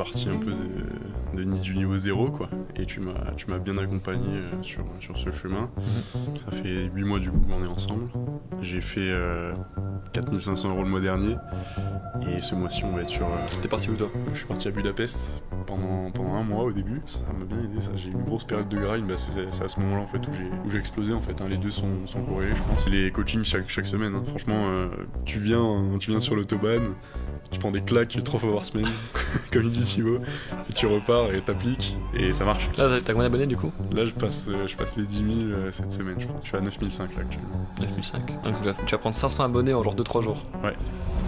parti un peu du niveau zéro, quoi. Et tu m'as bien accompagné sur ce chemin. Ça fait 8 mois du coup qu'on est ensemble. J'ai fait 4500 € le mois dernier. Et ce mois-ci, on va être sur... T'es parti où toi? Je suis parti à Budapest pendant un mois au début. Ça m'a bien aidé, ça. J'ai eu une grosse période de grind. Bah, c'est à ce moment-là en fait, où j'ai explosé. En fait, hein. Les deux sont corrélés, je pense. Les coachings chaque semaine. Hein. Franchement, tu viens sur l'autobahn, tu prends des claques 3 fois par semaine, comme il dit Thibaut, et tu repars et t'appliques, et ça marche. Là, t'as combien d'abonnés du coup? Là, je passe les 10 000 cette semaine, je pense. Je suis à 9005 là actuellement. 9005. Donc tu vas prendre 500 abonnés en genre 2-3 jours. Ouais.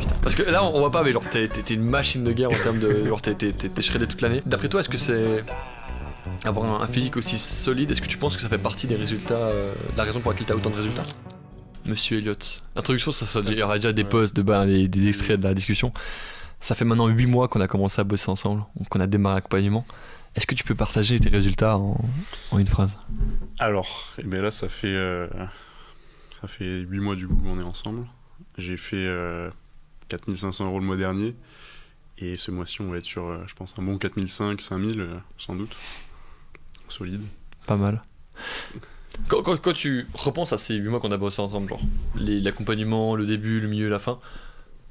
Putain. Parce que là, on voit pas, mais genre, t'es une machine de guerre en termes de. Genre, t'es shreddé toute l'année. D'après toi, est-ce que c'est. Avoir un physique aussi solide, est-ce que tu penses que ça fait partie des résultats, la raison pour laquelle t'as autant de résultats? Monsieur Elliott. L'introduction, il y aura déjà des posts, des extraits de la discussion. Ça fait maintenant 8 mois qu'on a commencé à bosser ensemble, qu'on a démarré l'accompagnement. Est-ce que tu peux partager tes résultats en une phrase? Alors, eh bien là, ça fait 8 mois du coup qu'on est ensemble. J'ai fait 4500 € le mois dernier. Et ce mois-ci, on va être sur, je pense, un bon 4500, 5000, sans doute. Solide. Pas mal. Quand tu repenses à ces 8 mois qu'on a bossé ensemble, genre l'accompagnement, le début, le milieu, la fin,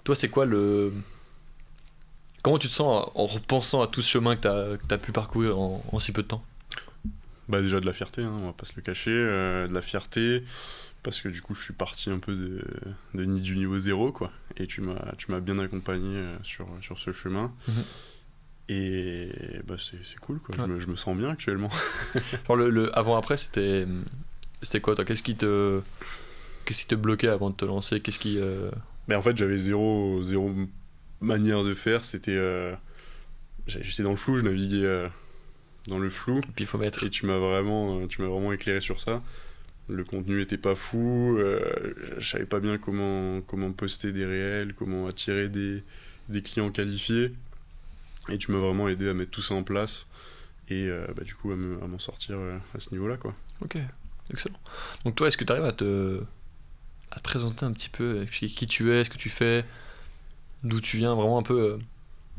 toi, c'est quoi le... Comment tu te sens en repensant à tout ce chemin que t'as pu parcourir en si peu de temps? Bah déjà de la fierté, hein, on va pas se le cacher, de la fierté, parce que du coup je suis parti un peu du niveau zéro, quoi, et tu m'as bien accompagné sur ce chemin. Et bah c'est cool, quoi. Ouais. Je me sens bien actuellement. Genre le avant-après, c'était quoi toi? Qu'est-ce qui te bloquait avant de te lancer? Mais en fait, j'avais zéro manière de faire. C'était j'étais dans le flou, je naviguais dans le flou. Et puis il faut mettre. Et tu m'as vraiment éclairé sur ça. Le contenu était pas fou. Je savais pas bien comment poster des réels, comment attirer des clients qualifiés. Et tu m'as vraiment aidé à mettre tout ça en place et du coup à m'en sortir à ce niveau-là, quoi. Ok, excellent. Donc toi, est-ce que tu arrives à te présenter un petit peu qui tu es, ce que tu fais, d'où tu viens, vraiment un peu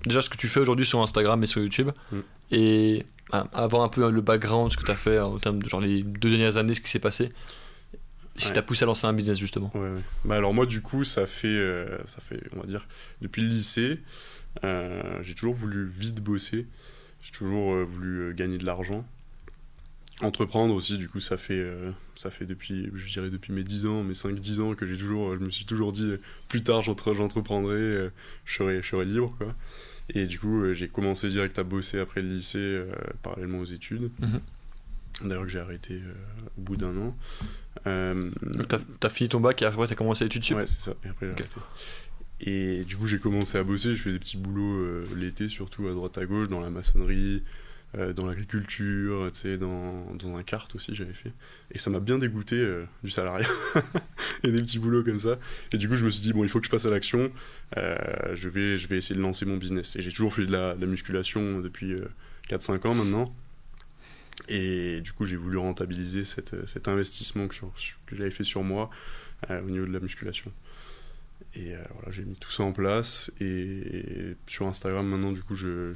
déjà ce que tu fais aujourd'hui sur Instagram et sur YouTube, et avoir un peu le background, ce que tu as fait en termes de genre les 2 dernières années, ce qui s'est passé, si t'as poussé à lancer un business justement. Ouais. Bah alors moi du coup ça fait on va dire depuis le lycée. J'ai toujours voulu vite bosser, j'ai toujours voulu gagner de l'argent, entreprendre aussi. Du coup ça fait depuis mes 10 ans, mes 5-10 ans que je me suis toujours dit plus tard j'entreprendrai, je serai libre, quoi. Et du coup j'ai commencé direct à bosser après le lycée, parallèlement aux études. D'ailleurs que j'ai arrêté au bout d'1 an. Donc t'as fini ton bac et après t'as commencé l'étude sup? Ouais, c'est ça, et après j'ai arrêté. Et du coup j'ai commencé à bosser, je fais des petits boulots l'été, surtout à droite à gauche, dans la maçonnerie, dans l'agriculture, tu sais, dans un kart aussi j'avais fait. Et ça m'a bien dégoûté du salariat et des petits boulots comme ça. Et du coup je me suis dit, bon, il faut que je passe à l'action, je vais essayer de lancer mon business. Et j'ai toujours fait de la musculation depuis 4-5 ans maintenant. Et du coup j'ai voulu rentabiliser cet investissement que j'avais fait sur moi au niveau de la musculation. Et voilà, j'ai mis tout ça en place. Et sur Instagram maintenant, du coup, je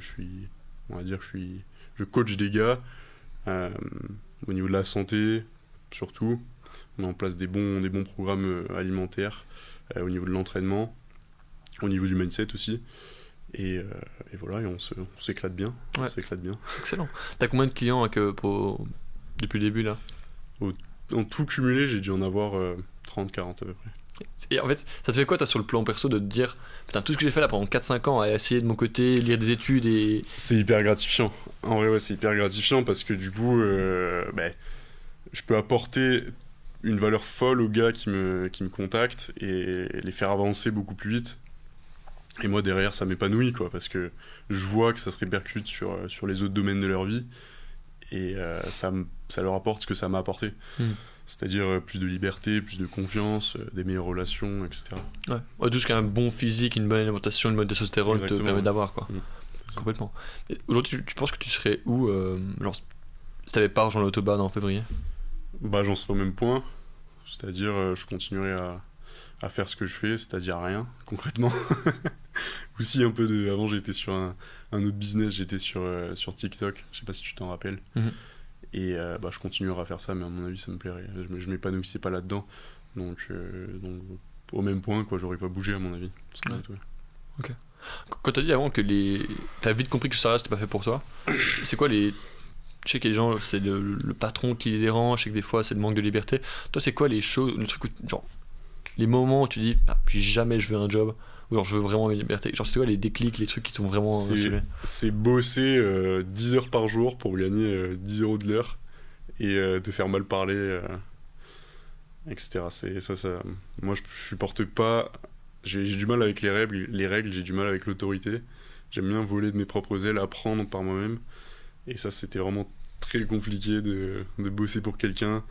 coach des gars au niveau de la santé, surtout. On met en place des bons programmes alimentaires, au niveau de l'entraînement, au niveau du mindset aussi. Et voilà, et on s'éclate bien. Ouais. On s'éclate bien. Excellent. T'as combien de clients depuis le début là? En tout cumulé, j'ai dû en avoir 30-40 à peu près. Et en fait, ça te fait quoi toi sur le plan perso de te dire putain, tout ce que j'ai fait là pendant 4-5 ans à essayer de mon côté, lire des études et... C'est hyper gratifiant. En vrai, ouais, c'est hyper gratifiant parce que du coup, je peux apporter une valeur folle aux gars qui me contactent et les faire avancer beaucoup plus vite. Et moi, derrière, ça m'épanouit, quoi, parce que je vois que ça se répercute sur les autres domaines de leur vie et ça leur apporte ce que ça m'a apporté. C'est-à-dire plus de liberté, plus de confiance, des meilleures relations, etc. Ouais, tout ce qu'un bon physique, une bonne alimentation, une bonne testostérone te permet d'avoir, quoi. Complètement. Aujourd'hui, tu penses que tu serais où si t'avais pas rejoint l'autobahn en février? Bah, j'en serais au même point. C'est-à-dire, je continuerai à faire ce que je fais, c'est-à-dire rien, concrètement. soucis un peu de. Avant, j'étais sur un autre business, j'étais sur TikTok, je sais pas si tu t'en rappelles. Et bah, je continuerai à faire ça, mais à mon avis, ça me plairait. Je m'épanouissais pas là-dedans. Donc, au même point, quoi, j'aurais pas bougé, à mon avis. Ouais. Ok. Quand t'as dit avant que t'as vite compris que ça c'était pas fait pour toi, c'est quoi les. Je sais qu'il y a des gens, c'est le patron qui les dérange, je sais que des fois c'est le manque de liberté. Toi, c'est quoi les choses, le truc où, genre, les moments où tu dis, ah, puis jamais je veux un job, ou genre je veux vraiment ma liberté. Genre, c'est quoi les déclics, les trucs qui t'ont vraiment motivé? C'est bosser 10 heures par jour pour gagner 10 euros de l'heure et te faire mal parler, etc. Moi, je supporte pas. J'ai du mal avec les règles, j'ai du mal avec l'autorité. J'aime bien voler de mes propres ailes, apprendre par moi-même. Et ça, c'était vraiment très compliqué de bosser pour quelqu'un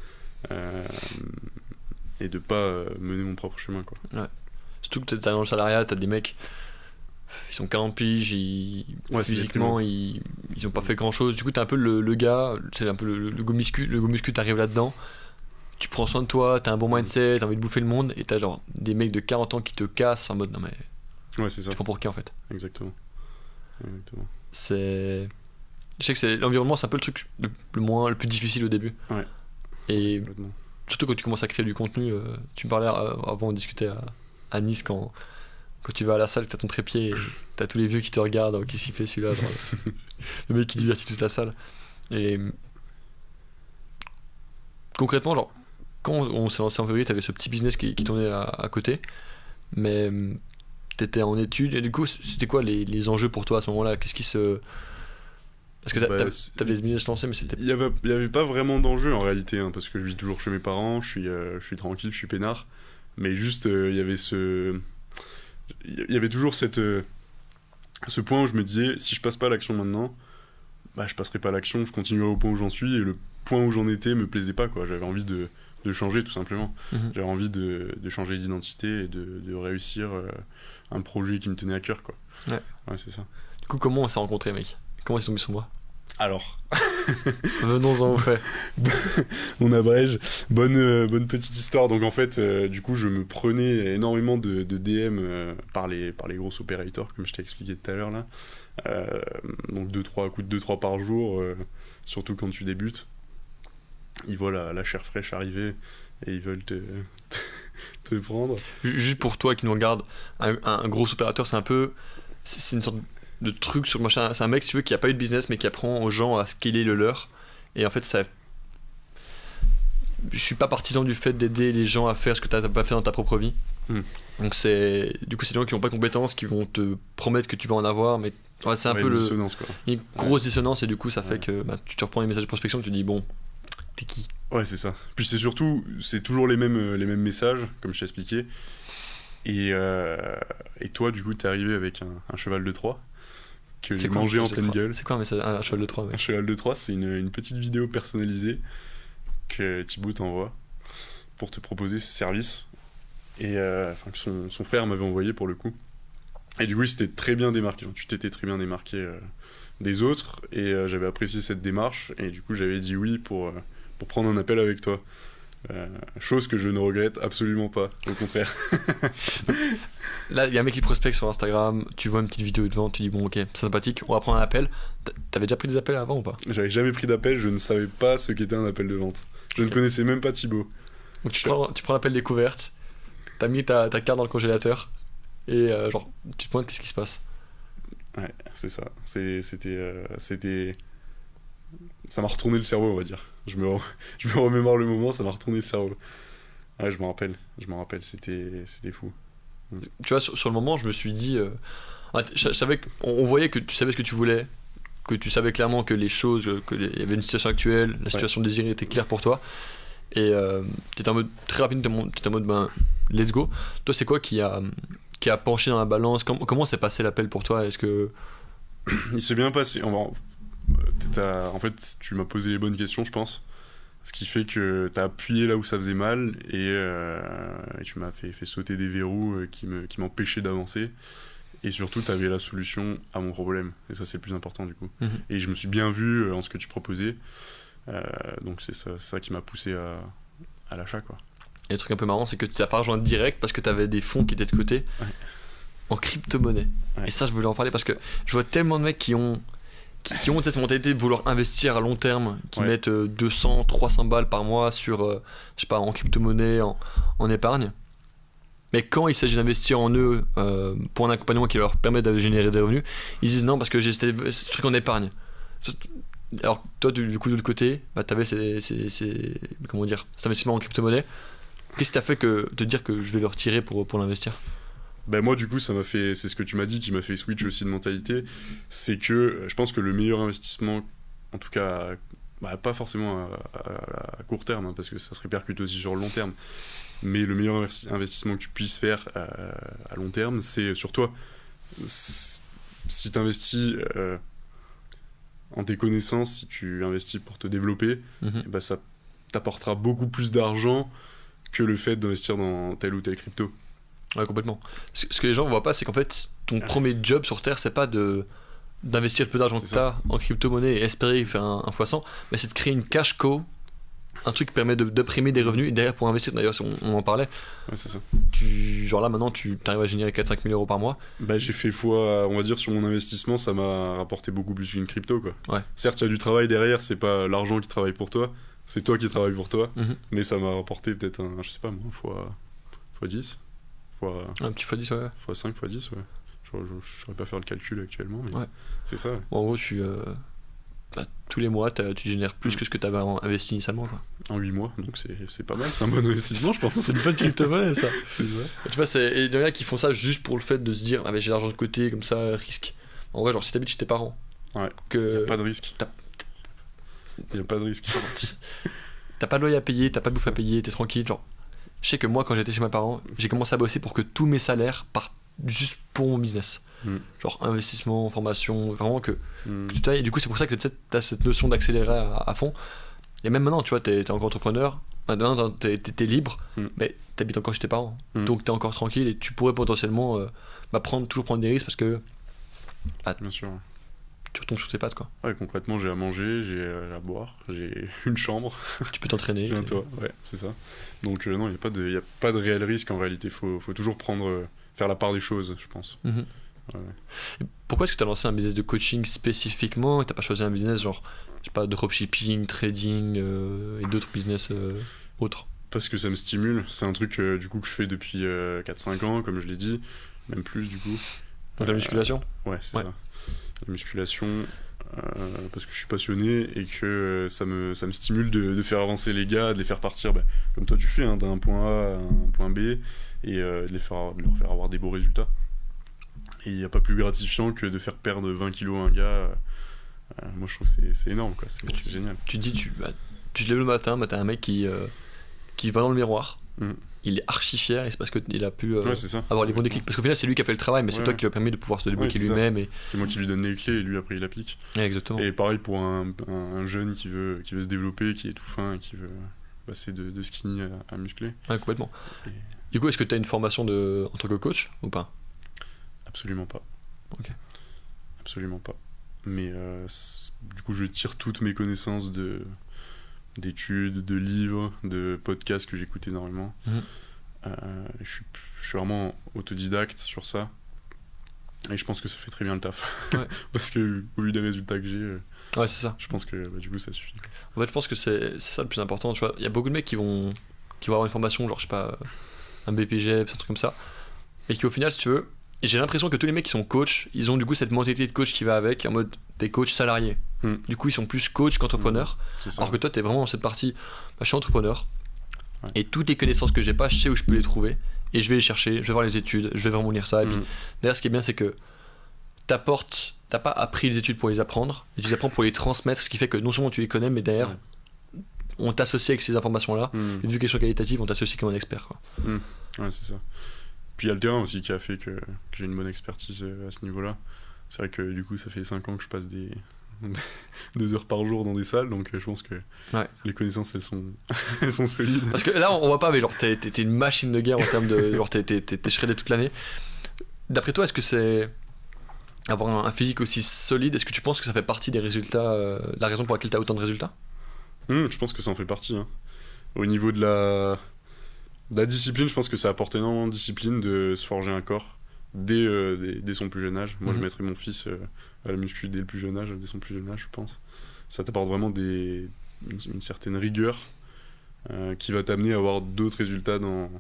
et de pas mener mon propre chemin, quoi. Ouais. Surtout que t'es dans le salariat, t'as des mecs, ils sont 40 piges, physiquement, ils ont pas fait grand chose. Du coup, t'es un peu le gars, c'est un peu le go muscu, t'arrives là-dedans. Tu prends soin de toi, t'as un bon mindset, t'as envie de bouffer le monde, et t'as genre des mecs de 40 ans qui te cassent en mode non mais. Ouais, c'est ça. Tu prends pour qui en fait? Exactement. Je sais que l'environnement, c'est un peu le truc le plus difficile au début. Ouais. Et surtout quand tu commences à créer du contenu, tu me parlais avant, on discutait à Nice quand tu vas à la salle, t'as ton trépied, et t'as tous les vieux qui te regardent, qu'est-ce qu'il fait celui-là, le mec qui divertit toute la salle. Et concrètement, genre, quand on s'est lancé en février, t'avais ce petit business qui tournait à côté, mais t'étais en études, et du coup, c'était quoi les enjeux pour toi à ce moment-là? Qu'est-ce qui se... Parce que t'avais les business lancés, mais c'était... Il y avait pas vraiment d'enjeu en réalité, hein, parce que je vis toujours chez mes parents, je suis tranquille, je suis peinard, mais juste, il y avait toujours ce point où je me disais, si je passe pas à l'action maintenant, bah je passerai pas à l'action, je continuerai au point où j'en suis, et le point où j'en étais me plaisait pas, quoi. J'avais envie de changer, tout simplement. J'avais envie de changer d'identité et de réussir un projet qui me tenait à cœur, quoi. Ouais, c'est ça. Du coup, comment on s'est rencontrés, mec? Comment ils sont tombés sur moi? Alors, venons-en au fait. On abrège. Bonne petite histoire. Donc en fait, du coup, je me prenais énormément de DM par les grosses opérateurs, comme je t'ai expliqué tout à l'heure là. Donc 2-3 par jour, surtout quand tu débutes. Ils voient la chair fraîche arriver et ils veulent te prendre. Juste pour toi qui nous regarde, un gros opérateur, c'est une sorte de truc sur le marché. C'est un mec, si tu veux, qui a pas eu de business mais qui apprend aux gens à scaler le leur. Et en fait, je suis pas partisan du fait d'aider les gens à faire ce que t'as pas fait dans ta propre vie. Donc c'est des gens qui ont pas de compétences, qui vont te promettre que tu vas en avoir, mais ouais, c'est un peu dissonance, quoi. Une grosse dissonance, et du coup ça fait que tu te reprends les messages de prospection, tu te dis bon, t'es qui? Ouais, c'est ça. Puis c'est toujours les mêmes messages, comme je t'ai expliqué. Et toi, du coup, t'es arrivé avec un cheval de Troie que j'ai mangé en pleine gueule. C'est quoi un cheval de Troie, mec? Un cheval de Troie, c'est une petite vidéo personnalisée que Thibaut t'envoie pour te proposer ce service, et que son frère m'avait envoyé pour le coup. Et du coup, il s'était très bien démarqué. Tu t'étais très bien démarqué des autres, et j'avais apprécié cette démarche, et du coup, j'avais dit oui pour prendre un appel avec toi. Chose que je ne regrette absolument pas, au contraire. Là, il y a un mec qui prospecte sur Instagram, tu vois une petite vidéo devant, tu dis bon, ok, c'est sympathique, on va prendre un appel. T'avais déjà pris des appels avant ou pas? J'avais jamais pris d'appel, je ne savais pas ce qu'était un appel de vente. Je ne connaissais même pas Thibaut. Donc tu prends l'appel découverte, t'as mis ta carte dans le congélateur, et genre, tu te pointes, qu'est-ce qui se passe? Ouais, c'est ça. C'était... Ça m'a retourné le cerveau, on va dire. Je me remémore le moment, ça m'a retourné le cerveau. Ouais, je m'en rappelle, c'était fou. Tu vois, sur le moment, je me suis dit... je savais on voyait que tu savais ce que tu voulais, que tu savais clairement que les choses, il y avait une situation actuelle, la situation désirée était claire pour toi, et t'étais en mode, très rapidement, t'étais en mode, ben, let's go. Toi, c'est quoi qui a penché dans la balance? Comment s'est passé l'appel pour toi? Est-ce que... Il s'est bien passé. En fait, tu m'as posé les bonnes questions, je pense. Ce qui fait que t'as appuyé là où ça faisait mal, et tu m'as fait sauter des verrous qui m'empêchaient d'avancer. Et surtout, t'avais la solution à mon problème. Et ça, c'est le plus important, du coup. Et je me suis bien vu en ce que tu proposais. Donc c'est ça qui m'a poussé à l'achat, quoi. Et le truc un peu marrant, c'est que tu n'as pas rejoint direct parce que tu avais des fonds qui étaient de côté. Ouais. en crypto-monnaie. Ouais. Et ça, je voulais en parler parce que je vois tellement de mecs qui ont tu sais, cette mentalité de vouloir investir à long terme, qui mettent 200, 300 balles par mois sur, je sais pas, en crypto-monnaie, en épargne. Mais quand il s'agit d'investir en eux pour un accompagnement qui leur permet de générer des revenus, ils disent non parce que j'ai ce truc en épargne. Alors toi, du coup, de l'autre côté, bah, tu avais comment dire, cet investissement en crypto-monnaie. Qu'est-ce qui t'a fait te dire que je vais le retirer pour l'investir? Ben moi du coup ça m'a fait, c'est ce que tu m'as dit qui m'a fait switch aussi de mentalité, c'est que je pense que le meilleur investissement, en tout cas bah, pas forcément à court terme hein, parce que ça se répercute aussi sur le long terme, mais le meilleur investissement que tu puisses faire à long terme c'est sur toi. Si tu investis en tes connaissances, si tu investis pour te développer, bah, ça t'apportera beaucoup plus d'argent que le fait d'investir dans tel ou tel crypto. Ouais, complètement. Ce que les gens voient pas, c'est qu'en fait, ton premier job sur Terre, c'est pas d'investir le peu d'argent que tu as en crypto-monnaie et espérer faire un x100, mais c'est de créer une cash cow, un truc qui permet d'imprimer des revenus et derrière pour investir. D'ailleurs, si on en parlait, ouais, c'est ça. Genre là maintenant, tu arrives à générer 4-5 000 euros par mois. Bah, j'ai fait fois, on va dire, sur mon investissement, ça m'a rapporté beaucoup plus qu'une crypto, quoi. Ouais. Certes, il y a du travail derrière, c'est pas l'argent qui travaille pour toi, c'est toi qui travaille pour toi, mais ça m'a rapporté peut-être je sais pas moi, fois 10. Un petit x10, ouais. x5, x10, ouais. Je saurais pas faire le calcul actuellement, mais c'est ça. Ouais. Bon, en gros, tous les mois, tu génères plus que ce que tu avais investi initialement. Quoi. En 8 mois, donc c'est pas mal, c'est un bon investissement, je pense. C'est une bonne crypto-monnaie, ça. C'est ça. Et tu vois, et il y en a qui font ça juste pour le fait de se dire, ah, mais j'ai l'argent de côté, comme ça, risque. En vrai, genre, si t'habites chez tes parents, y a pas de risque. Y a pas de risque. T'as pas de loyer à payer, t'as pas de bouffe à payer, t'es tranquille, genre. Je sais que moi, quand j'étais chez mes parents, j'ai commencé à bosser pour que tous mes salaires partent juste pour mon business. Genre investissement, formation, vraiment que tu t'ailles. Et du coup, c'est pour ça que t'as cette notion d'accélérer à fond. Et même maintenant, tu vois, t'es encore entrepreneur, maintenant t'es libre, mais t'habites encore chez tes parents. Donc t'es encore tranquille et tu pourrais potentiellement toujours prendre des risques parce que. Bien sûr. Tu retombes sur tes pattes, quoi. Ouais, concrètement, j'ai à manger, j'ai à boire, j'ai une chambre. Tu peux t'entraîner. J'ai un toit, ouais, c'est ça. Donc non, il n'y a pas de réel risque en réalité. Faut toujours faire la part des choses, je pense. Ouais. Et pourquoi est-ce que tu as lancé un business de coaching spécifiquement et t'as pas choisi un business genre, je sais pas, dropshipping, trading et d'autres business autres? Parce que ça me stimule. C'est un truc du coup que je fais depuis 4-5 ans, comme je l'ai dit, même plus du coup. Donc la musculation? Ouais, c'est ça. La musculation, parce que je suis passionné et que ça me stimule de faire avancer les gars, de les faire partir comme toi tu fais, hein, d'un point A à un point B et de leur faire avoir des beaux résultats. Et il n'y a pas plus gratifiant que de faire perdre 20 kilos à un gars. Moi je trouve que c'est énorme, quoi. C'est génial. Tu te dis, tu te lèves le matin, t'as un mec qui va dans le miroir. Il est archi fier et c'est parce qu'il a pu avoir les bons déclics. Parce qu'au final, c'est lui qui a fait le travail, mais c'est toi qui lui a permis de pouvoir se débloquer lui-même. C'est moi qui lui donne les clés et lui après il applique. Exactement. Et pareil pour un jeune qui veut se développer, qui est tout fin et qui veut passer de skinny à musclé. Ouais, complètement. Du coup, est-ce que tu as une formation en tant que coach ou pas? Absolument pas. Ok. Absolument pas. Mais du coup, je tire toutes mes connaissances d'études, de livres, de podcasts que j'écoute énormément. Je suis vraiment autodidacte sur ça et je pense que ça fait très bien le taf. Parce que au vu des résultats que j'ai, ouais, c'est ça. Je pense que du coup ça suffit. En fait, je pense que c'est ça le plus important. Tu vois, il y a beaucoup de mecs qui vont avoir une formation, genre je sais pas, un BPGEPS, un truc comme ça, et qui au final, si tu veux, j'ai l'impression que tous les mecs qui sont coachs, ils ont du coup cette mentalité de coach qui va avec, en mode des coachs salariés. Du coup, ils sont plus coach qu'entrepreneurs. Alors que toi, t'es vraiment dans cette partie, je suis entrepreneur. Et toutes les connaissances que j'ai pas, je sais où je peux les trouver. Et je vais les chercher, je vais voir les études, je vais vraiment lire ça. Et puis, d'ailleurs, ce qui est bien, c'est que t'as pas appris les études pour les apprendre, et tu les apprends pour les transmettre, ce qui fait que non seulement tu les connais, mais derrière, on t'associe avec ces informations-là. Et vu qu'elles sont qualitatives, on t'associe comme un expert, quoi. Ouais, c'est ça. Puis il y a le terrain aussi qui a fait que j'ai une bonne expertise à ce niveau-là. C'est vrai que du coup, ça fait 5 ans que je passe 2 heures par jour dans des salles, donc je pense que les connaissances, elles sont solides. Parce que là, on voit pas, mais genre, t'es une machine de guerre en termes de. Genre, t'es shreddé toute l'année. D'après toi, est-ce que c'est. Avoir un physique aussi solide, est-ce que tu penses que ça fait partie des résultats, la raison pour laquelle t'as autant de résultats? Je pense que ça en fait partie. Hein. Au niveau de la discipline, je pense que ça apporte énormément de discipline de se forger un corps dès son plus jeune âge. Moi, je Mhm. mettrais mon fils à la muscu dès le plus jeune âge, dès son plus jeune âge, je pense. Ça t'apporte vraiment une certaine rigueur qui va t'amener à avoir d'autres résultats dans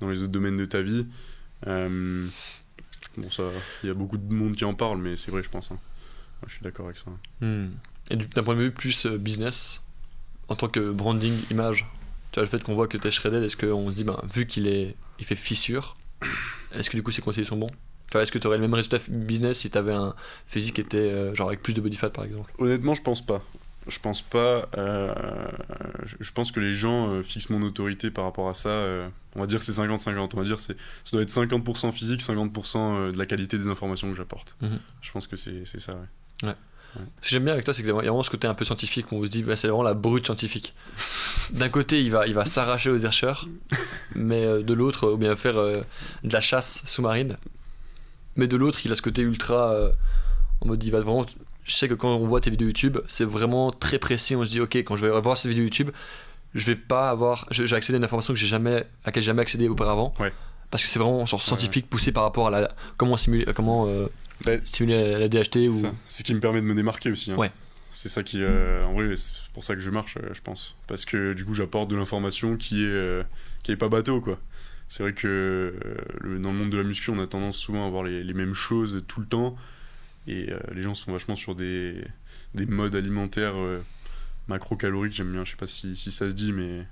les autres domaines de ta vie. Bon, ça, il y a beaucoup de monde qui en parle, mais c'est vrai, je pense. Hein. Ouais, je suis d'accord avec ça. Et d'un point de vue plus business, en tant que branding, image, tu vois, le fait qu'on voit que t'es shredded, est-ce qu'on se dit, ben, vu il fait fissure, est-ce que du coup ses conseils sont bons? Tu vois, est-ce que tu aurais le même résultat business si t'avais un physique qui était genre avec plus de body fat par exemple? Honnêtement, je pense pas. Je pense pas. Je pense que les gens fixent mon autorité par rapport à ça. On va dire que c'est 50-50. On va dire que ça doit être 50% physique, 50% de la qualité des informations que j'apporte. Mhm. Je pense que c'est ça, ouais. Ce que j'aime bien avec toi, c'est qu'il y a vraiment ce côté un peu scientifique où on se dit, bah, c'est vraiment la brute scientifique. D'un côté, il va s'arracher aux herscheurs, mais de l'autre, ou bien faire de la chasse sous-marine. Mais de l'autre, il a ce côté ultra en mode, il va vraiment. Je sais que quand on voit tes vidéos YouTube, c'est vraiment très précis. On se dit, ok, quand je vais voir cette vidéo YouTube, je vais accéder à une information à laquelle j'ai jamais accédé auparavant. Ouais. Parce que c'est vraiment genre scientifique, poussé par rapport à comment stimuler la DHT ou. C'est ce qui me permet de me démarquer aussi. Hein. Ouais. C'est ça qui. En vrai, c'est pour ça que je marche, je pense. Parce que du coup, j'apporte de l'information qui est pas bateau, quoi. C'est vrai que dans le monde de la muscu, on a tendance souvent à avoir les mêmes choses tout le temps. Et les gens sont vachement sur des modes alimentaires macro-caloriques, j'aime bien, je sais pas si ça se dit, mais.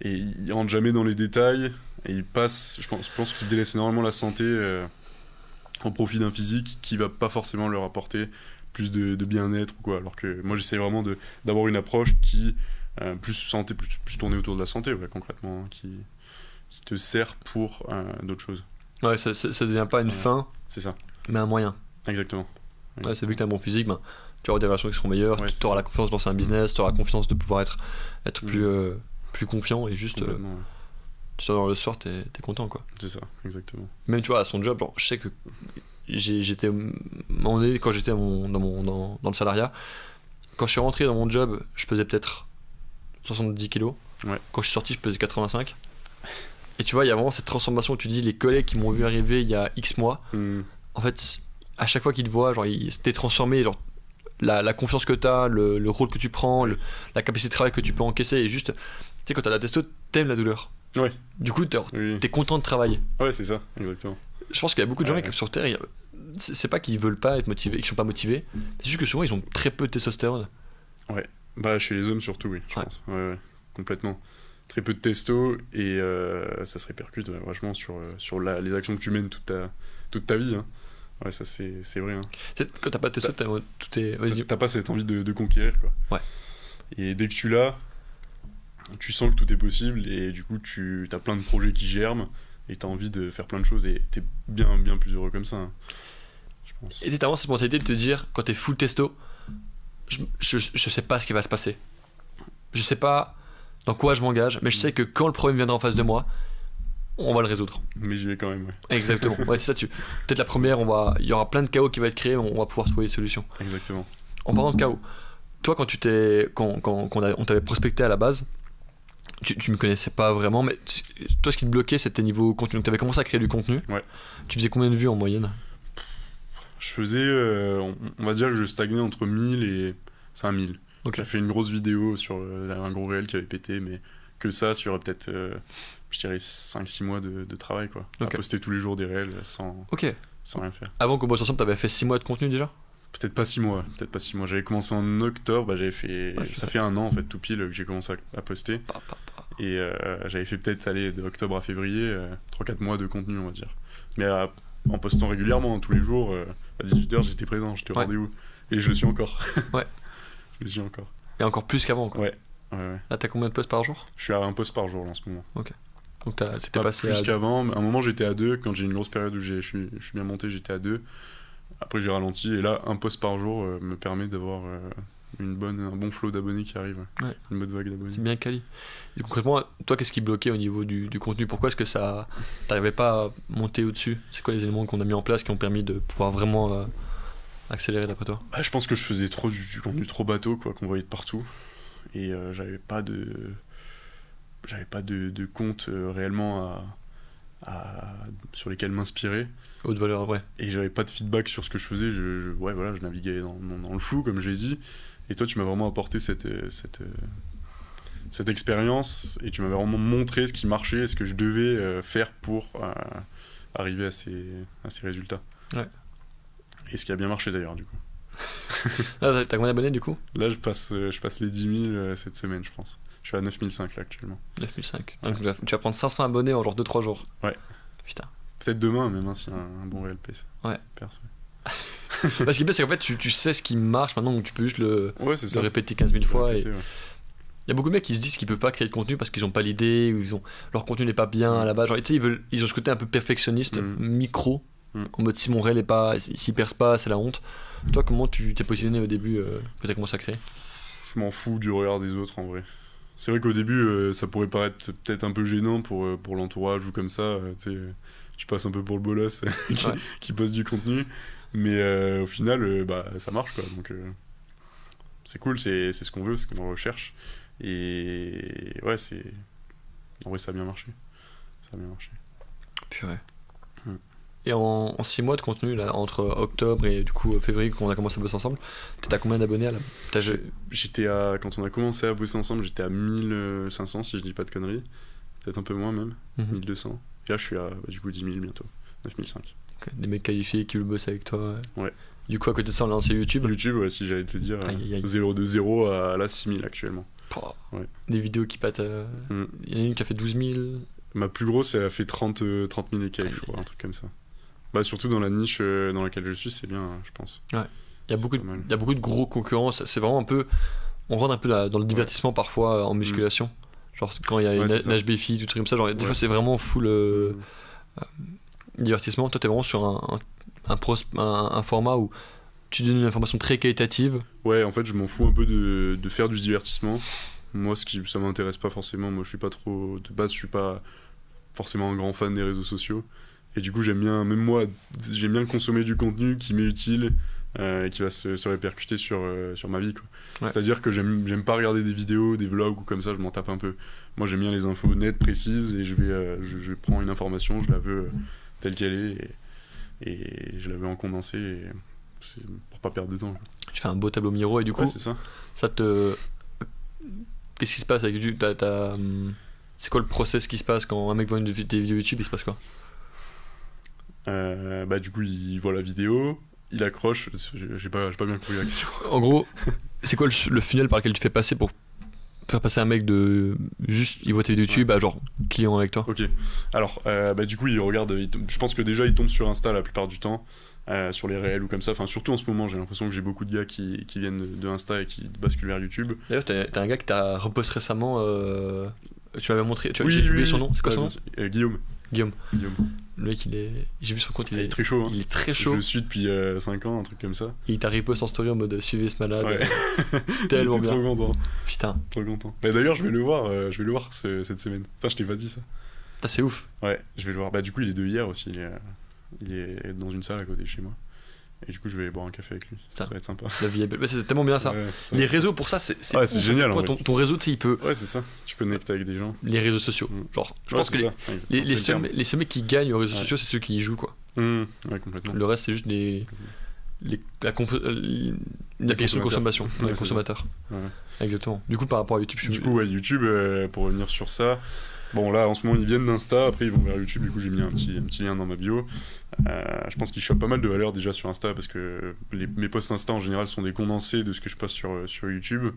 Et ils rentrent jamais dans les détails. Et ils passent. Je pense qu'ils délaissent énormément la santé au profit d'un physique qui va pas forcément leur apporter plus de bien-être ou quoi. Alors que moi, j'essaie vraiment d'avoir une approche qui plus santé, plus tournée autour de la santé, ouais, concrètement, hein, qui te sert pour d'autres choses. Ouais, ça devient pas une fin, C'est ça. mais un moyen. Exactement. Ouais, c'est vu que t'as un bon physique, ben, tu auras des relations qui seront meilleures, Ouais, tu auras la confiance de lancer un business, tu auras la confiance de pouvoir être plus confiant et juste Complètement, ouais. tu sors le soir, t'es content quoi. C'est ça, exactement. Même tu vois, à son job, genre, je sais que j'étais, à un moment donné, quand j'étais dans le salariat, quand je suis rentré dans mon job, je pesais peut-être 70 kilos. Ouais. Quand je suis sorti, je pesais 85. Et tu vois, il y a vraiment cette transformation où tu dis, les collègues qui m'ont vu arriver il y a X mois, en fait, à chaque fois qu'ils te voient, genre, ils s'étaient transformés, genre, la confiance que t'as, le rôle que tu prends, la capacité de travail que tu peux encaisser, et juste, tu sais, quand t'as la testo, t'aimes la douleur. Ouais. Du coup, Oui. t'es content de travailler. Ouais, c'est ça, exactement. Je pense qu'il y a beaucoup de gens Ouais. qui sur Terre, c'est pas qu'ils veulent pas être motivés, qu'ils sont pas motivés, c'est juste que souvent ils ont très peu de testostérone. Bah, chez les hommes surtout, oui, je pense. Ouais, complètement. Très peu de testo et ça se répercute vachement sur les actions que tu mènes toute ta vie. Hein. Ouais, ça c'est vrai. Hein. Quand t'as pas de testo, tout est. Vas-y. T'as pas cette envie de conquérir, quoi. Ouais. Et dès que tu l'as, tu sens que tout est possible et du coup tu as plein de projets qui germent et t'as envie de faire plein de choses et t'es bien plus heureux comme ça. Hein, je pense. Et t'as vraiment cette mentalité de te dire, quand t'es full testo, je sais pas ce qui va se passer. Je sais pas dans quoi je m'engage, mais je sais que quand le problème viendra en face de moi, on va le résoudre. Mais j'y vais quand même, ouais. Exactement. Ouais, c'est ça. Peut-être la première, il y aura plein de chaos qui va être créé, on va pouvoir trouver des solutions. Exactement. En parlant de chaos, toi, quand on t'avait prospecté à la base, tu me connaissais pas vraiment, mais toi, ce qui te bloquait, c'était niveau contenu. Donc, t'avais commencé à créer du contenu. Ouais. Tu faisais combien de vues en moyenne? Je faisais, on va dire que je stagnais entre 1000 et 5000. Ok. J'ai fait une grosse vidéo sur un gros réel qui avait pété, mais que ça sur peut-être, je dirais, 5-6 mois de travail, quoi. Ok. À poster tous les jours des réels sans Ok. rien faire. Avant qu'on bosse ensemble, t'avais fait 6 mois de contenu déjà? Peut-être pas 6 mois. J'avais commencé en octobre, bah, ça fait un an en fait, tout pile, que j'ai commencé à poster. Et j'avais fait peut-être aller de octobre à février, 3-4 mois de contenu, on va dire. Mais en postant régulièrement, tous les jours, à 18h, j'étais présent, j'étais au rendez-vous. Et je le suis encore. Ouais. Je le suis encore. Et encore plus qu'avant, quoi. Ouais. Là, t'as combien de posts par jour? Je suis à un post par jour là, en ce moment. Donc C'est t'es pas passé plus à... qu'avant, mais à un moment j'étais à 2, quand j'ai une grosse période où je suis bien monté, j'étais à 2. Après j'ai ralenti, et là, un post par jour me permet d'avoir un bon flow d'abonnés qui arrive. Ouais. Une bonne vague d'abonnés. C'est bien quali. Et concrètement, toi, qu'est-ce qui bloquait au niveau du contenu? Pourquoi est-ce que t'arrivais pas à monter au-dessus? C'est quoi les éléments qu'on a mis en place qui ont permis de pouvoir vraiment accélérer d'après toi? Bah, je pense que je faisais du contenu trop bateau, quoi, qu'on voyait de partout. Et j'avais pas de compte réellement sur lesquels m'inspirer. Haute valeur, ouais. Et j'avais pas de feedback sur ce que je faisais, ouais, voilà, je naviguais dans le flou, comme j'ai dit. Et toi, tu m'as vraiment apporté cette expérience, et tu m'avais vraiment montré ce qui marchait et ce que je devais faire pour arriver à ces résultats. Ouais. Et ce qui a bien marché d'ailleurs, du coup. Ah, t'as combien d'abonnés du coup? Là, je passe les 10 000 cette semaine, je pense. Je suis à 9005 là actuellement. 9005. Donc tu vas prendre 500 abonnés en genre 2-3 jours. Ouais. Putain. Peut-être demain, même, hein, s'il y a un bon réel PC. Ouais. Perso. Parce qu'il c'est qu'en fait, tu sais ce qui marche maintenant, donc tu peux juste le ça. répéter 15 000 fois. Répéter, Il ouais. y a beaucoup de mecs qui se disent qu'ils peuvent pas créer de contenu parce qu'ils ont pas l'idée, ou leur contenu n'est pas bien à la base. Genre, tu sais, ils ont ce côté un peu perfectionniste, micro, en mode si mon réel est pas, s'il perce pas, c'est la honte. Toi, comment tu t'es positionné au début que t'as commencé à créer? Je m'en fous du regard des autres en vrai. C'est vrai qu'au début, ça pourrait paraître peut-être un peu gênant pour l'entourage ou comme ça. Tu sais, tu passes un peu pour le bolos qui poste du contenu. Mais au final, bah, ça marche quoi. Donc c'est cool, c'est ce qu'on veut, ce qu'on recherche. Et ouais, en vrai, ça a bien marché. Ça a bien marché. Purée. Et en 6 mois de contenu, là, entre octobre et du coup février, quand on a commencé à bosser ensemble, t'étais à combien d'abonnés Quand on a commencé à bosser ensemble, j'étais à 1500 si je dis pas de conneries. Peut-être un peu moins même, 1200. Et là, je suis à du coup 10 000 bientôt, 9005. Okay. Des mecs qualifiés qui veulent bosser avec toi. Ouais. Du coup, à côté de ça, on a lancé YouTube. YouTube, ouais, si j'allais te le dire, de 0 à là 6000 actuellement. Ouais. Des vidéos qui pâtent. Il y en a une qui a fait 12 000. Ma plus grosse, elle a fait 30 000 et quelques, je crois, un truc comme ça. Bah, surtout dans la niche dans laquelle je suis, c'est bien, je pense. Ouais. Il y a beaucoup de gros concurrents. C'est vraiment un peu. On rentre un peu dans le divertissement parfois en musculation. Genre quand il y a une HBFI, tout truc comme ça. Genre, des fois, c'est vraiment full divertissement. Toi, t'es vraiment sur un format où tu donnes une information très qualitative. Ouais, en fait, je m'en fous un peu de faire du divertissement. Moi, ça m'intéresse pas forcément. Moi, je suis pas trop. De base, je suis pas forcément un grand fan des réseaux sociaux. Et du coup, j'aime bien consommer du contenu qui m'est utile et qui va se répercuter sur ma vie, quoi. Ouais. C'est-à-dire que j'aime pas regarder des vidéos, des vlogs ou comme ça, je m'en tape un peu. Moi, j'aime bien les infos nettes, précises, et je prends une information, je la veux telle qu'elle est, et je la veux en condensé, et c'est pour pas perdre de temps, quoi. Tu fais un beau tableau Miro, et du coup, ouais, c'est ça. Qu'est-ce qui se passe avec YouTube? C'est quoi le process qui se passe quand un mec voit des vidéos YouTube? Il se passe quoi? Bah, du coup, il voit la vidéo, il accroche. J'ai pas bien compris la question. En gros, c'est quoi le funnel par lequel tu fais passer pour faire passer un mec de juste il voit tes vidéos YouTube à genre client avec toi? Ok. Alors, bah, du coup, il regarde. Je pense que déjà, il tombe sur Insta la plupart du temps. Sur les réels ou comme ça, enfin surtout en ce moment j'ai l'impression que j'ai beaucoup de gars qui viennent de Insta et qui basculent vers YouTube. D'ailleurs t'as un gars que t'as repost récemment, tu m'avais montré, j'ai oublié son nom, c'est quoi son nom? Guillaume. Le mec j'ai vu son compte, il est très chaud, hein. Il est très chaud. Je le suis depuis 5 ans, un truc comme ça. Et il t'a repost en story en mode suivez ce malade. Ouais. Tellement bien. Trop content. Putain. Trop content. Bah, d'ailleurs je vais le voir cette semaine. Ça je t'ai pas dit ça. C'est ouf. Ouais, je vais le voir. Bah du coup il est de hier aussi, il est dans une salle à côté de chez moi. Et du coup, je vais boire un café avec lui. Ça va être sympa. La vie est belle. C'est tellement bien ça. Ouais, ça. Les réseaux, pour ça, c'est génial. Ton réseau, tu sais, il peut. Ouais, c'est ça. Tu peux connecter avec des gens. Les réseaux sociaux. Genre, je pense que les seuls mecs qui gagnent aux réseaux sociaux, c'est ceux qui y jouent, quoi. Ouais, complètement. Le reste, c'est juste une application de consommation. Les consommateurs. Ouais. Exactement. Du coup, par rapport à YouTube, YouTube, pour revenir sur ça. Bon, là, en ce moment, ils viennent d'Insta, après ils vont vers YouTube, du coup j'ai mis un petit lien dans ma bio. Je pense qu'ils chopent pas mal de valeur déjà sur Insta, parce que mes posts Insta en général sont des condensés de ce que je poste sur YouTube.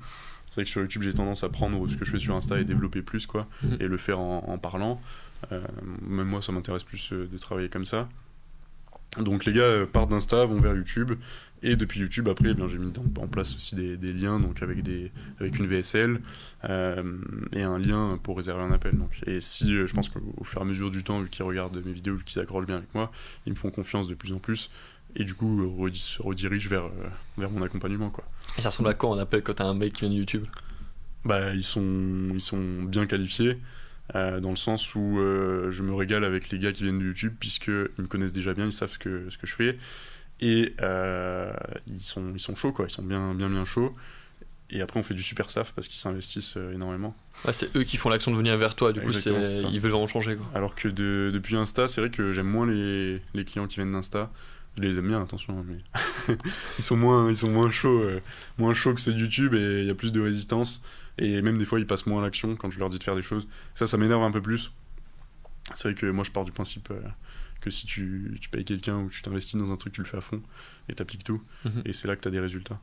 C'est vrai que sur YouTube, j'ai tendance à prendre ce que je fais sur Insta et développer plus, quoi, et le faire en parlant. Même moi, ça m'intéresse plus de travailler comme ça. Donc les gars partent d'Insta, vont vers YouTube, et depuis YouTube après j'ai mis en place aussi des liens, donc avec une VSL et un lien pour réserver un appel. Donc. Et si je pense qu'au fur et à mesure du temps, vu qu'ils regardent mes vidéos, vu qu'ils s'accrochent bien avec moi, ils me font confiance de plus en plus, et du coup se redirigent vers mon accompagnement, quoi. Et ça ressemble à quoi un appel quand t'as un mec qui vient de YouTube? Bah ils sont bien qualifiés. Dans le sens où je me régale avec les gars qui viennent de YouTube, puisqu'ils me connaissent déjà bien, ils savent ce que je fais, et ils sont chauds, quoi, ils sont bien chauds, Et après, on fait du super staff parce qu'ils s'investissent énormément. Ouais, c'est eux qui font l'action de venir vers toi, du coup, Exactement, c'est ça. ils veulent vraiment changer, quoi. Alors que depuis Insta, c'est vrai que j'aime moins les clients qui viennent d'Insta. Je les aime bien, attention, mais ils sont moins chauds que ceux de YouTube et il y a plus de résistance. Et même des fois, ils passent moins à l'action quand je leur dis de faire des choses. Ça m'énerve un peu plus. C'est vrai que moi, je pars du principe que si tu payes quelqu'un ou tu t'investis dans un truc, tu le fais à fond et t'appliques tout. Et c'est là que t'as des résultats.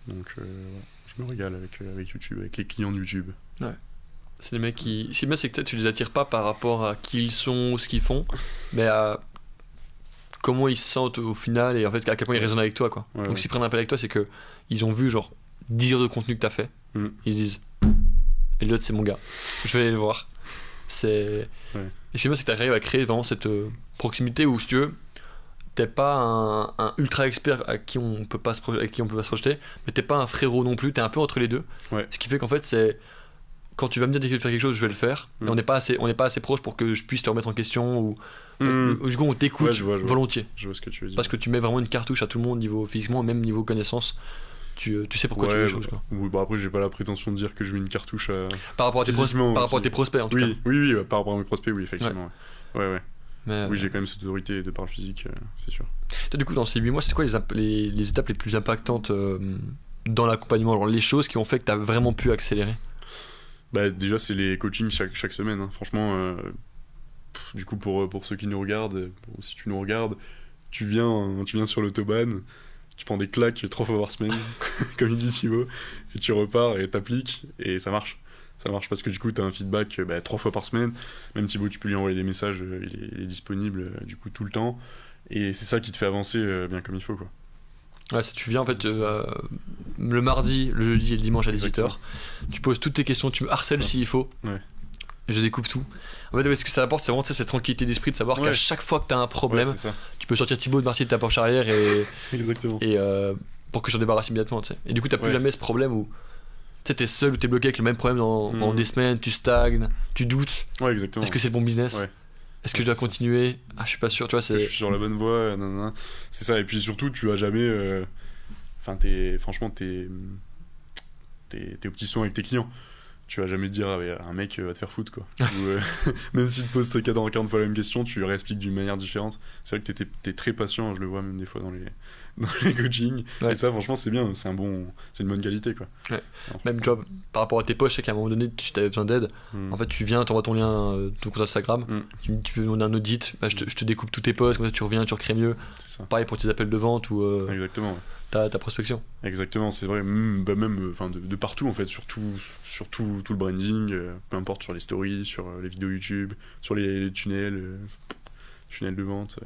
Donc, je me régale avec YouTube, avec les clients de YouTube. Ouais. C'est les mecs qui. Ce qui est bien, c'est que tu les attires pas par rapport à qui ils sont ou ce qu'ils font, mais à comment ils se sentent au final et en fait à quel point ils résonnent avec toi, quoi. Ouais, donc s'ils prennent un appel avec toi, c'est que ils ont vu genre 10 heures de contenu que t'as fait, ils se disent Elliot c'est mon gars, je vais aller le voir. Et ce qui est bien, c'est que t'arrives à créer vraiment cette proximité où, si tu veux, t'es pas un ultra expert à qui on peut pas se projeter, mais t'es pas un frérot non plus, t'es un peu entre les deux. Ce qui fait qu'en fait c'est quand tu vas me dire de faire quelque chose, je vais le faire. Et on n'est pas assez proche pour que je puisse te remettre en question ou du coup on t'écoute volontiers. Je vois ce que tu veux dire. Parce que tu mets vraiment une cartouche à tout le monde niveau physiquement, même niveau connaissance. Tu sais pourquoi tu fais les choses, quoi. Bah après j'ai pas la prétention de dire que je mets une cartouche par rapport à tes prospects en tout cas. Oui, par rapport à mes prospects, oui, effectivement. Ouais. Mais, oui, j'ai quand même cette autorité de par le physique, c'est sûr. Du coup, dans ces 8 mois, c'est quoi les étapes les plus impactantes dans l'accompagnement, genre les choses qui ont fait que tu as vraiment pu accélérer? Bah déjà c'est les coachings chaque semaine, hein. Franchement du coup pour ceux qui nous regardent, si tu nous regardes, tu viens sur l'autobahn, tu prends des claques 3 fois par semaine comme il dit Thibaut, et tu repars et t'appliques et ça marche parce que du coup t'as un feedback 3 fois par semaine. Même Thibaut, tu peux lui envoyer des messages, il est disponible du coup tout le temps, et c'est ça qui te fait avancer bien comme il faut, quoi. Ouais, ça, tu viens en fait le mardi, le jeudi et le dimanche à 18h. Tu poses toutes tes questions, tu me harcèles s'il faut. Ouais. Je découpe tout. En fait, ce que ça apporte, c'est vraiment cette tranquillité d'esprit de savoir qu'à chaque fois que tu as un problème, tu peux sortir Thibaut de partir de ta poche arrière et exactement. Et pour que je t'en débarrasse immédiatement. T'sais. Et du coup, tu n'as plus jamais ce problème où tu es seul ou tu es bloqué avec le même problème pendant des semaines, tu stagnes, tu doutes. Ouais, exactement. Est-ce que c'est le bon business? Est-ce que je dois continuer? Ah, je suis pas sûr, tu vois. Je suis sur la bonne voie, nanana. C'est ça, et puis surtout, tu vas jamais. Franchement, t'es aux petits soins avec tes clients. Tu vas jamais dire, un mec va te faire foutre, quoi. Ou, même s'il te pose 40 fois la même question, tu lui réexpliques d'une manière différente. C'est vrai que t'es très patient, je le vois même des fois dans les coachings. Et ça, franchement, c'est bien, c'est une bonne qualité, quoi. Ouais. Même job, par rapport à tes poches, c'est qu'à un moment donné, tu avais besoin d'aide. En fait, tu viens, t'envoies ton lien, ton compte Instagram, tu veux demander un audit, je te découpe tous tes posts, comme ça tu reviens, tu recrées mieux. C'est ça. Pareil pour tes appels de vente ou exactement. Ta prospection. Exactement, c'est vrai, même de partout en fait, sur tout le branding, peu importe, sur les stories, sur les vidéos YouTube, sur les tunnels de vente.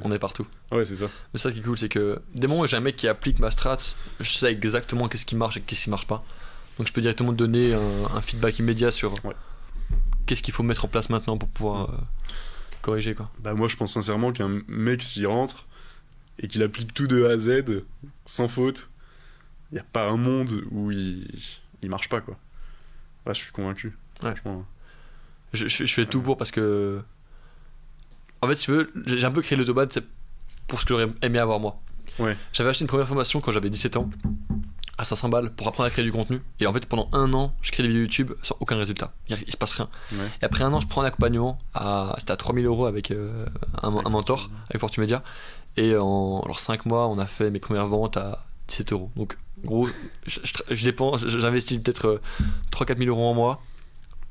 On est partout. Ouais, c'est ça. Mais ça qui est cool, c'est que dès moments où j'ai un mec qui applique ma strat, je sais exactement qu'est-ce qui marche et qu'est-ce qui marche pas. Donc je peux directement te donner un feedback immédiat sur qu'est-ce qu'il faut mettre en place maintenant pour pouvoir corriger, quoi. Bah moi je pense sincèrement qu'un mec s'y rentre et qu'il applique tout de A à Z sans faute, il n'y a pas un monde où il marche pas, quoi. Là je suis convaincu. Ouais. Je fais tout pour, parce que en fait, si tu veux, j'ai un peu créé l'autobahn, c'est pour ce que j'aurais aimé avoir moi. J'avais acheté une première formation quand j'avais 17 ans à 500 balles pour apprendre à créer du contenu, et en fait pendant 1 an je crée des vidéos YouTube sans aucun résultat, il se passe rien. Et après 1 an je prends un accompagnement c'était à 3000 € avec un mentor, avec Fortumedia, et en 5 mois on a fait mes premières ventes à 17 €. Donc gros, j'investis peut-être 3-4 000 € en mois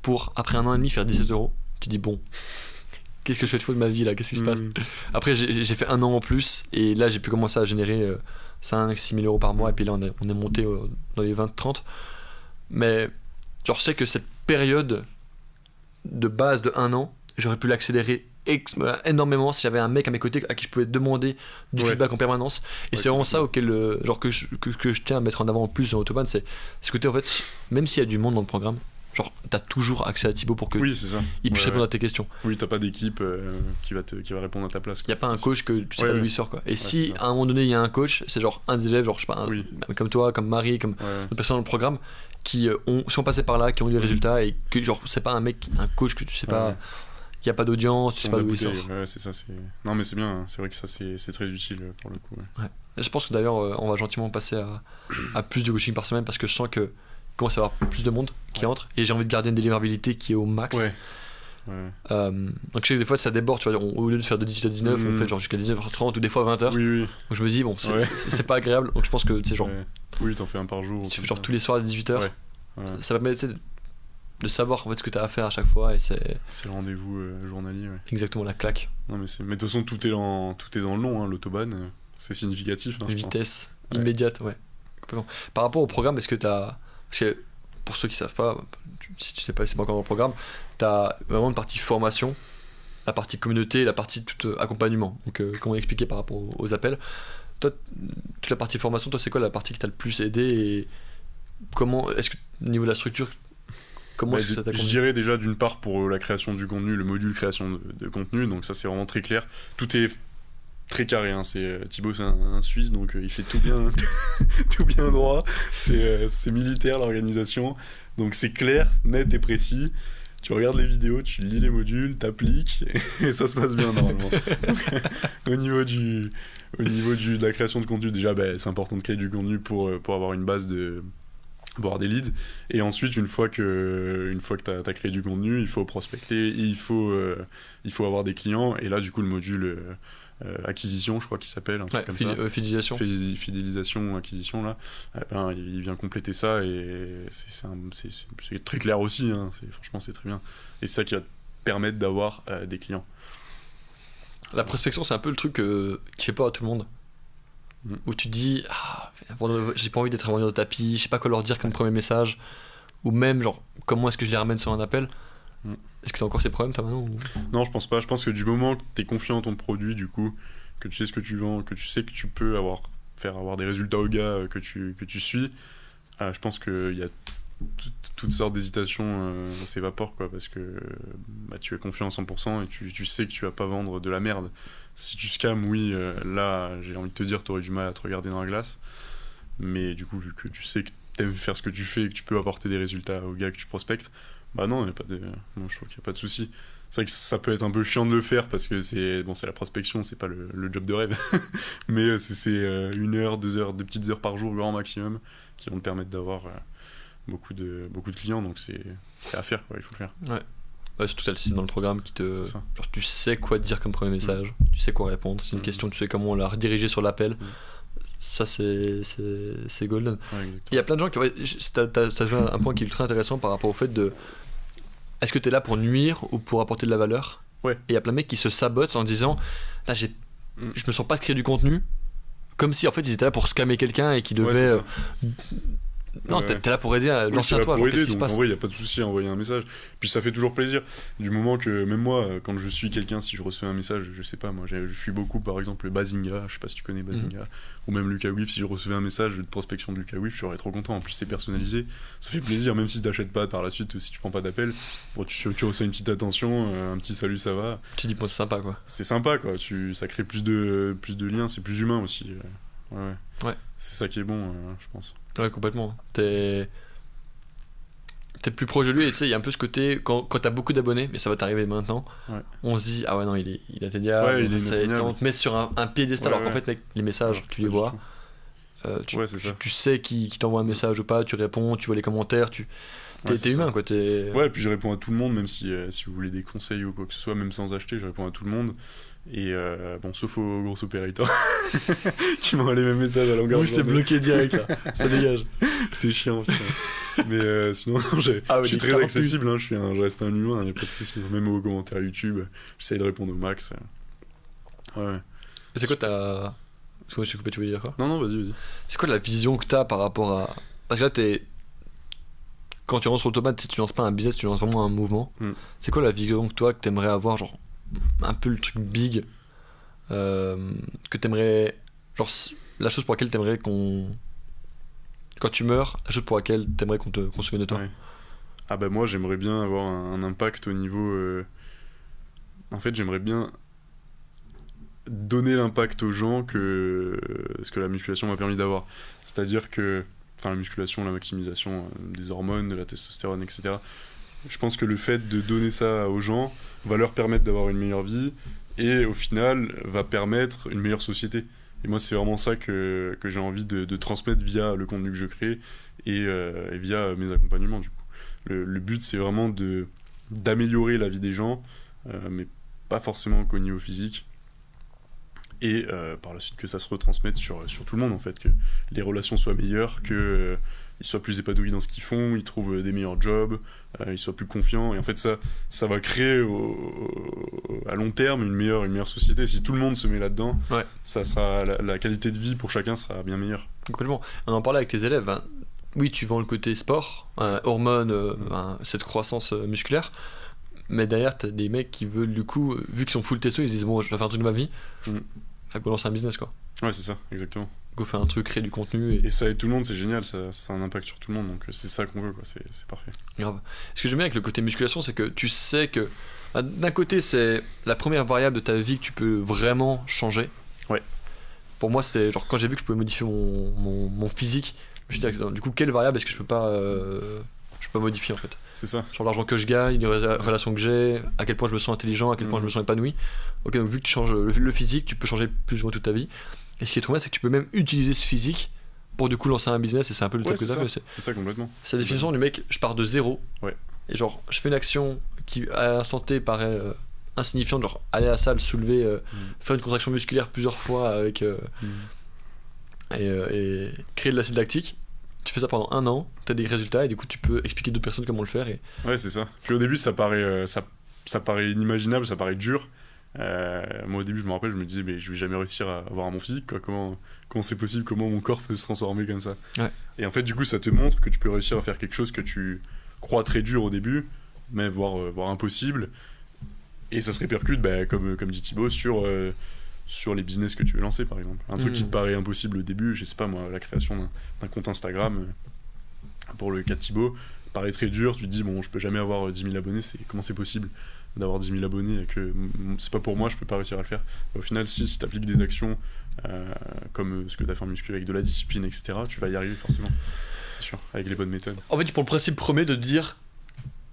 pour après 1 an et demi faire 17 €. Tu dis bon, qu'est-ce que je fais de faux de ma vie là, qu'est-ce qui se passe? Après j'ai fait 1 an en plus, et là j'ai pu commencer à générer 5-6 000 € par mois, et puis là on est monté dans les 20-30. Mais genre, je sais que cette période de base de 1 an, j'aurais pu l'accélérer énormément si j'avais un mec à mes côtés à qui je pouvais demander du feedback en permanence. Et c'est vraiment ça auquel genre que je tiens à mettre en avant en plus dans Autobahn, c'est ce côté, en fait, même s'il y a du monde dans le programme, genre t'as toujours accès à Thibaut pour que il puisse répondre à tes questions. Oui, t'as pas d'équipe qui va répondre à ta place, quoi. Y a pas un coach que tu sais pas d'où il sort, quoi. Et si à un moment donné il y a un coach, c'est genre un des élèves, genre je sais pas, comme toi, comme Marie, comme d'autres personnes dans le programme qui sont passés par là, qui ont eu des résultats, et que genre c'est pas un coach que tu sais pas, y a pas d'audience, tu sais pas d'où il sort. Ouais, c'est ça, non mais c'est bien, hein. C'est vrai que ça c'est très utile pour le coup. Je pense que d'ailleurs, on va gentiment passer à plus de coaching par semaine parce que je sens que commence à y avoir plus de monde qui entre et j'ai envie de garder une délivrabilité qui est au max. Ouais. Donc je sais que des fois ça déborde, tu vois, au lieu de faire de 18 à 19, on fait genre jusqu'à 19h30 ou des fois 20h. Oui. Donc je me dis, bon, c'est pas agréable, donc je pense que c'est genre. Oui, t'en fais un par jour. Si tu fais genre tous les soirs à 18h, Ouais. ça va te permettre de savoir en fait ce que t'as à faire à chaque fois et c'est. C'est le rendez-vous journalier, ouais. Exactement, la claque. Non, mais de toute façon, tout est dans le nom, hein, l'autobahn, c'est significatif. Hein, Vitesse immédiate, ouais. Complètement. Par rapport au programme, est-ce que t'as. Parce que pour ceux qui savent pas, si tu sais pas, c'est pas encore un programme, t'as vraiment une partie formation, la partie communauté et la partie tout accompagnement. Donc, comment expliquer par rapport aux appels. Toi, toute la partie formation, toi, c'est quoi la partie qui t'a le plus aidé et comment, est-ce que, au niveau de la structure, comment est-ce que ça t'a conduit ? Je dirais déjà d'une part pour la création du contenu, le module création de contenu, donc ça c'est vraiment très clair. Tout est très carré, hein. Thibaut c'est un Suisse, donc il fait tout bien, tout bien droit. C'est militaire l'organisation, donc c'est clair, net et précis. Tu regardes les vidéos, tu lis les modules, t'appliques et ça se passe bien normalement. Donc, au niveau de la création de contenu, déjà c'est important de créer du contenu pour avoir une base pour avoir des leads, et ensuite une fois que t'as créé du contenu, il faut prospecter, il faut avoir des clients, et là du coup le module acquisition, je crois qu'il s'appelle, un truc comme ça. Fidélisation. Fidélisation, acquisition, là, il vient compléter ça, et c'est très clair aussi, hein. Franchement c'est très bien, et c'est ça qui va te permettre d'avoir des clients. La prospection, c'est un peu le truc qui fait peur à tout le monde. Où tu te dis, j'ai pas envie d'être un vendeur de tapis, je sais pas quoi leur dire comme premier message, ou même genre comment est-ce que je les ramène sur un appel. Est-ce que t'as encore ces problèmes toi maintenant ou... Non, je pense pas. Je pense que du moment que t'es confiant en ton produit, du coup, que tu sais ce que tu vends, que tu sais que tu peux faire avoir des résultats aux gars que tu suis, je pense qu'il y a toutes sortes d'hésitations s'évaporent, quoi, parce que tu es confiant à 100% et tu sais que tu vas pas vendre de la merde. Si tu scams, oui, là j'ai envie de te dire, t'aurais du mal à te regarder dans la glace, mais du coup vu que tu sais que t'aimes faire ce que tu fais et que tu peux apporter des résultats aux gars que tu prospectes, non, je trouve qu'il n'y a pas de souci. C'est vrai que ça peut être un peu chiant de le faire parce que c'est la prospection, c'est pas le job de rêve, mais c'est 1 heure, 2 heures, 2 petites heures par jour grand maximum qui vont te permettre d'avoir beaucoup de clients, donc c'est à faire, quoi, il faut le faire. Ouais. C'est tout à le dans le programme qui te. Genre, tu sais quoi te dire comme premier message, tu sais quoi répondre, c'est une question, tu sais comment la rediriger sur l'appel. Ça, c'est golden. Ouais, il y a plein de gens qui. Ouais, t'as joué un point qui est ultra intéressant par rapport au fait de. Est-ce que t'es là pour nuire ou pour apporter de la valeur ? Ouais. Et il y a plein de mecs qui se sabotent en disant là, je me sens pas de créer du contenu, comme si en fait ils étaient là pour scammer quelqu'un et qui devaient. Non, t'es là pour aider l'ancien toi, genre, qu'est-ce qui se passe ? En vrai, il n'y a pas de souci à envoyer un message. Puis ça fait toujours plaisir. Du moment que, même moi, quand je suis quelqu'un, si je reçois un message, je sais pas, moi, je suis beaucoup, par exemple, Bazinga, je sais pas si tu connais Bazinga, ou même Lucas Wif, si je recevais un message de prospection de Lucas Wif, je serais trop content. En plus, c'est personnalisé, ça fait plaisir, même si t'achètes pas par la suite ou si tu prends pas d'appel. Bon, tu reçois une petite attention, un petit salut, ça va. Tu dis, bon, c'est sympa, quoi. C'est sympa, quoi. Ça crée plus de liens, c'est plus humain aussi. Ouais. C'est ça qui est bon, je pense. Ouais, complètement. T'es plus proche de lui, et tu sais, il y a un peu ce côté, quand t'as beaucoup d'abonnés, mais ça va t'arriver maintenant, on se dit, ah ouais, non, il a été diable, on te met sur un piédestal, alors qu'en fait, mec, les messages, tu les vois, tu sais qui t'envoie un message ou pas, tu réponds, tu vois les commentaires, t'es humain, quoi. Ouais, puis je réponds à tout le monde, même si vous voulez des conseils ou quoi que ce soit, même sans acheter, je réponds à tout le monde. Et sauf aux gros opérateurs qui m'envoient les mêmes messages à longueur de journée. C'est bloqué direct là, ça dégage. C'est chiant, putain. Mais sinon, je suis très accessible, hein, je reste un humain, y a pas de soucis. Même aux commentaires YouTube, j'essaye de répondre au max. Ouais. Et c'est quoi ta. Parce que moi je suis coupé, tu veux dire quoi ? Non, vas-y. C'est quoi la vision que t'as par rapport à. Parce que là, quand tu lances sur l'autobate, tu lances pas un business, tu lances vraiment un mouvement. C'est quoi la vision que toi que t'aimerais avoir, genre un peu le truc big que t'aimerais, genre la chose pour laquelle t'aimerais quand tu meurs, la chose pour laquelle t'aimerais qu'on se souvienne de toi. Moi j'aimerais bien avoir un impact au niveau en fait j'aimerais bien donner l'impact aux gens que ce que la musculation m'a permis d'avoir, c'est-à-dire que la musculation, la maximisation des hormones, de la testostérone, etc. Je pense que le fait de donner ça aux gens va leur permettre d'avoir une meilleure vie et au final va permettre une meilleure société. Et moi, c'est vraiment ça que j'ai envie de transmettre via le contenu que je crée et via mes accompagnements, du coup. Le but, c'est vraiment d'améliorer la vie des gens, mais pas forcément qu'au niveau physique. Et par la suite, que ça se retransmette sur tout le monde, en fait. Que les relations soient meilleures, qu'ils soient plus épanouis dans ce qu'ils font, ils trouvent des meilleurs jobs, ils soient plus confiants. Et en fait, ça va créer à long terme une meilleure société. Si tout le monde se met là-dedans, Ouais. ça sera, la qualité de vie pour chacun sera bien meilleure. Complètement. On en parlait avec tes élèves. Hein. Oui, tu vends le côté sport, hormones, cette croissance musculaire. Mais derrière, t'as des mecs qui veulent, du coup, vu qu'ils sont full testo, ils se disent bon, je vais faire un truc de ma vie. Fait qu'on lance un business, quoi. Ouais, c'est ça, exactement. Go faire un truc, créer du contenu. Et ça aide tout le monde, c'est génial, ça a un impact sur tout le monde, donc c'est ça qu'on veut, quoi, c'est parfait. Grave. Ce que j'aime bien avec le côté musculation, c'est que tu sais que d'un côté, c'est la première variable de ta vie que tu peux vraiment changer. Ouais. Pour moi, c'était genre quand j'ai vu que je pouvais modifier mon physique, je me suis dit, du coup, quelle variable est-ce que je peux pas modifier en fait? C'est ça. Genre l'argent que je gagne, les relations que j'ai, à quel point je me sens intelligent, à quel point je me sens épanoui. Ok, donc vu que tu changes le physique, tu peux changer plus ou moins toute ta vie. Et ce qui est trop bien, c'est que tu peux même utiliser ce physique pour du coup lancer un business, et c'est un peu le truc que t'as fait. C'est ça complètement. C'est la définition du mec, je pars de zéro. Ouais. Et genre, je fais une action qui à l'instant T paraît insignifiante, genre aller à la salle, soulever, faire une contraction musculaire plusieurs fois avec et créer de l'acide lactique. Tu fais ça pendant 1 an, t'as des résultats et du coup tu peux expliquer à d'autres personnes comment le faire. Ouais, c'est ça. Puis au début, ça paraît inimaginable, ça paraît dur. Moi au début, je me rappelle, je me disais, mais je vais jamais réussir à avoir mon physique, quoi. Comment c'est possible, comment mon corps peut se transformer comme ça. Ouais. Et en fait, du coup, ça te montre que tu peux réussir à faire quelque chose que tu crois très dur au début, mais voire impossible. Et ça se répercute, comme dit Thibaut, sur les business que tu veux lancer, par exemple. Un truc qui te paraît impossible au début, je sais pas moi, la création d'un compte Instagram, pour le cas de Thibaut, paraît très dur. Tu te dis, bon, je peux jamais avoir 10 000 abonnés, comment c'est possible d'avoir 10 000 abonnés et que c'est pas pour moi, je peux pas réussir à le faire. Au final, si tu appliques des actions comme ce que tu as fait en muscu avec de la discipline, etc., tu vas y arriver forcément, c'est sûr, avec les bonnes méthodes. En fait, tu prends le principe premier de dire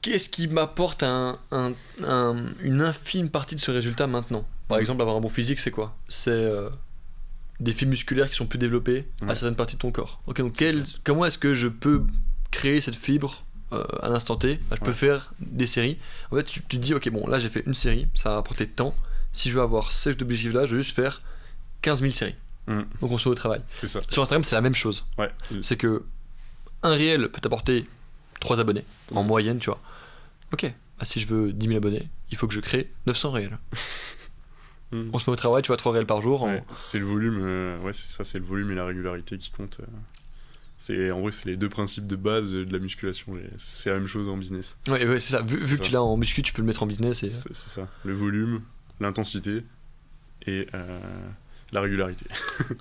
qu'est-ce qui m'apporte une infime partie de ce résultat maintenant. Par exemple, avoir un bon physique, c'est quoi? C'est des fibres musculaires qui sont plus développées à certaines parties de ton corps. Ok, donc comment est-ce que je peux créer cette fibre à l'instant T? Je peux faire des séries. En fait, tu te dis, ok, bon, là j'ai fait une série, ça va apporter de temps. Si je veux avoir cet objectif-là, je vais juste faire 15 000 séries. Donc on se met au travail. C'est ça. Sur Instagram, c'est la même chose. Ouais. C'est que un réel peut t'apporter 3 abonnés en moyenne, tu vois. Ok, si je veux 10 000 abonnés, il faut que je crée 900 réels. On se met au travail, tu vois, 3 réels par jour. Ouais, c'est le volume, c'est ça, c'est le volume et la régularité qui comptent. En vrai, c'est les deux principes de base de la musculation. C'est la même chose en business. Ouais, c'est ça. Vu que tu l'as en muscu, tu peux le mettre en business. C'est ça. Le volume, l'intensité et la régularité.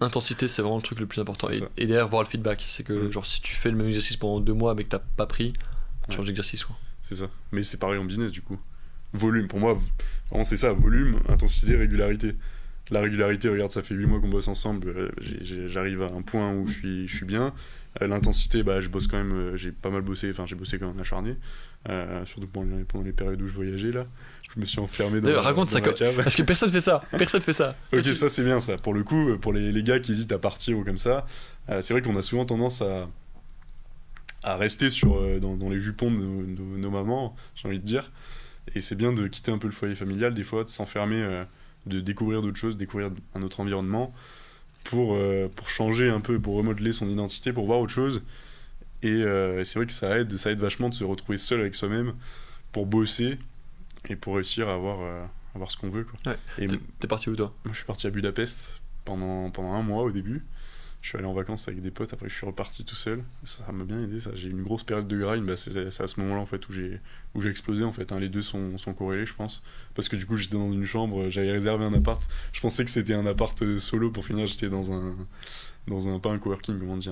L'intensité, c'est vraiment le truc le plus important. Et derrière, voir le feedback. C'est que, genre, si tu fais le même exercice pendant 2 mois mais que t'as pas pris, change d'exercice, quoi. C'est ça. Mais c'est pareil en business, du coup. Volume, pour moi, vraiment, c'est ça. Volume, intensité, régularité. La régularité, regarde, ça fait 8 mois qu'on bosse ensemble. J'arrive à un point où je suis bien. L'intensité, je bosse quand même. J'ai pas mal bossé. Enfin, j'ai bossé quand même acharné. Surtout pendant les périodes où je voyageais, là. Je me suis enfermé dans raconte ça, cave. Parce que personne fait ça. Personne fait ça. Ok, ça c'est bien ça. Pour le coup, pour les gars qui hésitent à partir ou comme ça, c'est vrai qu'on a souvent tendance à rester dans les jupons de nos mamans, j'ai envie de dire. Et c'est bien de quitter un peu le foyer familial, des fois, de s'enfermer, de découvrir d'autres choses, découvrir un autre environnement, pour changer un peu, pour remodeler son identité, pour voir autre chose. Et c'est vrai que ça aide vachement de se retrouver seul avec soi-même pour bosser et pour réussir à avoir ce qu'on veut, quoi. Ouais. Et t'es parti où, toi? Moi, je suis parti à Budapest pendant 1 mois au début. Je suis allé en vacances avec des potes, après je suis reparti tout seul. Ça m'a bien aidé, ça. J'ai eu une grosse période de grind, c'est à ce moment-là en fait où j'ai explosé en fait. Les deux sont corrélés, je pense. Parce que du coup, j'étais dans une chambre, j'avais réservé un appart. Je pensais que c'était un appart solo, pour finir, j'étais dans un pas un coworking, comment on dit,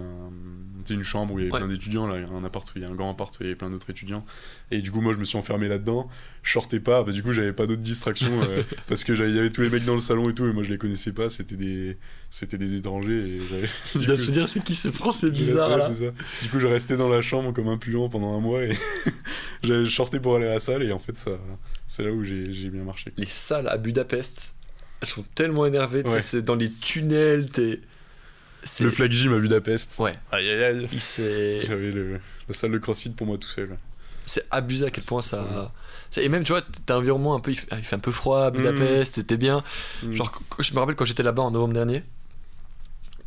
une chambre où il y avait plein d'étudiants, là, il y a un grand appart où il y avait plein d'autres étudiants. Et du coup, moi, je me suis enfermé là-dedans. Je sortais pas, du coup, j'avais pas d'autres distractions parce que il y avait tous les mecs dans le salon et tout, et moi, je les connaissais pas. C'était des étrangers. Je dois te dire, c'est qui ce français bizarre là. C'est ça. Du coup, je restais dans la chambre comme un puant pendant 1 mois et je sortais pour aller à la salle, et en fait, c'est là où j'ai bien marché. Les salles à Budapest. elles sont tellement énervées, tu sais, Ouais. c'est dans les tunnels, Le flag gym à Budapest. Ouais. Aïe aïe aïe. J'avais la salle de CrossFit pour moi tout seul. C'est abusé à quel point C'est trop bien. ça. Et même, tu vois, t'as un environnement un peu. Il fait un peu froid à Budapest, t'es bien. Mm. Genre, je me rappelle quand j'étais là-bas en novembre dernier,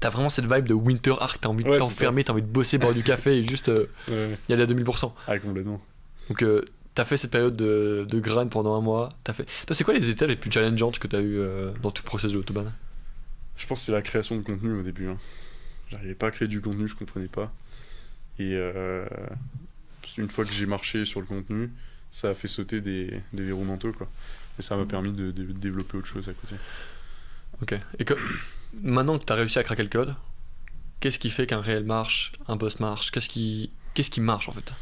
t'as vraiment cette vibe de Winter Arc, t'as envie de Ouais, t'enfermer, t'as envie de bosser, boire du café et juste Ouais. y aller à 2000%. Ah, complètement. Donc, t'as fait cette période de grind pendant un mois. Toi, c'est quoi les étapes les plus challengeantes que t'as eu dans tout le process de l'autobahn? Je pense que c'est la création de contenu au début. Hein. J'arrivais pas à créer du contenu, je comprenais pas. Et une fois que j'ai marché sur le contenu, ça a fait sauter des verrous mentaux, quoi. Et ça m'a permis de développer autre chose à côté. Ok. Et maintenant que t'as réussi à craquer le code, qu'est-ce qui fait qu'un réel marche, un post marche? Qu'est-ce qui marche en fait?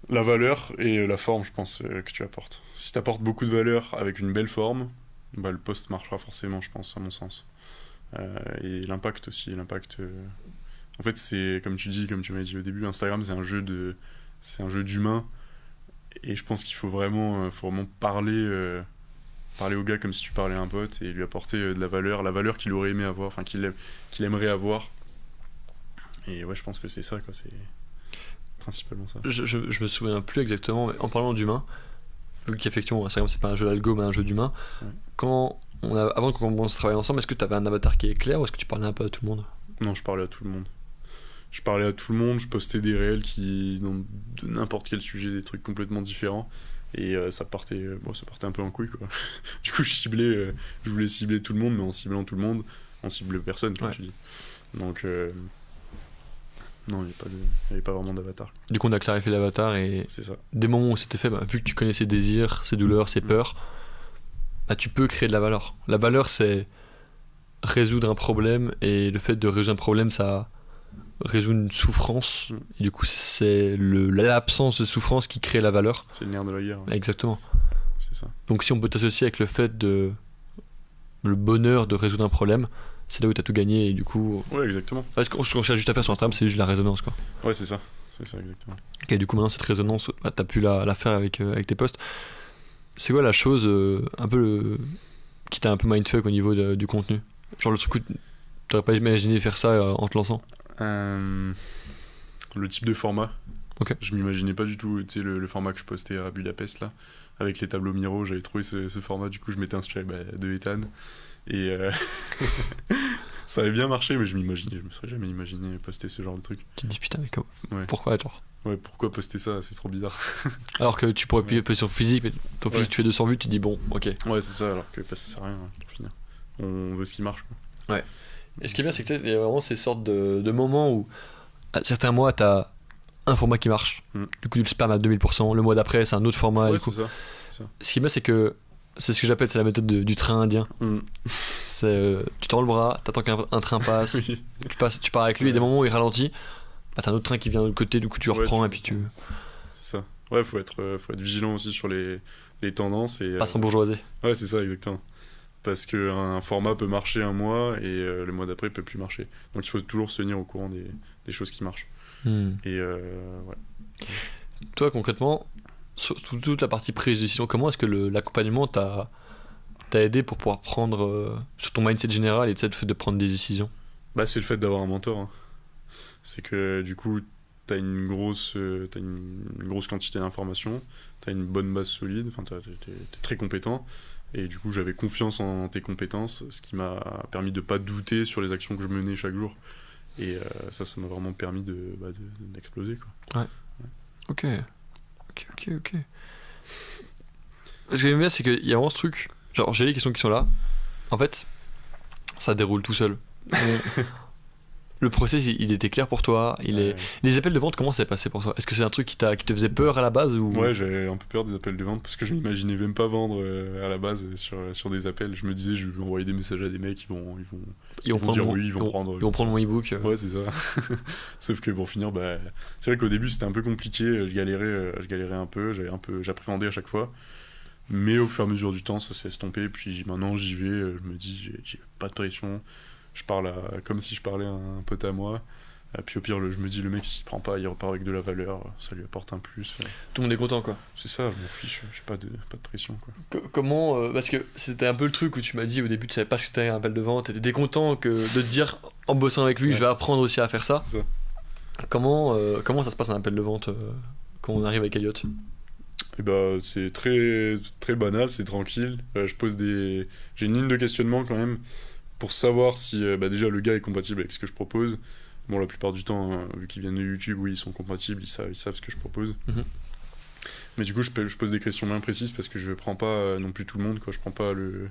La valeur et la forme, je pense, que tu apportes. Si tu apportes beaucoup de valeur avec une belle forme, bah, le post marchera forcément, je pense, à mon sens. Et l'impact aussi. En fait, c'est comme tu dis, comme tu m'as dit au début, Instagram, c'est un jeu d'humain. Et je pense qu'il faut vraiment parler au gars comme si tu parlais à un pote et lui apporter de la valeur qu'il aurait aimé avoir, enfin qu'il aimerait avoir. Et ouais, je pense que c'est ça, quoi. C'est principalement ça. Je me souviens plus exactement, mais en parlant d'humain, vu qu'effectivement Instagram c'est pas un jeu d'algo mais un jeu d'humain, Ouais. Avant qu'on commence à travailler ensemble, est-ce que tu avais un avatar qui est clair ou est-ce que tu parlais un peu à tout le monde? Non, je parlais à tout le monde. Je postais des réels de n'importe quel sujet, des trucs complètement différents. Et ça partait un peu en couille, quoi. Du coup, je voulais cibler tout le monde, mais en ciblant tout le monde, on cible personne, comme Ouais. tu dis. Donc, non, il n'y avait pas vraiment d'avatar. Du coup on a clarifié l'avatar et C'est ça. des moments où c'était fait, bah, vu que tu connais ses désirs, ses douleurs, ses peurs, bah, tu peux créer de la valeur. La valeur c'est résoudre un problème et le fait de résoudre un problème ça résout une souffrance et du coup c'est l'absence de souffrance qui crée la valeur. C'est le nerf de la guerre. Ouais. Exactement. C'est ça. Donc si on peut t'associer avec le bonheur de résoudre un problème, c'est là où t'as tout gagné et du coup Ouais, exactement. ce qu'on cherche juste à faire sur Instagram c'est juste la résonance quoi. Ouais, c'est ça. C'est ça, exactement. Ok, du coup maintenant cette résonance bah, t'as pu la faire avec tes posts. C'est quoi la chose qui t'a un peu mindfuck au niveau du contenu? Genre le truc où t'aurais pas imaginé faire ça en te lançant? Le type de format. Ok. Je m'imaginais pas du tout, tu sais, le format que je postais à Budapest, là, avec les tableaux Miro, j'avais trouvé ce format, du coup je m'étais inspiré de Ethan. Et ça avait bien marché, mais je me serais jamais imaginé poster ce genre de truc. Tu te dis putain mais Ouais. pourquoi attends? Ouais, pourquoi poster ça? C'est trop bizarre. Alors que tu pourrais appuyer sur physique, mais ton physique Ouais. tu fais 200 vues, tu te dis bon ok. Ouais, c'est ça, alors que ça sert à rien, pour finir. On veut ce qui marche, quoi. Et ce qui est bien c'est que tu sais, il y a vraiment ces sortes de moments où à certains mois t'as un format qui marche, du coup tu le spam à 2000%, le mois d'après c'est un autre format, Ouais, du coup. c'est ça. Ce qui est bien c'est que c'est ce que j'appelle c'est la méthode du train indien. C'est tu tends le bras, t'attends qu'un train passe, Oui. tu pars avec lui et des moments où il ralentit, bah t'as un autre train qui vient de l'autre côté, du coup tu Ouais, reprends tu et puis tu C'est ça. Ouais, faut être vigilant aussi sur les tendances. Et, passes en bourgeoisie. ouais, c'est ça, exactement. Parce qu'un format peut marcher un mois et le mois d'après il peut plus marcher. Donc il faut toujours se tenir au courant des choses qui marchent. Et ouais. Toi concrètement, sur toute la partie prise de décision, comment est-ce que l'accompagnement t'a aidé pour pouvoir prendre sur ton mindset général et le fait de prendre des décisions? Bah, c'est le fait d'avoir un mentor. Hein. C'est que du coup, t'as une grosse quantité d'informations, t'as une bonne base solide, enfin, t'es très compétent. Et du coup, j'avais confiance en tes compétences, ce qui m'a permis de pas douter sur les actions que je menais chaque jour. Et ça m'a vraiment permis d'exploser, quoi. Ok. Ce que j'aime bien, c'est qu'il y a vraiment ce truc. Genre, j'ai les questions qui sont là. En fait, ça déroule tout seul. Le process, il était clair pour toi. Les appels de vente, comment ça s'est passé pour toi? Est-ce que c'est un truc qui te faisait peur à la base ou... Ouais, j'avais un peu peur des appels de vente parce que je m'imaginais même pas vendre à la base sur des appels. Je me disais, je vais envoyer des messages à des mecs, ils vont dire oui, ils vont prendre. Ils vont prendre mon e-book. Ouais, c'est ça. Sauf que pour finir, bah, c'est vrai qu'au début c'était un peu compliqué. Je galérais un peu, j'appréhendais à chaque fois. Mais au fur et à mesure du temps, ça s'est estompé. Puis maintenant, j'y vais. Je me dis, j'ai pas de pression. Je parle comme si je parlais à un pote à moi. Puis au pire, je me dis, le mec, s'il prend pas, il repart avec de la valeur, ça lui apporte un plus. Tout le monde est content, quoi. C'est ça, je m'en fiche, j'ai pas de pression, quoi. Comment, parce que c'était un peu le truc où tu m'as dit au début, tu savais pas ce que c'était un appel de vente, t'étais content de te dire, en bossant avec lui, je vais apprendre aussi à faire ça. C'est ça. Comment ça se passe un appel de vente quand on arrive avec Elliot? Et bah, c'est très, très banal, c'est tranquille. J'ai une ligne de questionnement quand même pour savoir si déjà le gars est compatible avec ce que je propose. Bon, la plupart du temps, vu qu'ils viennent de YouTube, oui, ils sont compatibles, ils savent ce que je propose. Mais du coup, je pose des questions bien précises parce que je prends pas non plus tout le monde, quoi. Je prends pas le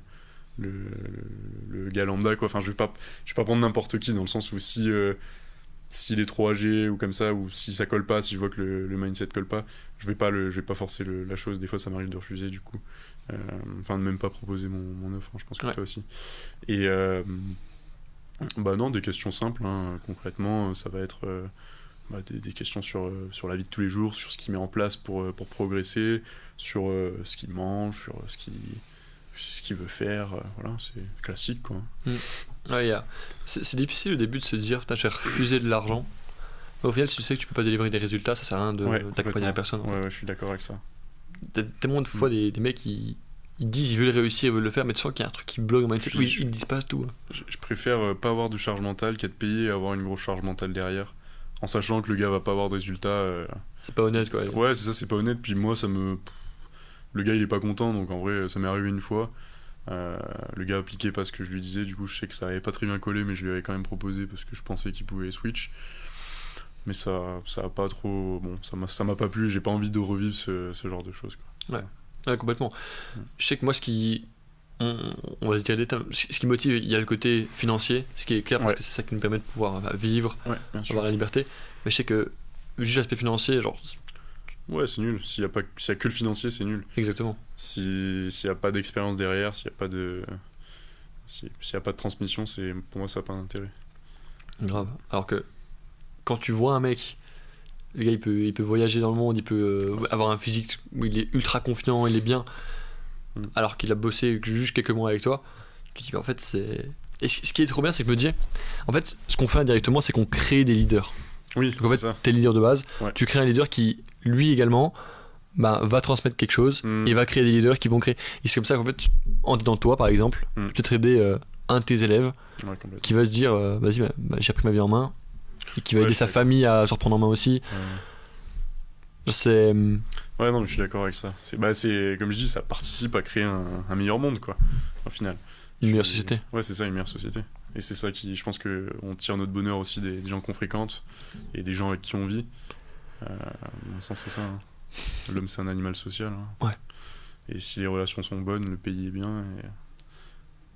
gars lambda, quoi. Enfin, je vais pas prendre n'importe qui, dans le sens où s'il est trop âgé ou comme ça, ou si ça colle pas, si je vois que le mindset colle pas, je vais pas forcer la chose. Des fois, ça m'arrive de refuser, du coup. Enfin, de même pas proposer mon offre, hein, je pense que toi aussi. Et bah non, des questions simples, hein. Concrètement, ça va être des questions sur la vie de tous les jours, sur ce qu'il met en place pour progresser, sur ce qu'il mange, sur ce qu'il veut faire. Voilà, c'est classique, quoi. Ouais, c'est difficile au début de se dire, putain, je vais refuser de l'argent. Mais au final, si tu sais que tu peux pas délivrer des résultats, ça sert à rien d'accompagner la personne. Ouais, je suis d'accord avec ça. T'as tellement de fois des mecs qui ils disent ils veulent réussir, ils veulent le faire, mais tu sens qu'il y a un truc qui bloque dans le mindset. Oui, ils disent pas tout. Je préfère pas avoir de charge mentale qu'être payé et avoir une grosse charge mentale derrière, en sachant que le gars va pas avoir de résultats. C'est pas honnête, quoi. Ouais, c'est ça, c'est pas honnête. Puis moi, le gars il est pas content, donc en vrai, ça m'est arrivé une fois. Le gars appliquait pas ce que je lui disais, du coup je sais que ça avait pas très bien collé, mais je lui avais quand même proposé parce que je pensais qu'il pouvait switch. Mais ça a pas trop. Bon, ça m'a pas plu, j'ai pas envie de revivre ce genre de choses, quoi. Ouais, complètement. Je sais que moi, on va se dire ce qui motive, il y a le côté financier, ce qui est clair, parce que c'est ça qui nous permet de pouvoir vivre, avoir la liberté. Mais je sais que juste l'aspect financier, genre. Ouais, c'est nul. S'il y a que le financier, c'est nul. Exactement. S'il y a pas d'expérience derrière, s'il y a pas de transmission, pour moi ça n'a pas d'intérêt. Grave. Alors que quand tu vois un mec, le gars il peut voyager dans le monde, il peut avoir un physique où il est ultra confiant, il est bien, alors qu'il a bossé juste quelques mois avec toi, tu te dis en fait c'est. Et ce qui est trop bien, c'est que je me dis, en fait, ce qu'on fait indirectement, c'est qu'on crée des leaders. Oui, donc en fait, t'es le leader de base, tu crées un leader qui, lui également, va transmettre quelque chose, et va créer des leaders qui vont créer. Et c'est comme ça qu'en fait, en t'aidant toi par exemple, peut-être aider un de tes élèves qui va se dire, vas-y, j'ai pris ma vie en main, et qui va aider sa famille à se reprendre en main aussi. C'est. Ouais, non, mais je suis d'accord avec ça. C'est comme je dis, ça participe à créer un meilleur monde, quoi, au final. Une meilleure société. Ouais, c'est ça, une meilleure société. Et c'est ça je pense qu'on tire notre bonheur aussi des gens qu'on fréquente et des gens avec qui on vit. Dans sens, c'est ça. Hein. L'homme, c'est un animal social. Hein. Ouais. Et si les relations sont bonnes, le pays est bien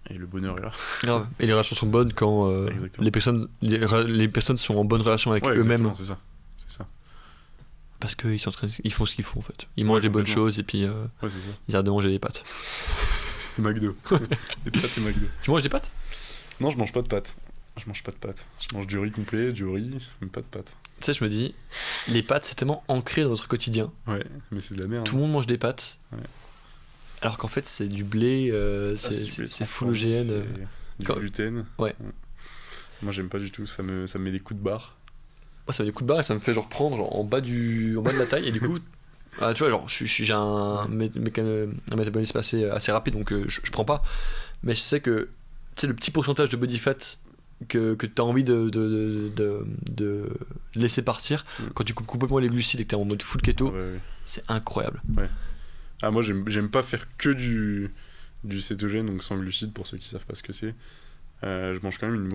et le bonheur est là. Grave. Et les relations sont bonnes quand les personnes sont en bonne relation avec eux-mêmes. C'est ça. Parce qu'ils ils font ce qu'ils font en fait. Ils mangent des bonnes choses et puis ils arrêtent de manger des pâtes. Des McDo. Des pâtes et McDo. Tu manges des pâtes ? Non, je mange pas de pâtes. Je mange du riz complet, du riz, mais pas de pâtes. Tu sais, je me dis, les pâtes, c'est tellement ancré dans notre quotidien. Ouais, mais c'est de la merde. Tout le monde mange des pâtes. Ouais. Alors qu'en fait, c'est du blé, c'est full OGM. Du gluten. Ouais. Moi, j'aime pas du tout. Ça me met des coups de barre. Moi, ça met des coups de barre et ça me fait prendre en bas de la taille. Et du coup, tu vois, j'ai un métabolisme assez rapide, donc je prends pas. Mais je sais que le petit pourcentage de body fat que tu as envie de laisser partir, quand tu coupes complètement les glucides et que tu es en mode full keto, c'est incroyable. Ouais. Ah, moi, j'aime pas faire que du cétogène, donc sans glucides, pour ceux qui savent pas ce que c'est. Je mange quand même une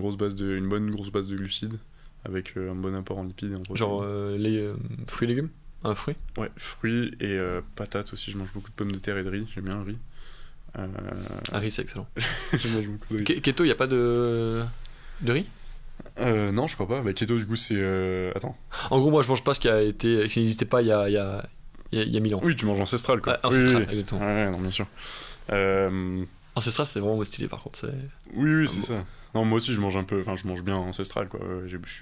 bonne grosse base de glucides, avec un bon apport en lipides et en protéines. Genre les fruits et légumes ? Un fruit ? Ouais, fruits et patates aussi. Je mange beaucoup de pommes de terre et de riz. J'aime bien le riz. Riz, c'est excellent. Je mange beaucoup de riz. Keto, y a pas de riz ? Non, je crois pas. Keto, du coup, c'est. Attends. En gros, moi, je mange pas ce qui n'existait pas il y a 1000 ans. Oui, tu manges ancestral, quoi. Ancestral, exactement. Ouais, non, bien sûr. Ancestral, c'est vraiment stylé, par contre. Oui, c'est ça. Non, moi aussi, je mange un peu. Enfin, je mange bien ancestral, quoi.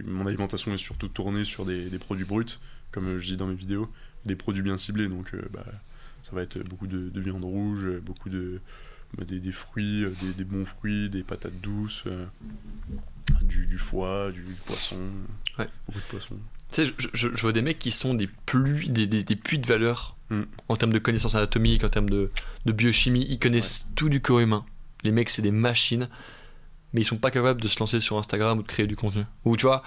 Mon alimentation est surtout tournée sur des produits bruts, comme je dis dans mes vidéos, des produits bien ciblés. Donc, ça va être beaucoup de viande rouge, beaucoup de des fruits, des bons fruits, des patates douces, du foie, du poisson, beaucoup de poisson. Tu sais, je vois des mecs qui sont des puits de valeur en termes de connaissances anatomiques, en termes de biochimie. Ils connaissent tout du corps humain. Les mecs, c'est des machines, mais ils sont pas capables de se lancer sur Instagram ou de créer du contenu. Ou tu vois,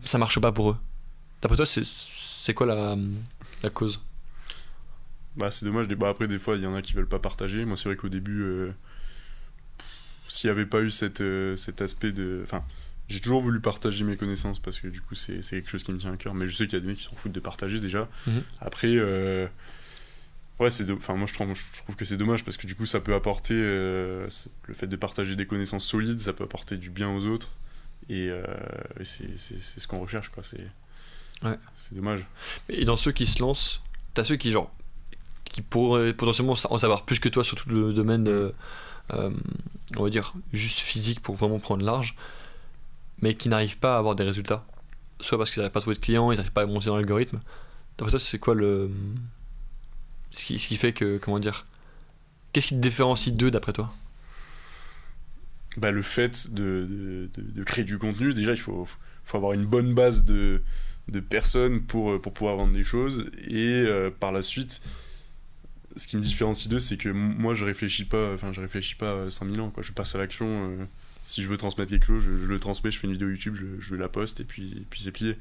ça marche pas pour eux. D'après toi, c'est quoi la cause? Bah, c'est dommage. Après, des fois, il y en a qui veulent pas partager. Moi, c'est vrai qu'au début, s'il y avait pas eu cet aspect de... Enfin, j'ai toujours voulu partager mes connaissances parce que du coup, c'est quelque chose qui me tient à cœur. Mais je sais qu'il y a des mecs qui s'en foutent de partager déjà. Après, ouais, enfin, moi, je trouve que c'est dommage parce que du coup, ça peut apporter... le fait de partager des connaissances solides, ça peut apporter du bien aux autres. Et c'est ce qu'on recherche, quoi. C'est dommage. Et dans ceux qui se lancent, t'as ceux qui pourraient potentiellement en savoir plus que toi sur tout le domaine on va dire juste physique pour vraiment prendre large, mais qui n'arrivent pas à avoir des résultats, soit parce qu'ils n'arrivent pas à trouver de clients, ils n'arrivent pas à monter dans l'algorithme. D'après toi, c'est quoi ce qui fait que, comment dire, qu'est-ce qui te différencie d'eux d'après toi? Bah, le fait de créer du contenu, déjà il faut avoir une bonne base de personnes pour pouvoir vendre des choses, et par la suite, ce qui me différencie d'eux, c'est que moi je réfléchis pas 5000 ans, quoi. Je passe à l'action. Si je veux transmettre quelque chose, je le transmets, je fais une vidéo YouTube, je la poste, et puis c'est plié.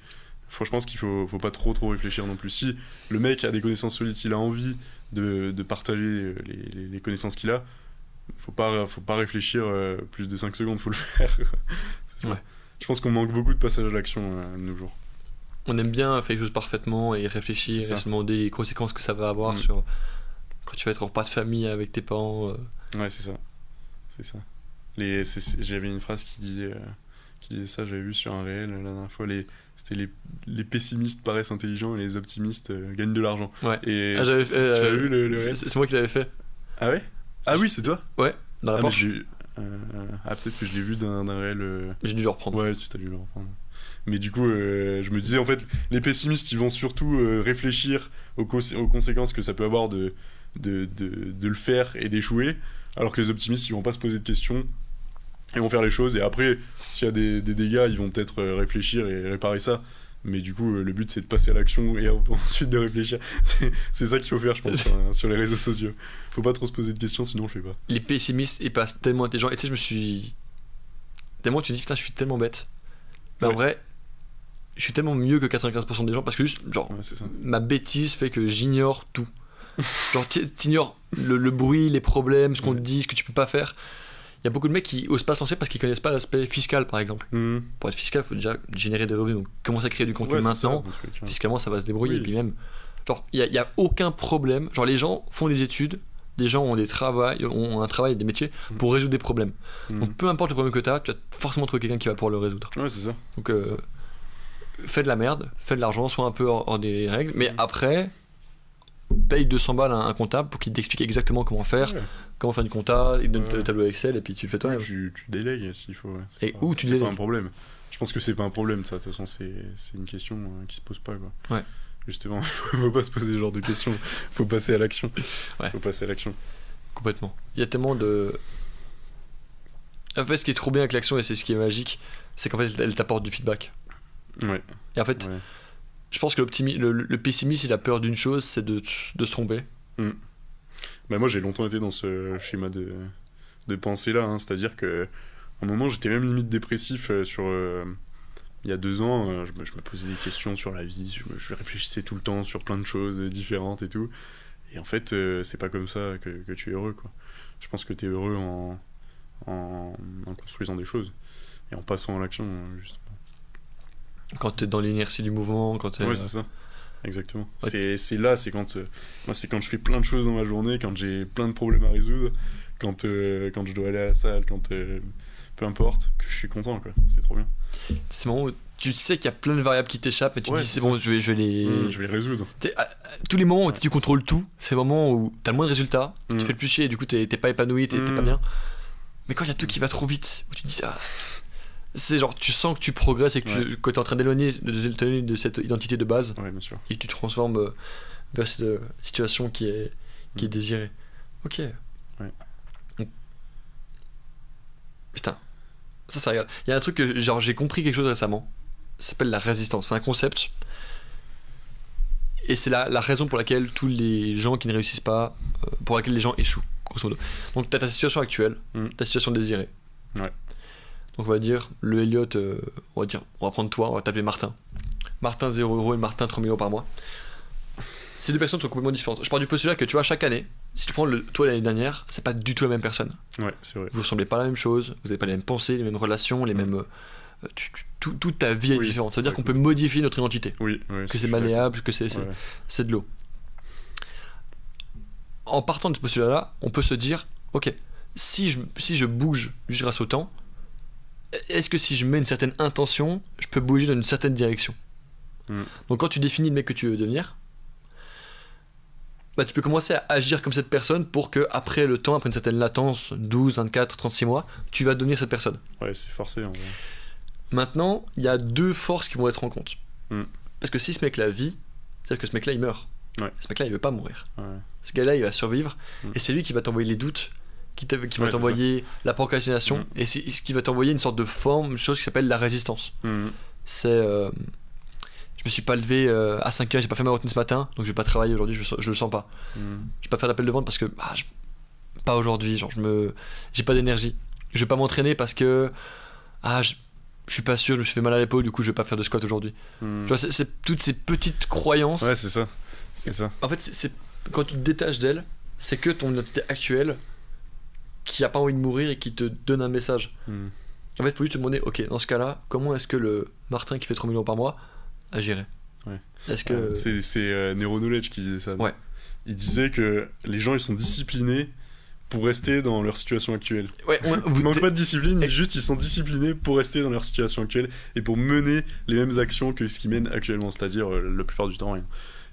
Franchement, ce qu'il faut pas trop réfléchir non plus. Si le mec a des connaissances solides, s'il a envie de partager les connaissances qu'il a, faut pas réfléchir plus de 5 secondes, faut le faire. C'est ça. Ouais. Je pense qu'on manque beaucoup de passage à l'action de nos jours. On aime bien faire les choses parfaitement et réfléchir et se demander les conséquences que ça va avoir sur quand tu vas être au repas de famille avec tes parents. Ouais, c'est ça. J'avais une phrase qui disait ça, j'avais vu sur un réel la dernière fois, c'était les pessimistes paraissent intelligents et les optimistes gagnent de l'argent. Ouais. Et j'avais vu le réel. C'est moi qui l'avais fait. Ah ouais? Ah oui, c'est toi? Ouais, dans la Porsche. Peut-être que je l'ai vu d'un réel. J'ai dû le reprendre. Ouais, tu t'as dû le reprendre. Mais du coup, je me disais, en fait, les pessimistes, ils vont surtout réfléchir aux conséquences que ça peut avoir de le faire et d'échouer, alors que les optimistes, ils vont pas se poser de questions, ils vont faire les choses, et après, s'il y a des dégâts, ils vont peut-être réfléchir et réparer ça. Mais du coup, le but, c'est de passer à l'action et ensuite de réfléchir. C'est ça qu'il faut faire, je pense, sur les réseaux sociaux. Faut pas trop se poser de questions, sinon je le fais pas. Les pessimistes, ils passent tellement intelligents. Et tu sais, tellement tu te dis, putain, je suis tellement bête. Mais en vrai, je suis tellement mieux que 95% des gens parce que juste, genre, ma bêtise fait que j'ignore tout. Genre, t'ignores le bruit, les problèmes, ce qu'on te dit, ce que tu peux pas faire. Il y a beaucoup de mecs qui osent pas se lancer parce qu'ils connaissent pas l'aspect fiscal, par exemple. Pour être fiscal, il faut déjà générer des revenus. Donc, commencer à créer du contenu maintenant. Fiscalement, ça va se débrouiller. Et puis même, genre, il y a aucun problème. Genre, les gens font des études, les gens ont un travail, des métiers pour résoudre des problèmes. Donc, peu importe le problème que tu vas forcément trouver quelqu'un qui va pouvoir le résoudre. Ouais, c'est ça. Donc, fais de la merde, fais de l'argent, sois un peu hors des règles, mais après, paye 200 balles à un comptable pour qu'il t'explique exactement comment faire. Comment faire du compta, il donne le tableau Excel et puis tu le fais toi. Tu délègues s'il faut. Et où tu délègues. C'est pas pas un problème. Je pense que c'est pas un problème, ça. De toute façon, c'est une question qui se pose pas, quoi. Ouais. Justement, il faut pas se poser ce genre de questions. Faut passer à l'action. Ouais. Faut passer à l'action. Complètement. Il y a tellement de. En fait, ce qui est trop bien avec l'action et c'est ce qui est magique, c'est qu'en fait, elle t'apporte du feedback. Ouais. Et en fait, je pense que le pessimiste, il a peur d'une chose, c'est de se tromper. Bah moi j'ai longtemps été dans ce schéma de pensée là, c'est-à-dire que à un moment j'étais même limite dépressif il y a 2 ans, je me posais des questions sur la vie, je réfléchissais tout le temps sur plein de choses différentes et tout, et en fait c'est pas comme ça que tu es heureux, quoi. Je pense que tu es heureux en construisant des choses et en passant à l'action, justement. Quand tu es dans l'inertie du mouvement, quand ouais, c'est ça. Exactement. Ouais. C'est quand moi c'est quand je fais plein de choses dans ma journée, quand j'ai plein de problèmes à résoudre, quand je dois aller à la salle, peu importe, que je suis content, quoi. C'est trop bien. C'est moment où tu sais qu'il y a plein de variables qui t'échappent et tu te dis c'est bon, je vais les résoudre. Tous les moments où tu contrôles tout, c'est le moment où t'as le moins de résultats, tu fais le plus chier et du coup t'es pas épanoui, t'es pas bien. Mais quand il y a tout qui va trop vite, où tu te dis ça, c'est genre tu sens que tu progresses et que t'es en train d'éloigner de cette identité de base, bien sûr. Et tu te transformes vers cette situation qui est désirée. Ok. Ouais. Putain, ça regarde. Il y a un truc que genre j'ai compris quelque chose récemment. Ça s'appelle la résistance. C'est un concept. Et c'est la raison pour laquelle tous les gens qui ne réussissent pas, pour laquelle les gens échouent, grosso modo. Donc t'as ta situation actuelle, ta situation désirée. Ouais. Donc on va dire, le Elliott, on va prendre toi, on va t'appeler Martin. Martin 0€ et Martin 3 000 € par mois. Ces deux personnes sont complètement différentes. Je pars du postulat que tu vois, chaque année, si tu prends toi l'année dernière, c'est pas du tout la même personne. Ouais, c'est vrai. Vous ressemblez pas à la même chose, vous avez pas les mêmes pensées, les mêmes relations, les mêmes. Toute ta vie est différente. Ça veut dire qu'on peut modifier notre identité. Oui, que c'est malléable, que c'est de l'eau. En partant de ce postulat-là, on peut se dire, ok, si je bouge juste grâce au temps, est-ce que si je mets une certaine intention, je peux bouger dans une certaine direction? Donc quand tu définis le mec que tu veux devenir, bah, tu peux commencer à agir comme cette personne pour que après le temps, après une certaine latence, 12, 24, 36 mois, tu vas devenir cette personne. Ouais, c'est forcé en vrai. Maintenant, il y a deux forces qui vont être en compte. Parce que si ce mec-là vit, c'est-à-dire que ce mec-là il meurt. Ouais. Ce mec-là il veut pas mourir. Ouais. Ce gars-là il va survivre et c'est lui qui va t'envoyer les doutes, qui va t'envoyer la procrastination et c'est ce qui va t'envoyer une sorte de forme, une chose qui s'appelle la résistance. C'est je me suis pas levé à 5h, j'ai pas fait ma routine ce matin, donc je vais pas travailler aujourd'hui, je le sens pas. Je vais pas faire d'appel de vente parce que pas aujourd'hui, genre j'ai pas d'énergie. Je vais pas m'entraîner parce que je suis pas sûr, je me suis fait mal à l'épaule, du coup je vais pas faire de squat aujourd'hui. Tu vois, c'est toutes ces petites croyances. Ouais, c'est ça. C'est ça. En fait, c'est quand tu te détaches d'elle, c'est que ton identité actuelle qui a pas envie de mourir et qui te donne un message. En fait, il faut juste te demander, ok, dans ce cas-là, comment est-ce que le Martin qui fait 3 000 € par mois agirait? Ouais. Est-ce que... c'est Neuronknowledge qui disait ça. Ouais. Il disait que les gens ils sont disciplinés pour rester dans leur situation actuelle. Ouais, Ils manquent pas de discipline, juste ils sont disciplinés pour rester dans leur situation actuelle et pour mener les mêmes actions que ce qu'ils mènent actuellement, c'est-à-dire la plupart du temps rien.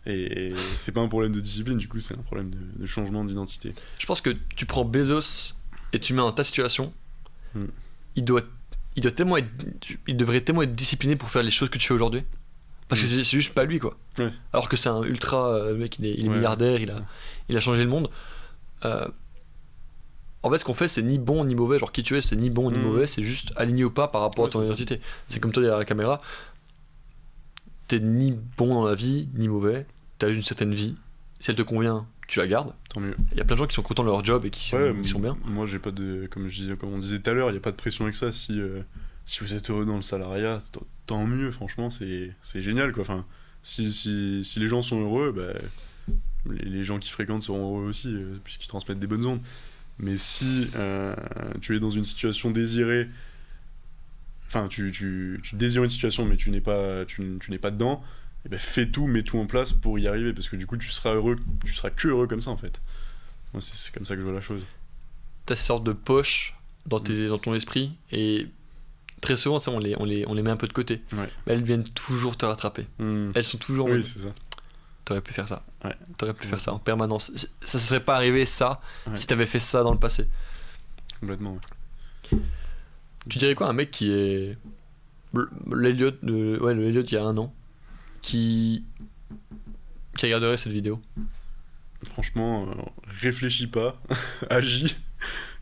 Et c'est pas un problème de discipline, du coup c'est un problème de changement d'identité. Je pense que tu prends Bezos et tu mets dans ta situation, il devrait tellement être discipliné pour faire les choses que tu fais aujourd'hui. Parce que c'est juste pas lui quoi. Ouais. Alors que c'est un ultra mec, il est milliardaire, il a changé le monde. En fait, ce qu'on fait, c'est ni bon ni mauvais. Genre, qui tu es, c'est ni bon ni mauvais, c'est juste aligné ou pas par rapport à ton identité. C'est comme toi derrière la caméra. T'es ni bon dans la vie, ni mauvais. T'as une certaine vie. Si elle te convient, tu la gardes. Tant mieux. Il y a plein de gens qui sont contents de leur job et qui sont bien. Moi, j'ai pas de. Comme on disait tout à l'heure, il n'y a pas de pression avec ça. Si vous êtes heureux dans le salariat, tant mieux, franchement, c'est génial quoi. Enfin, si les gens sont heureux, bah, les gens qui fréquentent seront heureux aussi, puisqu'ils transmettent des bonnes ondes. Mais si tu es dans une situation désirée, enfin tu désires une situation mais tu n'es pas dedans, et ben fais tout, mets tout en place pour y arriver, parce que du coup tu seras que heureux comme ça en fait. Moi c'est comme ça que je vois la chose. T'as ces sortes de poches dans ton esprit et très souvent ça, on les met un peu de côté. Ouais. Mais elles viennent toujours te rattraper. Elles sont toujours. Oui, c'est ça. T'aurais pu faire ça. Ouais. T'aurais pu faire ça en permanence. Ça ne serait pas arrivé ça si t'avais fait ça dans le passé. Complètement. Ouais. Tu dirais quoi à un mec qui est l'Elliott il y a 1 an qui regarderait cette vidéo? Franchement, réfléchis pas, agis,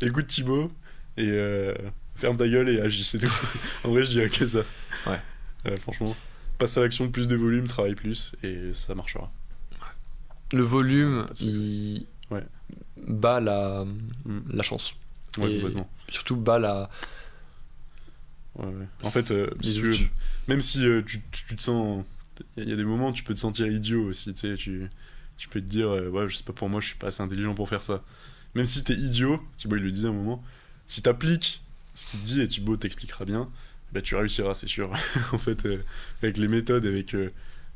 écoute Thibaut et ferme ta gueule et agis, c'est tout. En vrai, je dirais que ça. Ouais. Franchement, passe à l'action, plus de volume, travaille plus et ça marchera. Le volume, il bat la chance. Ouais, et complètement. Surtout bat la. Ouais. En fait, même si tu te sens. Il y a des moments où tu peux te sentir idiot aussi, tu sais, tu peux te dire, ouais, je sais pas, pour moi, je suis pas assez intelligent pour faire ça. Même si t'es idiot, Thibaut il le disait à un moment, si t'appliques ce qu'il te dit et Thibaut t'expliquera bien, bah, tu réussiras, c'est sûr. En fait, avec les méthodes, avec le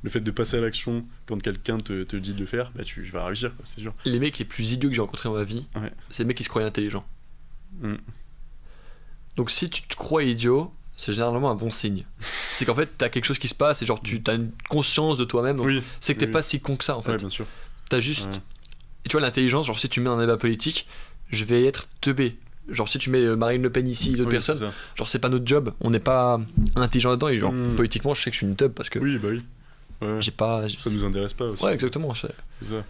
fait de passer à l'action quand quelqu'un te dit de le faire, bah, tu vas réussir, quoi, c'est sûr. Les mecs les plus idiots que j'ai rencontrés dans ma vie, c'est les mecs qui se croyaient intelligents. Donc si tu te crois idiot, c'est généralement un bon signe. C'est qu'en fait t'as quelque chose qui se passe et genre tu as une conscience de toi-même, donc c'est que t'es pas si con que ça en fait. Ouais, bien sûr. T'as juste... Et tu vois, l'intelligence, genre si tu mets un débat politique, je vais être teubé. Genre si tu mets Marine Le Pen ici, d'autres personnes, genre c'est pas notre job, on n'est pas intelligent là-dedans et genre politiquement je sais que je suis une teub parce que... Oui, bah oui. Ouais. Ça nous intéresse pas aussi. Ouais, exactement. C'est ça.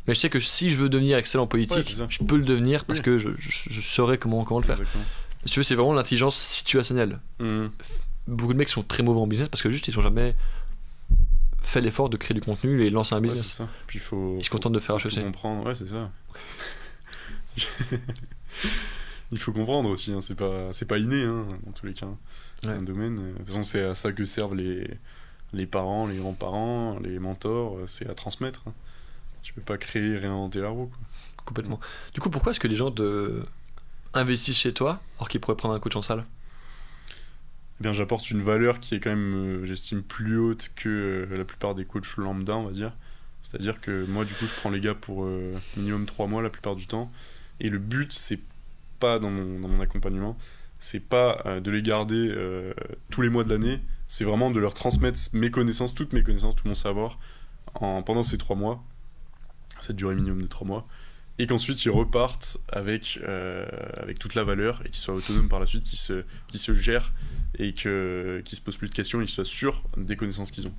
Mais je sais que si je veux devenir excellent politique, je peux le devenir parce que je saurais comment le faire. Exactement. Si tu veux, c'est vraiment l'intelligence situationnelle. Beaucoup de mecs sont très mauvais en business parce que juste ils ont jamais fait l'effort de créer du contenu et lancer un business. C'est ça. Puis ils se contentent de faire HEC. Comprendre, ouais, c'est ça. Il faut comprendre aussi, hein. C'est pas inné, hein, dans tous les cas. Ouais. Un domaine. De toute façon, c'est à ça que servent les parents, les grands-parents, les mentors, c'est à transmettre. Hein. Tu peux pas créer et réinventer la roue, quoi. Complètement. Du coup, pourquoi est-ce que les gens investissent chez toi alors qu'ils pourraient prendre un coach en salle? Eh bien, j'apporte une valeur qui est quand même, j'estime, plus haute que la plupart des coachs lambda, on va dire. C'est-à-dire que moi, du coup, je prends les gars pour minimum 3 mois la plupart du temps. Et le but, c'est pas dans mon accompagnement, c'est pas de les garder tous les mois de l'année, c'est vraiment de leur transmettre mes connaissances, toutes mes connaissances, tout mon savoir pendant ces 3 mois, cette durée minimum de 3 mois, et qu'ensuite ils repartent avec toute la valeur et qu'ils soient autonomes par la suite, qu'ils se gèrent et qu'ils se posent plus de questions et qu'ils soient sûrs des connaissances qu'ils ont.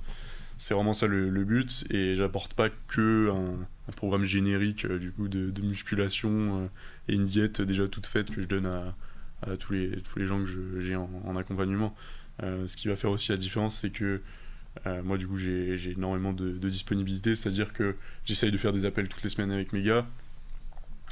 C'est vraiment ça le but, et j'apporte pas que un programme générique du coup de musculation et une diète déjà toute faite que je donne à tous les gens que j'ai en accompagnement. Ce qui va faire aussi la différence, c'est que moi du coup j'ai énormément de disponibilité, c'est-à-dire que j'essaye de faire des appels toutes les semaines avec mes gars.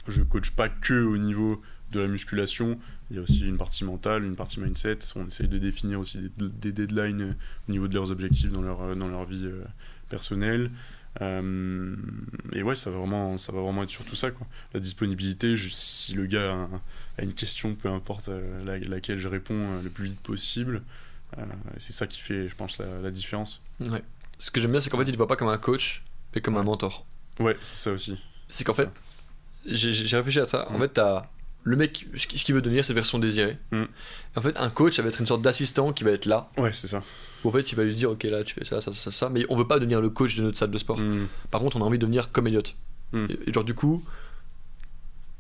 Je coach pas que au niveau de la musculation, il y a aussi une partie mentale, une partie mindset. On essaye de définir aussi des deadlines au niveau de leurs objectifs dans leur vie personnelle. Et ouais, ça va vraiment être sur tout ça, quoi. La disponibilité, si le gars a une question, peu importe laquelle je réponds le plus vite possible, c'est ça qui fait, je pense, la différence. Ouais. Ce que j'aime bien, c'est qu'en fait, il te voit pas comme un coach, mais comme un mentor. Ouais, c'est ça aussi. C'est qu'en fait, j'ai réfléchi à ça. En fait, t'as le mec, ce qu'il veut devenir, c'est version désirée. En fait, un coach, ça va être une sorte d'assistant qui va être là. Ouais, c'est ça. En fait, il va lui dire, ok, là, tu fais ça, mais on veut pas devenir le coach de notre salle de sport. Par contre, on a envie de devenir comme Elliot. Et genre, du coup,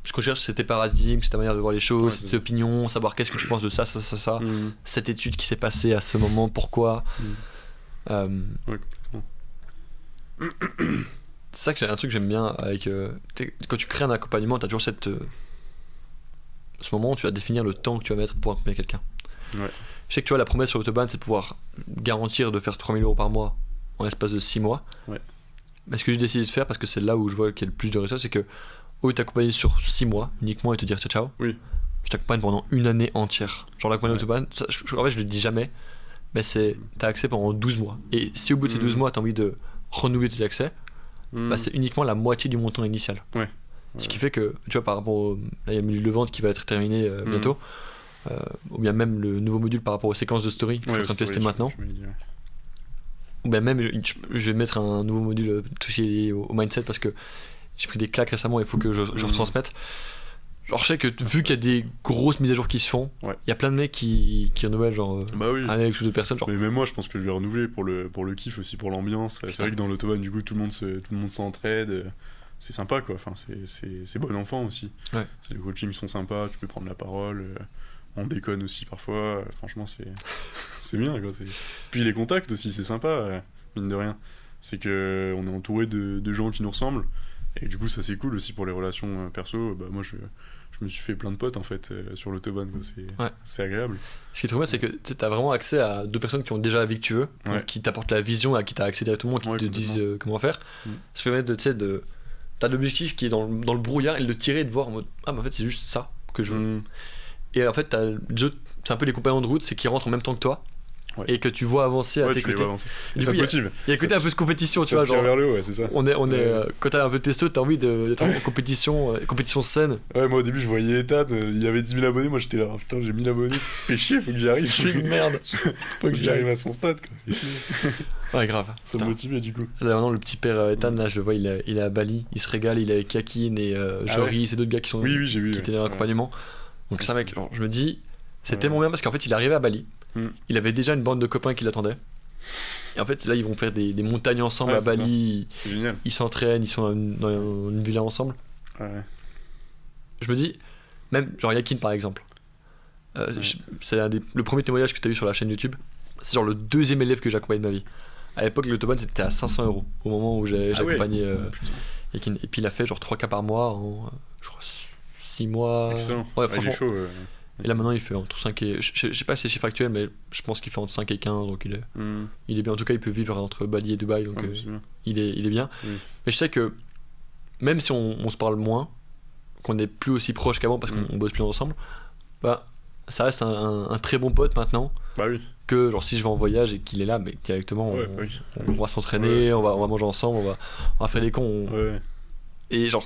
ce qu'on cherche, c'est tes paradigmes, c'est ta manière de voir les choses, c'est tes opinions, savoir qu'est-ce que tu penses de ça, cette étude qui s'est passée à ce moment, pourquoi. Ouais, complètement. C'est ça que un truc que j'aime bien avec. Quand tu crées un accompagnement, t'as toujours ce moment où tu vas définir le temps que tu vas mettre pour accompagner quelqu'un. Ouais. Je sais que tu vois, la promesse sur Autobahn, c'est de pouvoir garantir de faire 3000 € par mois en l'espace de 6 mois. Ouais. Mais ce que j'ai décidé de faire, parce que c'est là où je vois qu'il y a le plus de résultats, c'est que au lieu de t'accompagner sur 6 mois uniquement et te dire ciao ciao, je t'accompagne pendant une année entière. Genre l'accompagnement Autobahn, en fait je le dis jamais, mais t'as accès pendant 12 mois. Et si au bout de ces 12 mois t'as envie de renouveler tes accès, c'est uniquement la moitié du montant initial. Ouais. Ce qui fait que, tu vois, par rapport là il y a le module de vente qui va être terminé bientôt, ou bien même le nouveau module par rapport aux séquences de story que je suis en train de tester maintenant. Ou bien même je vais mettre un nouveau module tout ce qui est lié au mindset, parce que j'ai pris des claques récemment, il faut que je retransmette. Genre je sais que vu qu'il y a des grosses mises à jour qui se font, il y a plein de mecs qui renouvellent, genre avec sous d'autres personnes. Genre. Mais même moi je pense que je vais renouveler pour le kiff aussi, pour l'ambiance. C'est vrai que dans l'Autobahn du coup tout le monde s'entraide. C'est sympa, quoi. Enfin, c'est bon enfant aussi. Ouais. Les coachings sont sympas, tu peux prendre la parole. On déconne aussi parfois. Franchement, c'est bien, quoi. Puis les contacts aussi, c'est sympa, mine de rien. C'est qu'on est entouré de gens qui nous ressemblent. Et du coup, ça c'est cool aussi pour les relations perso. Bah, moi, je me suis fait plein de potes en fait sur l'Autobahn. C'est agréable. Ce qui est trop bien, c'est que tu as vraiment accès à 2 personnes qui ont déjà la vie que tu veux, qui t'apportent la vision, à qui tu as accès directement, qui te disent comment faire. Ça permet de t'as l'objectif qui est dans le brouillard, et de le tirer et de voir en mode mais en fait c'est juste ça que je veux. Et en fait c'est un peu les compagnons de route, c'est qu'ils rentrent en même temps que toi et que tu vois avancer à tes côtés. Et ça te motive. Il y a côté un peu de compétition, tu vois, genre vers le haut, c'est ça. On est quand t'as un peu de testo, t'as envie d'être en compétition saine. Ouais, moi au début je voyais Ethan, il y avait 10 000 abonnés, moi j'étais là, putain j'ai 1000 abonnés, ça fait chier, faut que j'y arrive. Je suis une merde. Faut que j'arrive à son stade, quoi. Ouais, grave. Ça me motivait du coup. Là, maintenant, le petit père Ethan, là, je le vois, il est à Bali, il se régale, il est avec Yakin et Joris et d'autres gars qui étaient dans l'accompagnement. Donc, ça, mec, genre, je me dis, c'est tellement bien parce qu'en fait, il est arrivé à Bali, il avait déjà une bande de copains qui l'attendaient. Et en fait, là, ils vont faire des montagnes ensemble à Bali. C'est génial. Ils s'entraînent, ils sont dans une villa ensemble. Ouais. Je me dis, même, genre Yakin par exemple, c'est le premier témoignage que tu as eu sur la chaîne YouTube. C'est genre le 2e élève que j'accompagne de ma vie. À l'époque, l'Autobahn c'était à 500 € au moment où j'ai accompagné Yakin. Et puis il a fait genre 3 cas par mois en je crois 6 mois. Excellent. Ouais, franchement. Il est chaud. Et là maintenant il fait entre 5 et... Je sais pas ses chiffres actuels, mais je pense qu'il fait entre 5 et 15, donc il est bien. En tout cas il peut vivre entre Bali et Dubaï, donc il est bien. Mais je sais que même si on se parle moins, qu'on n'est plus aussi proche qu'avant parce qu'on bosse plus ensemble, bah ça reste un très bon pote maintenant. Bah oui. Que genre si je vais en voyage et qu'il est là, mais directement on va s'entraîner, on va manger ensemble, on va faire des cons. Et genre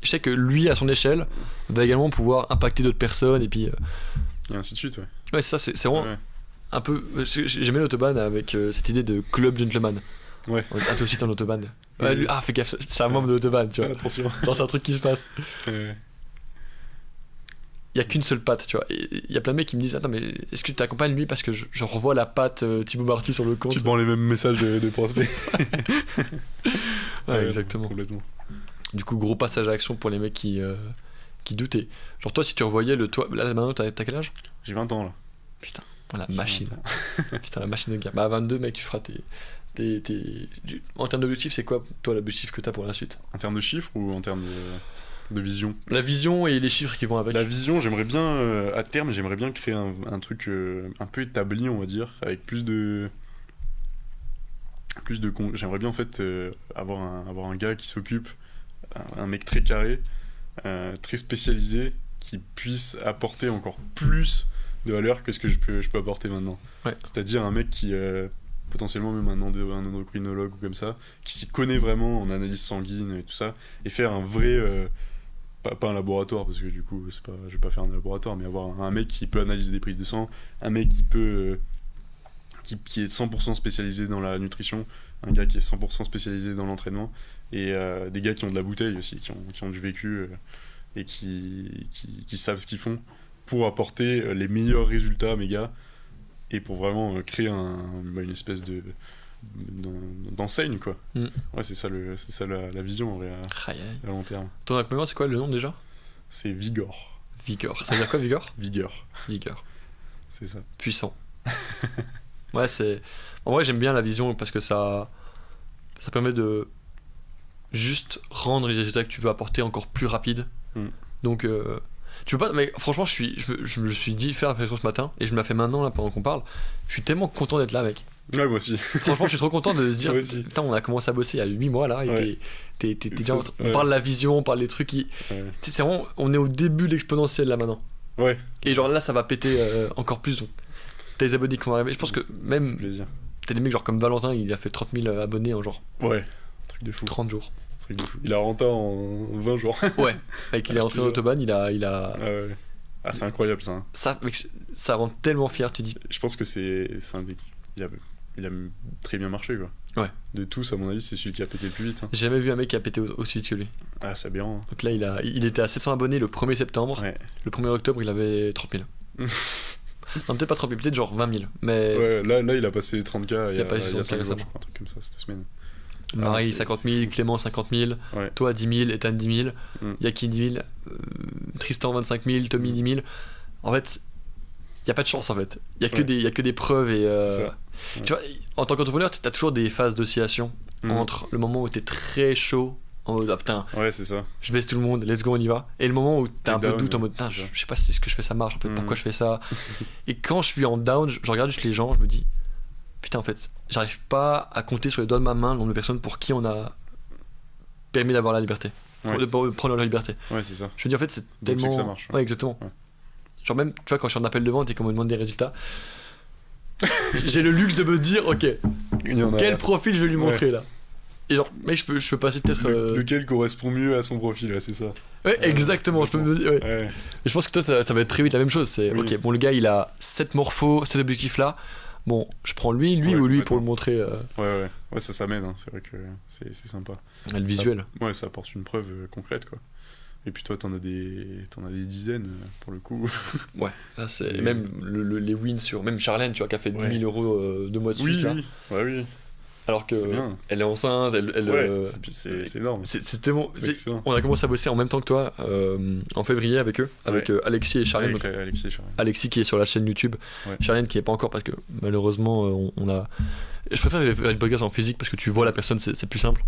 je sais que lui à son échelle va également pouvoir impacter d'autres personnes et puis et ainsi de suite. Ouais, c'est ça, c'est vraiment un peu. J'aimais l'autobahn avec cette idée de club gentleman. Ouais. Ah, toi aussi t'es en autobahn. Lui, fais gaffe, c'est un membre de l'autobahn, tu vois. Attention. Genre, c'est un truc qui se passe. Il y a qu'une seule patte, tu vois. Il y a plein de mecs qui me disent attends, mais est-ce que tu t'accompagnes lui parce que je revois la patte Thibaut Marty sur le compte. Tu te prends les mêmes messages de prospects. Ouais, exactement. Complètement. Du coup, gros passage à action pour les mecs qui doutaient. Genre, toi, si tu revoyais le toit. Là, maintenant, t'as quel âge? J'ai 20 ans là. Putain, la machine. Putain, la machine de guerre. Bah, à 22, mec, tu feras En termes d'objectifs, c'est quoi, toi, l'objectif que t'as pour la suite? En termes de chiffres ou en termes de vision? La vision et les chiffres qui vont avec. La vision, j'aimerais bien, à terme, j'aimerais bien créer un truc un peu établi, on va dire, avec plus de j'aimerais bien en fait avoir un gars qui s'occupe, un mec très carré, très spécialisé, qui puisse apporter encore plus de valeur que ce que je peux apporter maintenant. C'est-à-dire un mec qui potentiellement même un endocrinologue ou comme ça, qui s'y connaît vraiment en analyse sanguine et tout ça, et faire un vrai pas un laboratoire, parce que du coup je vais pas faire un laboratoire, mais avoir un mec qui peut analyser des prises de sang, un mec qui peut qui est 100% spécialisé dans la nutrition, un gars qui est 100% spécialisé dans l'entraînement, et des gars qui ont de la bouteille aussi, qui ont du vécu et qui savent ce qu'ils font pour apporter les meilleurs résultats à mes gars, et pour vraiment créer une espèce d'enseigne, quoi. Ouais, c'est ça la vision en vrai, à long terme. Ton accompagnement, c'est quoi le nom déjà? C'est Vigor. Ça veut dire quoi, Vigor? Vigueur. C'est ça. Puissant. Ouais, c'est... En vrai, j'aime bien la vision parce que ça permet de juste rendre les résultats que tu veux apporter encore plus rapides. Donc, tu peux pas... Mais franchement, je me suis dit faire la réflexion ce matin, et je me la fais maintenant, là, pendant qu'on parle. Je suis tellement content d'être là, mec. Ouais, moi aussi. Franchement, je suis trop content de se dire, putain, on a commencé à bosser il y a 8 mois, là, et on parle de la vision, on parle des trucs qui... C'est vraiment... On est au début de l'exponentiel, là, maintenant. Ouais. Et genre, là, ça va péter encore plus, donc... T'as les abonnés qui vont arriver. Je pense que même... T'as des mecs genre comme Valentin, il a fait 30 000 abonnés en genre... Ouais, truc de fou. 30 jours. Truc de fou. Il a renta en 20 jours. Ouais, avec il est rentré dans l'autobahn, il a... Ah ouais. Ah, c'est incroyable ça. Ça, mec, ça rend tellement fier, tu dis. Je pense que c'est un des... Il a très bien marché, quoi. Ouais. De tous, à mon avis, c'est celui qui a pété le plus vite. J'ai jamais vu un mec qui a pété aussi vite que lui. Ah, c'est bien. Donc là, il était à 700 abonnés le 1er septembre. Ouais. Le 1er octobre, il avait 30 000. Non, peut-être pas 30 000, peut-être genre 20 000. Mais... Ouais, là, il a passé 30K il y a 5 jours, récemment. je crois, un truc comme ça, cette semaine. Marie, 50 000, Clément, 50 000, toi, 10 000, Ethan, 10 000, Yaki, 10 000, Tristan, 25 000, Tommy, 10 000. En fait, il n'y a pas de chance, en fait. Il n'y a que des preuves. Et, tu vois, en tant qu'entrepreneur, tu as toujours des phases d'oscillation entre le moment où tu es très chaud, en mode ah putain, ouais, c'est ça. Je baisse tout le monde, let's go, on y va. Et le moment où t'as un peu de doute en mode putain, je sais pas si ce que je fais ça marche, en fait, pourquoi je fais ça. Et quand je suis en down, je regarde juste les gens, je me dis putain, en fait, j'arrive pas à compter sur les doigts de ma main le nombre de personnes pour qui on a permis d'avoir la liberté, de prendre la liberté. Ouais, c'est ça. Je me dis en fait, c'est tellement. C'est que ça marche. Ouais, exactement. Ouais. Genre, même, tu vois, quand je suis en appel de vente et qu'on me demande des résultats, j'ai le luxe de me dire ok, quel profil je vais lui montrer là. Et genre, mec, je peux passer peut-être. Lequel correspond mieux à son profil, là, c'est ça. Ouais, exactement, je peux me dire. Ouais. Et je pense que toi, ça va être très vite la même chose. C'est ok, bon, le gars, il a 7 morphos, cet objectif-là. Bon, je prends lui ou lui pour le montrer. Ouais, ça m'aide, hein. C'est vrai que c'est sympa. Le visuel. Ça apporte une preuve concrète, quoi. Et puis toi, t'en as des dizaines, pour le coup. Ouais, là, c'est. Même les wins sur. Même Charlène, tu vois, qui a fait 10 000 € 2 mois de suite, là. Oui. Alors que elle est enceinte, c'est énorme. C'est tellement. On a commencé à bosser en même temps que toi en février avec eux, avec Alexis et Charlène. Alexis qui est sur la chaîne YouTube, Charlène qui est pas encore parce que malheureusement on a. Je préfère faire le podcast en physique parce que tu vois la personne, c'est plus simple.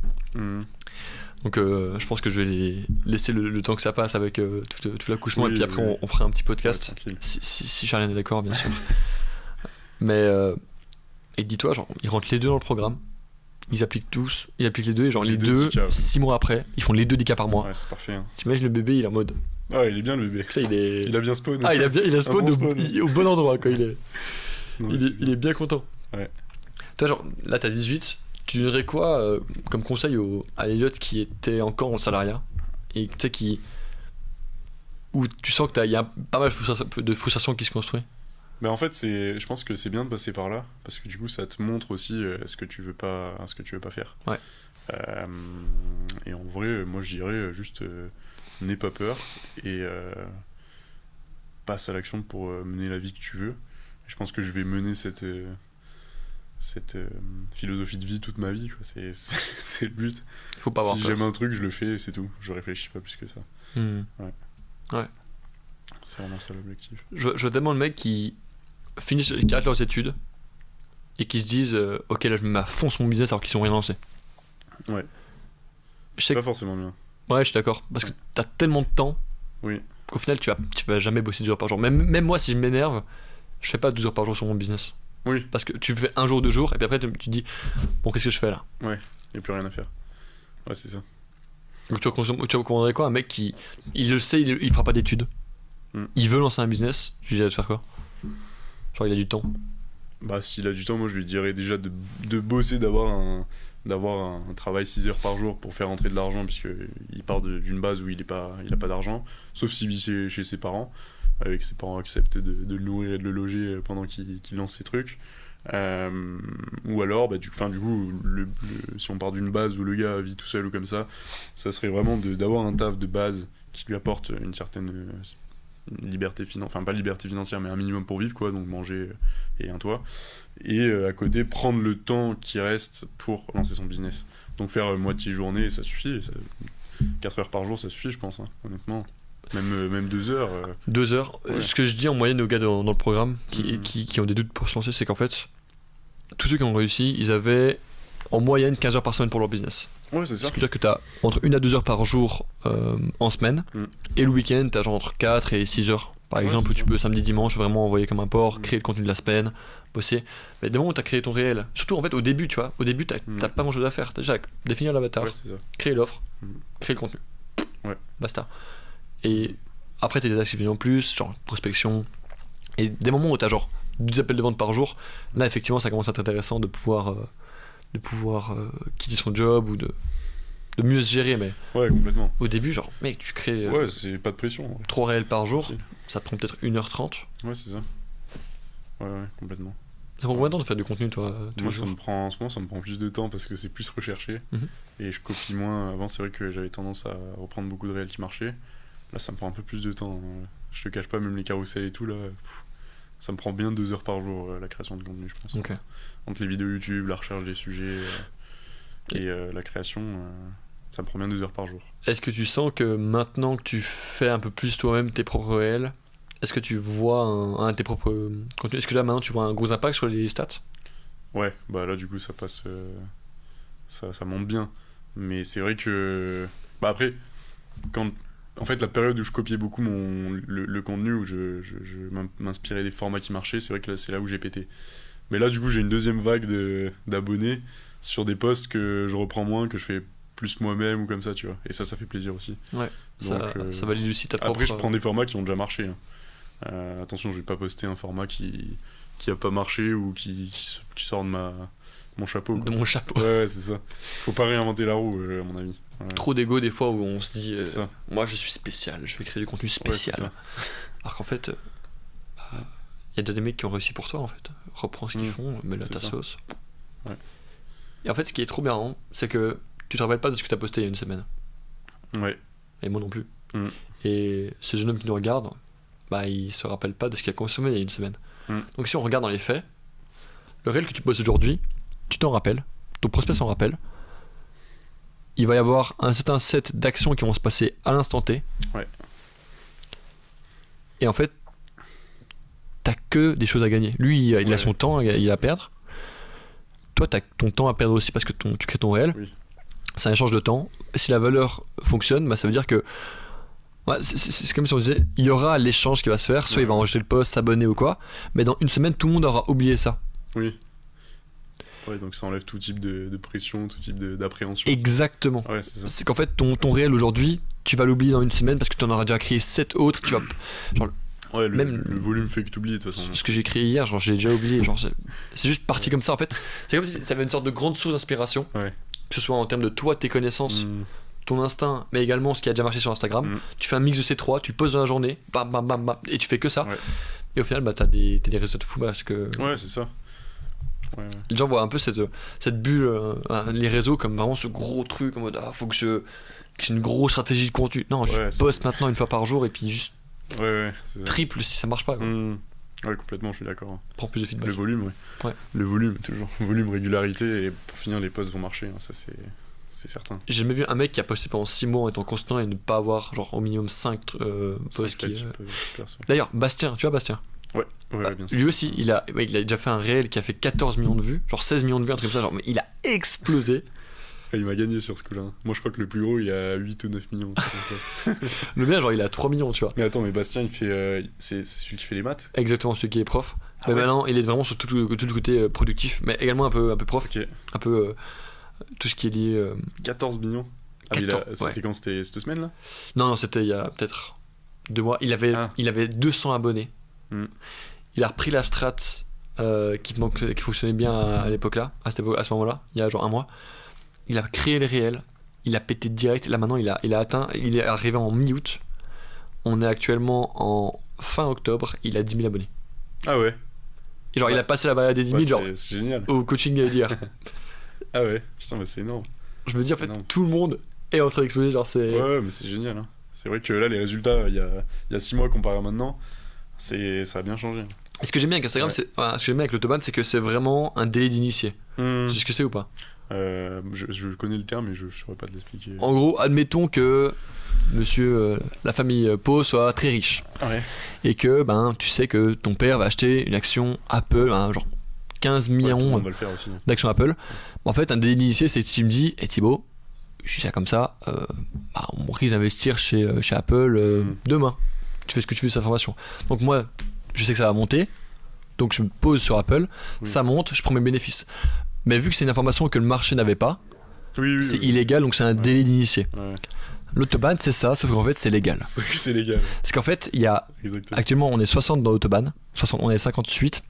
Donc je pense que je vais laisser le temps que ça passe avec tout l'accouchement, et puis après on fera un petit podcast, si Charlène est d'accord, bien sûr. Mais et dis-toi, genre, ils rentrent les deux dans le programme, ils appliquent les deux, et genre les deux, 6 mois après, ils font les 2 10K par mois. Ouais, c'est parfait. Hein. T'imagines le bébé, il est en mode... Ah, il est bien le bébé. Putain, il a bien spawn. Ah, il a spawn, au bon endroit, quoi. Il est bien content. Ouais. Toi, genre, là, t'as 18. Tu donnerais quoi comme conseil à Elliot qui était encore en salariat et tu sais où tu sens que il y a pas mal de frustration qui se construit? Mais en fait, je pense que c'est bien de passer par là parce que du coup, ça te montre aussi ce que tu veux pas faire. Ouais. Et en vrai, moi, je dirais juste n'aie pas peur et passe à l'action pour mener la vie que tu veux. Je pense que je vais mener cette philosophie de vie toute ma vie, quoi. C'est le but. Faut pas avoir peur. Si j'aime un truc, je le fais, c'est tout. Je réfléchis pas plus que ça. Ouais. C'est vraiment ça l'objectif. Je vois tellement le mec qui arrêtent leurs études et qui se disent ok, là je me mets à fond sur mon business alors qu'ils sont rien lancé. Ouais. C'est pas forcément bien. Ouais, je suis d'accord. Parce que t'as tellement de temps qu'au final tu vas jamais bosser 12 heures par jour. Même moi, si je m'énerve, je fais pas 12 heures par jour sur mon business. Oui. Parce que tu fais un jour, 2 jours, et puis après tu te dis bon, qu'est-ce que je fais là? Ouais, il n'y a plus rien à faire. Ouais, c'est ça. Donc tu recommanderais quoi? Un mec qui, il le sait, il fera pas d'études. Il veut lancer un business, tu lui dirais de faire quoi? Genre il a du temps. Bah s'il a du temps, moi je lui dirais déjà de bosser, d'avoir un travail 6 heures par jour pour faire rentrer de l'argent, puisqu'il part d'une base où il a pas d'argent, sauf s'il vit chez ses parents, avec ses parents acceptent de le nourrir et de le loger pendant qu'il lance ses trucs. Ou alors, du coup, si on part d'une base où le gars vit tout seul ou comme ça serait vraiment d'avoir un taf de base qui lui apporte une certaine liberté financière, enfin pas liberté financière, mais un minimum pour vivre, quoi, donc manger et un toit. Et à côté, prendre le temps qui reste pour lancer son business. Donc faire moitié journée, ça suffit. 4 heures par jour, ça suffit, je pense, hein, honnêtement. Même 2 heures. 2 heures. Ouais. Ce que je dis en moyenne aux gars dans le programme qui ont des doutes pour se lancer, c'est qu'en fait, tous ceux qui ont réussi, ils avaient en moyenne 15 heures par semaine pour leur business. Ouais, c'est ça. Ce qui veut dire que tu as entre 1 à 2 heures par jour en semaine, et le week-end, tu as genre entre 4 et 6 heures. Par exemple, où tu peux samedi, dimanche vraiment envoyer comme un porc, créer le contenu de la semaine, bosser. Mais dès moments où tu as créé ton réel, surtout en fait au début, tu vois, au début, t'as pas grand chose à faire. T'as déjà définir l'avatar, créer l'offre, créer le contenu. Basta. Et après, t'as des activités en plus, genre prospection. Et des moments où t'as genre 2 appels de vente par jour, là effectivement, ça commence à être intéressant de pouvoir quitter son job ou de mieux se gérer. Mais ouais, complètement. Au début, genre, mec, tu crées c'est pas de pression. 3 réels par jour, ça te prend peut-être 1h30. Ouais, c'est ça. Ouais, complètement. Ça prend combien de temps de faire du contenu, toi? Moi, en ce moment, ça me prend plus de temps parce que c'est plus recherché. Et je copie moins. Avant, c'est vrai que j'avais tendance à reprendre beaucoup de réels qui marchaient. Là, ça me prend un peu plus de temps. Je te cache pas, même les carousels et tout, là, ça me prend bien 2 heures par jour, la création de contenu, je pense. Okay. Entre les vidéos YouTube, la recherche des sujets et la création, ça me prend bien 2 heures par jour. Est-ce que tu sens que maintenant que tu fais un peu plus toi-même tes propres réels, est-ce que tu vois un de tes propres contenus? Est-ce que là, maintenant, tu vois un gros impact sur les stats? Ouais, bah là, du coup, ça passe... ça monte bien. Mais c'est vrai que... Bah après, en fait, la période où je copiais beaucoup le contenu, où je m'inspirais des formats qui marchaient, c'est vrai que c'est là où j'ai pété. Mais là, du coup, j'ai une deuxième vague d'abonnés sur des posts que je reprends moins, que je fais plus moi-même ou comme ça, tu vois. Et ça fait plaisir aussi. Ouais, donc, ça valide aussi ta propre... Après, je prends des formats qui ont déjà marché. Hein. Attention, je vais pas poster un format qui a pas marché ou qui sort de mon chapeau. Quoi. De mon chapeau. Ouais, c'est ça. Faut pas réinventer la roue, à mon avis. Ouais. Trop d'ego des fois où on se dit moi je suis spécial, je vais créer du contenu spécial. Alors qu'en fait il y a déjà des mecs qui ont réussi pour toi en fait. Reprends ce qu'ils font, mets-le à ta sauce. Ouais. Et en fait ce qui est trop bien, c'est que tu te rappelles pas de ce que tu as posté il y a une semaine. Ouais. Et moi non plus. Et ce jeune homme qui nous regarde, bah il se rappelle pas de ce qu'il a consommé il y a une semaine. Donc si on regarde dans les faits, le réel que tu postes aujourd'hui, tu t'en rappelles, ton prospect s'en rappelle. Il va y avoir un certain set d'actions qui vont se passer à l'instant T. Ouais. Et en fait, t'as que des choses à gagner. Lui, il a son temps à perdre. Toi, t'as ton temps à perdre aussi parce que tu crées ton réel. Oui. c'est un échange de temps. Si la valeur fonctionne, bah, ça veut dire que ouais, c'est comme si on disait, il y aura l'échange qui va se faire, soit il va enregistrer le post, s'abonner ou quoi, mais dans une semaine, tout le monde aura oublié ça. Oui. Ouais, donc ça enlève tout type de pression, tout type d'appréhension. Exactement. Ouais, c'est ça. C'est qu'en fait, ton réel aujourd'hui, tu vas l'oublier dans une semaine parce que tu en auras déjà créé 7 autres. Tu vas, genre, Ouais, même le volume fait que t'oublies de toute façon. ce que j'ai créé hier, genre, j'ai déjà oublié. Genre, c'est juste parti comme ça en fait. C'est comme si ça avait une sorte de grande source d'inspiration, Ouais. que ce soit en termes de toi, tes connaissances, ton instinct, mais également ce qui a déjà marché sur Instagram. Tu fais un mix de ces trois, tu le poses dans la journée, bam bam bam bam, et tu fais que ça. Ouais. Et au final, bah, t'as des résultats de fou parce que Ouais, c'est ça. Ouais. les gens voient un peu cette bulle, les réseaux comme vraiment ce gros truc en mode faut que j'ai une grosse stratégie de contenu. Non, je poste maintenant une fois par jour et puis juste Ouais, c'est ça. triple si ça marche pas. Quoi. Ouais, complètement, je suis d'accord. Prends plus de feedback. Le volume, ouais. Le volume, toujours. Volume, régularité, et pour finir, les posts vont marcher, hein, ça c'est certain. J'ai jamais vu un mec qui a posté pendant 6 mois en étant constant et ne pas avoir genre au minimum 5 posts qui. D'ailleurs, Bastien, tu vois Bastien? Ouais, bien sûr. Lui aussi, il a déjà fait un réel qui a fait 14 millions de vues, genre 16 millions de vues, un truc comme ça, genre, mais il a explosé. Et il m'a gagné sur ce coup-là. Moi, je crois que le plus gros, il a 8 ou 9 millions. Comme ça. Le mien, genre, il a 3 millions, tu vois. Mais attends, mais Bastien, il fait. C'est celui qui fait les maths? Exactement, celui qui est prof. Mais maintenant, il est vraiment sur tout le côté productif, mais également un peu prof. Ok. Un peu tout ce qui est lié. 14 millions. C'était quand? C'était cette semaine-là? Non, c'était il y a peut-être 2 mois. Il avait 200 abonnés. Il a repris la strat qui fonctionnait bien à l'époque-là, à ce moment-là, il y a genre 1 mois. Il a créé le réel, il a pété direct. Là maintenant, il est arrivé en mi-août. On est actuellement en fin octobre. Il a 10 000 abonnés. Ah ouais. Et genre, il a passé la barrière des 10 000 genre c'est génial. au coaching d'hier. Ah ouais. Putain, mais c'est énorme. Je me dis en fait, tout le monde est en train d'exploser. Genre c'est. Ouais, mais c'est génial. Hein. C'est vrai que là, les résultats, il y a 6 mois comparé à maintenant, ça a bien changé. Et ce que j'aime bien avec Instagram, ce que j'aime bien avec l'Autobahn, c'est que c'est vraiment un délai d'initié. Tu sais ce que c'est ou pas? Je connais le terme, mais je saurais pas te l'expliquer. En gros, admettons que monsieur, la famille Pau soit très riche. Ouais. Et que tu sais que ton père va acheter une action Apple, genre 15 millions d'actions Apple. En fait, un délai d'initié, c'est si tu me dis, Thibaut, je suis ça comme ça, on risque d'investir chez Apple demain. Tu fais ce que tu veux de cette information. Donc moi, je sais que ça va monter, donc je me pose sur Apple, ça monte, je prends mes bénéfices. Mais vu que c'est une information que le marché n'avait pas, c'est illégal, donc c'est un délit d'initié. Ouais. L'autobahn, c'est ça, sauf qu'en fait, c'est légal. C'est légal. C'est qu'en fait, il y a. Exactement. Actuellement, on est 60 dans l'autobahn, on est 58.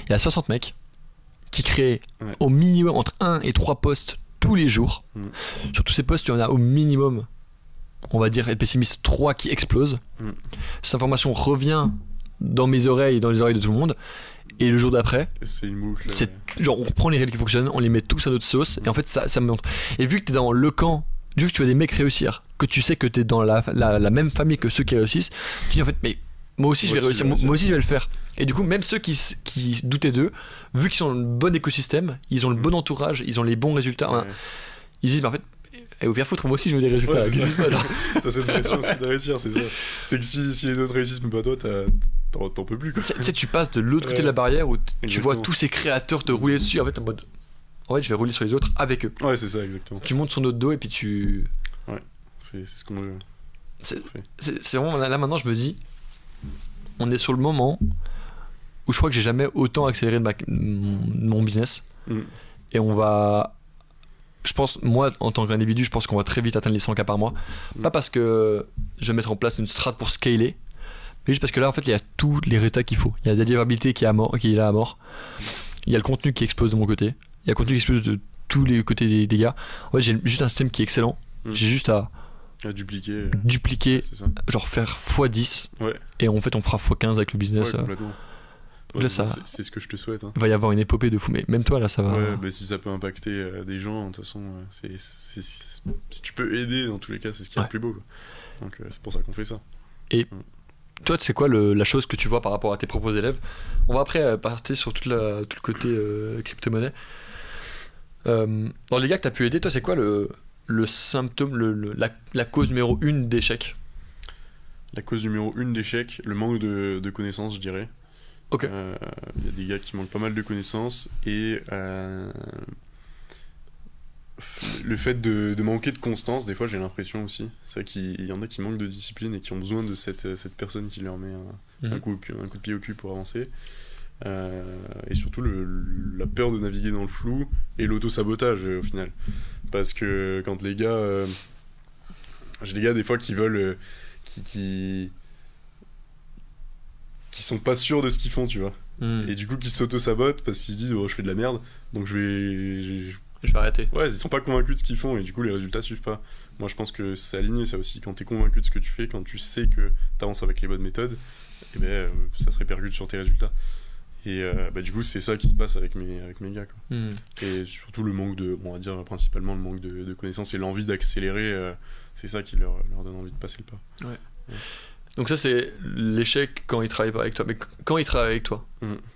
Il y a 60 mecs qui créent au minimum entre 1 et 3 posts tous les jours. Sur tous ces posts, il y en a au minimum, on va dire, et pessimiste, 3 qui explosent. Cette information revient dans mes oreilles et dans les oreilles de tout le monde. Et le jour d'après, c'est une boucle. Genre, on reprend les réels qui fonctionnent, on les met tous à notre sauce, et en fait, ça me montre. Et vu que t'es dans le camp, vu que tu vois des mecs réussir, que tu sais que t'es dans la même famille que ceux qui réussissent, tu dis en fait, mais moi aussi je vais réussir, moi aussi je vais le faire. Et du coup, même ceux qui doutaient d'eux, vu qu'ils ont le bon écosystème, ils ont le bon entourage, ils ont les bons résultats, ils disent, mais en fait, vous faire foutre, moi aussi je veux des résultats. T'as cette pression aussi de réussir, c'est ça. C'est que si les autres réussissent, mais pas toi, t'en peux plus. Tu sais, tu passes de l'autre côté de la barrière où tu vois tous ces créateurs te rouler dessus, en fait, en mode. En fait, je vais rouler sur les autres avec eux. Ouais, c'est ça, exactement. Tu montes sur notre dos et puis tu. Ouais, c'est ce qu'on veut. C'est vraiment. Là maintenant, je me dis. On est sur le moment où je crois que j'ai jamais autant accéléré mon business. Et on va. Je pense, moi, en tant qu'individu, je pense qu'on va très vite atteindre les 100K par mois. Pas parce que je vais mettre en place une strat pour scaler, mais juste parce que là, en fait, il y a tous les résultats qu'il faut. Il y a la délivrabilité qui est là à mort. Il y a le contenu qui explose de mon côté. Il y a le contenu qui explose de tous les côtés des gars. En fait, j'ai juste un système qui est excellent. J'ai juste à dupliquer, genre faire x10. Et en fait, on fera x15 avec le business. Ouais, là, c'est ce que je te souhaite. Hein. Il va y avoir une épopée de fou, mais même toi là ça va. Ouais, bah, si ça peut impacter des gens, de toute façon, si tu peux aider dans tous les cas, c'est ce qui est le plus beau. Quoi. Donc c'est pour ça qu'on fait ça. Et toi, c'est quoi la chose que tu vois par rapport à tes propres élèves? On va après partir sur tout le côté crypto-monnaie. Dans les gars que tu as pu aider, toi, c'est quoi le symptôme, la cause numéro 1 d'échec? La cause numéro 1 d'échec, le manque de connaissances, je dirais. Ok. Il y a des gars qui manquent pas mal de connaissances et le fait de manquer de constance, des fois j'ai l'impression aussi. C'est vrai qu'il y en a qui manquent de discipline et qui ont besoin de cette personne qui leur met un coup de pied au cul pour avancer. Et surtout la peur de naviguer dans le flou et l'auto-sabotage au final. Parce que quand les gars... j'ai des gars des fois qui veulent... qui sont pas sûrs de ce qu'ils font, tu vois. Et du coup qui s'auto-sabotent parce qu'ils se disent je fais de la merde, donc je vais arrêter. Ouais, ils sont pas convaincus de ce qu'ils font et du coup les résultats suivent pas. Moi je pense que c'est aligné ça aussi, quand t'es convaincu de ce que tu fais, quand tu sais que t'avances avec les bonnes méthodes, et ça se répercute sur tes résultats. Et du coup c'est ça qui se passe avec mes gars, quoi. Et surtout le manque on va dire principalement le manque de connaissances et l'envie d'accélérer, c'est ça qui leur donne envie de passer le pas. Ouais. Donc ça c'est l'échec quand ils travaillent pas avec toi, mais quand ils travaillent avec toi,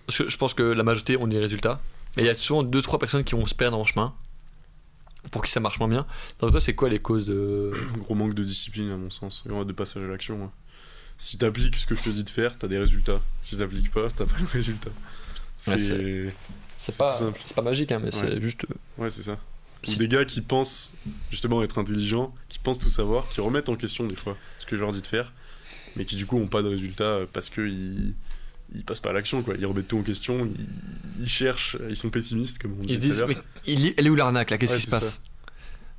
parce que je pense que la majorité ont des résultats, et il y a souvent 2-3 personnes qui vont se perdre en chemin, pour qui ça marche moins bien. Donc toi c'est quoi les causes de... Un gros manque de discipline à mon sens, et de passage à l'action. Si t'appliques ce que je te dis de faire, t'as des résultats. Si t'appliques pas, t'as pas de résultats. C'est pas magique, hein, mais c'est juste... Ouais, c'est ça. Ou des gars qui pensent justement être intelligents, qui pensent tout savoir, qui remettent en question des fois ce que je leur dis de faire, mais qui du coup ont pas de résultats parce qu'ils passent pas à l'action, quoi. Ils remettent tout en question, ils cherchent, ils sont pessimistes comme on dit. Ils se disent mais elle est où l'arnaque là, qu'est-ce qui se passe?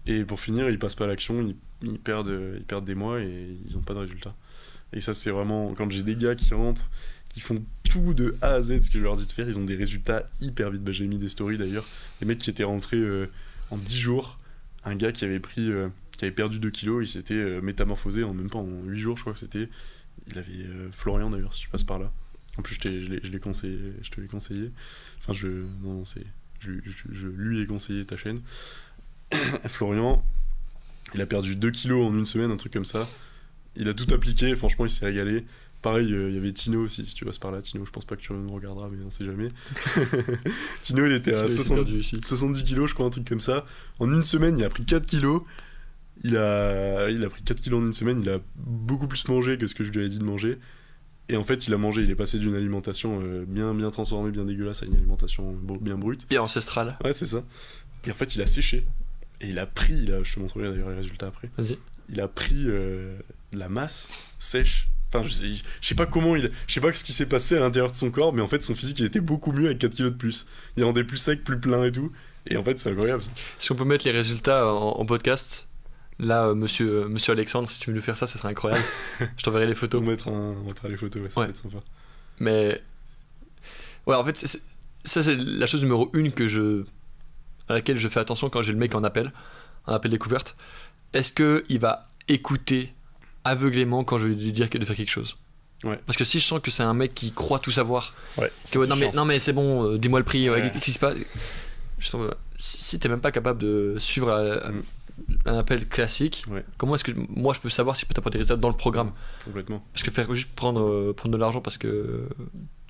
Et pour finir ils passent pas à l'action, ils perdent des mois et ils ont pas de résultats. Et ça c'est vraiment quand j'ai des gars qui rentrent, qui font tout de A à Z ce que je leur dis de faire, ils ont des résultats hyper vite. J'ai mis des stories d'ailleurs, des mecs qui étaient rentrés en 10 jours, un gars qui avait perdu 2 kilos, il s'était métamorphosé en même pas en 8 jours, je crois que c'était. Il avait Florian d'ailleurs, si tu passes par là. En plus, je l'ai conseillé, je te l'ai conseillé. Enfin, je lui ai conseillé ta chaîne. Florian, il a perdu 2 kilos en une semaine, un truc comme ça. Il a tout appliqué, franchement, il s'est régalé. Pareil, il y avait Tino aussi, si tu passes par là. Tino, je pense pas que tu me regarderas, mais on sait jamais. Tino, il était à 70 kilos, je crois, un truc comme ça. En une semaine, il a pris 4 kilos. Il a pris 4 kilos en une semaine, il a beaucoup plus mangé que ce que je lui avais dit de manger. Et en fait, il est passé d'une alimentation bien transformée, bien dégueulasse, à une alimentation bien brute. Bien ancestrale. Ouais, c'est ça. Et en fait, il a séché. Et il a pris, je te montrerai d'ailleurs les résultats après. Vas-y. Il a pris de la masse sèche. Enfin, je sais pas comment je sais pas ce qui s'est passé à l'intérieur de son corps, mais en fait, son physique, il était beaucoup mieux avec 4 kilos de plus. Il rendait plus sec, plus plein et tout. Et en fait, c'est incroyable. Si on peut mettre les résultats en podcast, là, monsieur Alexandre, si tu veux nous faire ça serait incroyable. Je t'enverrai les photos. On mettra les photos, ça va être sympa. Mais, ouais, en fait, ça, c'est la chose numéro 1 à laquelle je fais attention quand j'ai le mec en appel découverte. Est-ce qu'il va écouter aveuglément quand je vais lui dire de faire quelque chose? Ouais. Parce que si je sens que c'est un mec qui croit tout savoir, non mais c'est bon, dis-moi le prix, qu'est-ce qui se passe? Si t'es même pas capable de suivre un appel classique, comment est-ce que moi je peux savoir si je peux t'apporter des résultats dans le programme? Complètement. Parce que faire juste prendre de l'argent parce que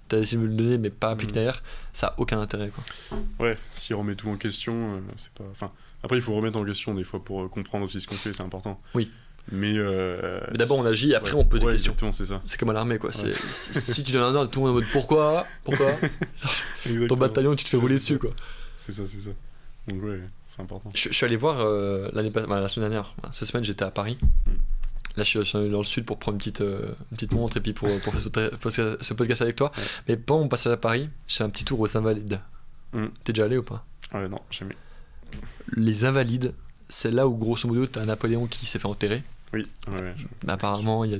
t'as essayé de me le donner mais pas appliquer derrière, ça a aucun intérêt, quoi. Ouais, si on remet tout en question, c'est pas... Enfin, après il faut remettre en question des fois pour comprendre aussi ce qu'on fait, c'est important. Oui. Mais d'abord on agit, après on pose des questions. Exactement, c'est ça. C'est comme à l'armée, quoi. Ouais. Si tu donnes un ordre, tout le monde est en mode pourquoi ton bataillon, tu te fais rouler dessus, quoi. C'est ça. Donc ouais, c'est important. Je suis allé voir la semaine dernière. Cette semaine j'étais à Paris. Là je suis allé dans le sud pour prendre une petite montre et puis pour faire ce podcast avec toi. Ouais. Mais pendant mon passage à Paris, j'ai fait un petit tour aux Invalides. T'es déjà allé ou pas? Non, jamais. Les Invalides, c'est là où grosso modo t'as Napoléon qui s'est fait enterrer. Oui, mais apparemment il y a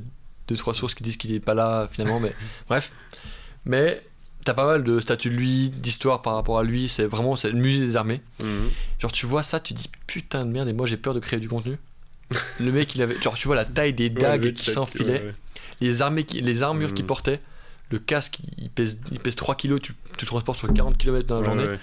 2-3 sources qui disent qu'il est pas là finalement, mais bref. Mais t'as pas mal de statues de lui, d'histoires par rapport à lui, c'est le musée des armées. Genre tu vois ça, tu dis putain de merde, et moi j'ai peur de créer du contenu. Le mec il avait, genre tu vois la taille des dagues qui s'enfilaient, les armures qu'il portait, le casque il pèse 3 kilos, tu transportes sur 40 km dans la journée.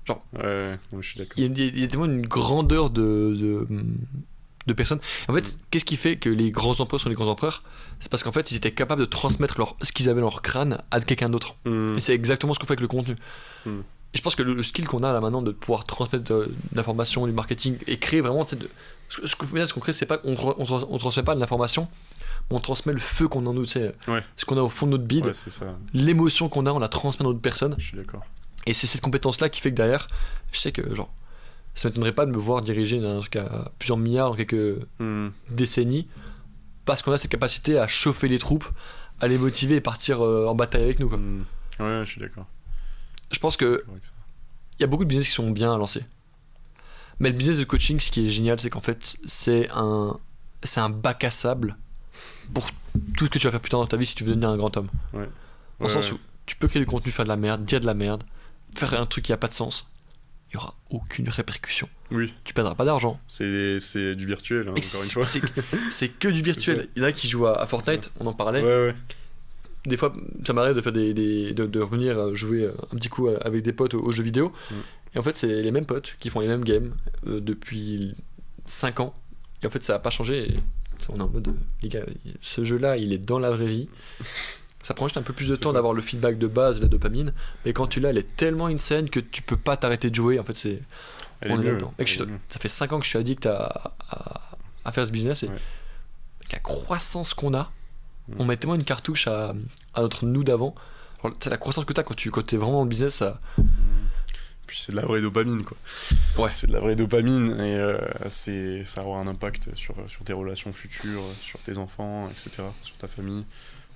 Genre, je suis d'accord. Il y a tellement une grandeur de personnes. En fait, qu'est-ce qui fait que les grands empereurs sont les grands empereurs? C'est parce qu'en fait, ils étaient capables de transmettre ce qu'ils avaient dans leur crâne à quelqu'un d'autre. Et c'est exactement ce qu'on fait avec le contenu. Et je pense que le skill qu'on a là maintenant de pouvoir transmettre de l'information, du marketing et créer vraiment, ce qu'on crée, c'est pas on transmet pas de l'information, on transmet le feu qu'on a en nous, ce qu'on a au fond de notre bide, l'émotion qu'on a, on la transmet à notre personne. Je suis d'accord. Et c'est cette compétence là qui fait que derrière, je sais que genre ça m'étonnerait pas de me voir diriger un truc à plusieurs milliards en quelques décennies, parce qu'on a cette capacité à chauffer les troupes, à les motiver et partir en bataille avec nous, quoi. Ouais, je suis d'accord. Je pense que il y a beaucoup de business qui sont bien à lancer. Mais le business de coaching, ce qui est génial, c'est qu'en fait, c'est un bac à sable pour tout ce que tu vas faire plus tard dans ta vie si tu veux devenir un grand homme. Ouais. Dans le sens où tu peux créer du contenu, faire de la merde, dire de la merde, faire un truc qui a pas de sens. Il n'y aura aucune répercussion. Oui. Tu perdras pas d'argent. C'est du virtuel, hein, encore une fois. C'est que du virtuel. Il y en a qui jouent à Fortnite, on en parlait. Ouais. Des fois, ça m'arrive de faire de revenir jouer un petit coup avec des potes aux jeux vidéo. Et en fait, c'est les mêmes potes qui font les mêmes games depuis 5 ans. Et en fait, ça n'a pas changé. Et on est en mode, les gars, ce jeu-là, il est dans la vraie vie. Ça prend juste un peu plus de temps d'avoir le feedback de base, la dopamine. Mais quand tu l'as, elle est tellement insane que tu peux pas t'arrêter de jouer. En fait, c'est. On est là-dedans. Ça fait 5 ans que je suis addict à faire ce business. Et avec la croissance qu'on a, on met tellement une cartouche à notre nous d'avant. C'est la croissance que tu as quand tu es vraiment dans le business. Puis c'est de la vraie dopamine, quoi. Ouais. C'est de la vraie dopamine et ça aura un impact sur tes relations futures, sur tes enfants, etc., sur ta famille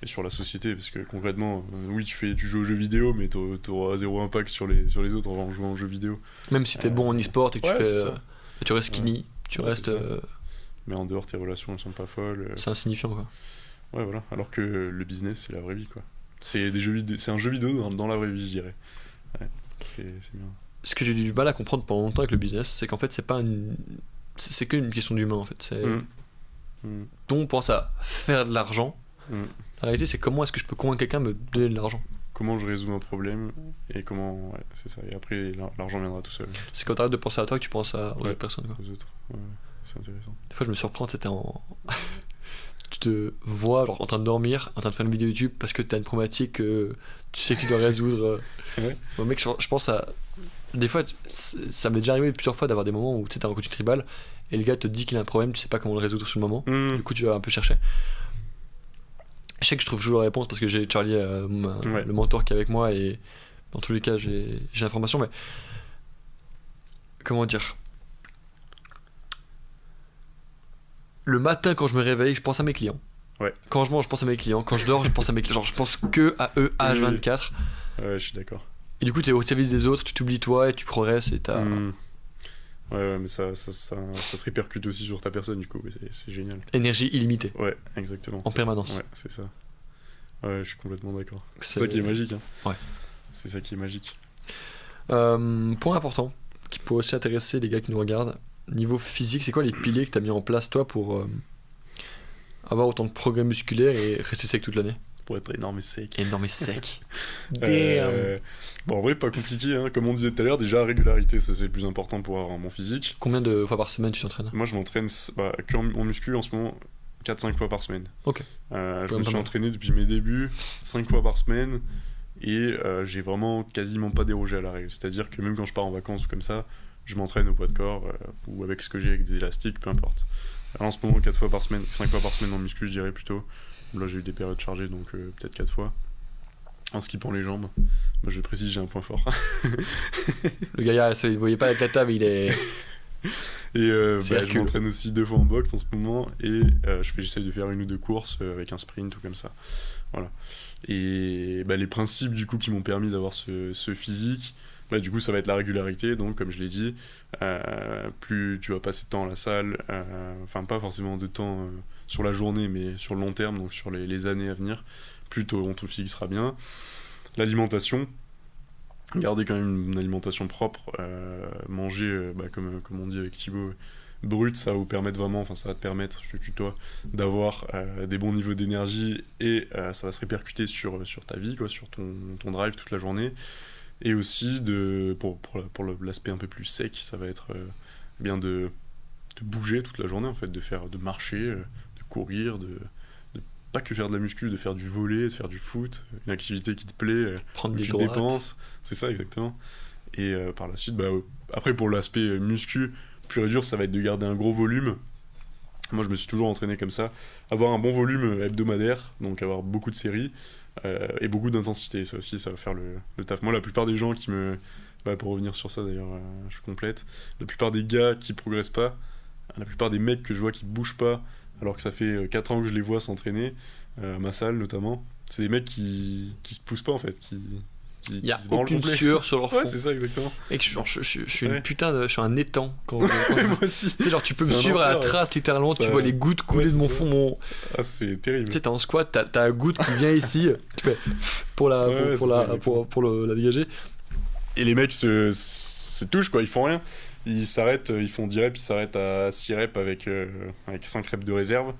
et sur la société. Parce que concrètement, oui, tu joues aux jeux vidéo, mais t'auras zéro impact sur les autres en jouant aux jeux vidéo. Même si t'es bon en e-sport et que tu restes skinny, tu restes. Mais en dehors, tes relations elles sont pas folles. C'est insignifiant, quoi. Ouais, voilà. Alors que le business, c'est la vraie vie, quoi. C'est un jeu vidéo dans la vraie vie, je dirais. Ouais, c'est bien. Ce que j'ai eu du mal à comprendre pendant longtemps avec le business, c'est qu'en fait, c'est qu'une question d'humain, en fait. On pense à faire de l'argent. La réalité, c'est comment est-ce que je peux convaincre quelqu'un de me donner de l'argent. Comment je résous un problème et comment. Ouais, c'est ça. Et après, l'argent viendra tout seul. C'est quand t'arrêtes de penser à toi que tu penses aux autres personnes, quoi. Aux autres, ouais, c'est intéressant. Des fois, je me surprends, c'était tu te vois genre, en train de dormir, en train de faire une vidéo YouTube parce que t'as une problématique que tu sais que tu dois résoudre. Bon, mec, je pense à. Des fois, ça m'est déjà arrivé plusieurs fois d'avoir des moments où tu sais, t'as un coaching tribal et le gars te dit qu'il a un problème, tu sais pas comment le résoudre sur le moment. Du coup, tu vas un peu chercher. Je sais que je trouve toujours la réponse parce que j'ai Charlie, le mentor qui est avec moi, et dans tous les cas, j'ai l'information, mais. Comment dire ? Le matin, quand je me réveille, je pense à mes clients. Ouais. Quand je mange, je pense à mes clients. Quand je dors, je pense à mes clients. Genre, je pense que à eux, H24. Ouais, je suis d'accord. Et du coup, t'es au service des autres, tu t'oublies toi et tu progresses et t'as. Ouais, mais ça se répercute aussi sur ta personne, du coup, c'est génial. Énergie illimitée. Ouais, exactement. En permanence. Ouais, c'est ça. Ouais, je suis complètement d'accord. C'est ça qui est magique. Hein. Ouais. C'est ça qui est magique. Point important, qui pourrait aussi intéresser les gars qui nous regardent. Niveau physique, c'est quoi les piliers que t'as mis en place, toi, pour avoir autant de progrès musculaire et rester sec toute l'année ? Pour être énorme et sec. Énorme et sec. Bon, en vrai, pas compliqué, hein. Comme on disait tout à l'heure, déjà, régularité, ça c'est le plus important pour avoir mon physique. Combien de fois par semaine tu t'entraînes ? Moi, je m'entraîne en muscu en ce moment 4-5 fois par semaine. Ok. Je me suis entraîné depuis mes débuts 5 fois par semaine et j'ai vraiment quasiment pas dérogé à la règle. C'est-à-dire que même quand je pars en vacances ou comme ça, je m'entraîne au poids de corps ou avec ce que j'ai, avec des élastiques, peu importe. Alors, en ce moment, 4 fois par semaine, 5 fois par semaine en muscu, je dirais plutôt. Là, j'ai eu des périodes chargées, donc peut-être 4 fois. En skippant les jambes, moi, je précise, j'ai un point fort. Le gars, vous voyez pas avec la table, il est. Et je m'entraîne aussi 2 fois en boxe en ce moment et j'essaye de faire 1 ou 2 courses avec un sprint ou comme ça. Voilà. Et les principes du coup qui m'ont permis d'avoir ce physique, du coup ça va être la régularité. Donc comme je l'ai dit, plus tu vas passer de temps à la salle, enfin pas forcément de temps sur la journée, mais sur le long terme, donc sur les années à venir, plus ton physique sera bien. L'alimentation, garder quand même une alimentation propre, manger, comme on dit avec Thibaut, brut, ça va vous permettre vraiment, enfin ça va te permettre, je te tutoie, d'avoir des bons niveaux d'énergie et ça va se répercuter sur ta vie, quoi, sur ton drive toute la journée. Et aussi, pour l'aspect un peu plus sec, ça va être bien de bouger toute la journée, en fait, de marcher, de courir, de pas que faire de la muscu, de faire du volley, de faire du foot, une activité qui te plaît, prendre des tu dépenses, c'est ça exactement. Et par la suite, après pour l'aspect muscu, pur et dur, ça va être de garder un gros volume. Moi je me suis toujours entraîné comme ça, avoir un bon volume hebdomadaire, donc avoir beaucoup de séries et beaucoup d'intensité, ça aussi ça va faire le taf. Moi la plupart des gens qui me Bah, pour revenir sur ça d'ailleurs, je complète. La plupart des gars qui progressent pas, la plupart des mecs que je vois qui bougent pas, alors que ça fait 4 ans que je les vois s'entraîner, à ma salle notamment, c'est des mecs qui se poussent pas en fait, Il y a qui se branlent aucune complet. sueur sur leur front. Ouais, c'est ça exactement. Et que je suis une Ouais. putain de. Je suis un étang quand Moi aussi. tu sais, genre, tu peux me C'est un suivre à la enfer, ouais. trace littéralement, tu Ça- vois les gouttes couler ouais, de mon c'est fond. ça. Mon... Ah, c'est terrible. Tu sais, t'es en squat, t'as un goutte qui vient ici, tu fais pour la, Ouais, pour c'est ça, la, exactement. pour la dégager. Et les mecs se touchent, quoi, ils font rien. Ils s'arrêtent, ils font 10 reps, ils s'arrêtent à 6 reps avec 5 reps de réserve.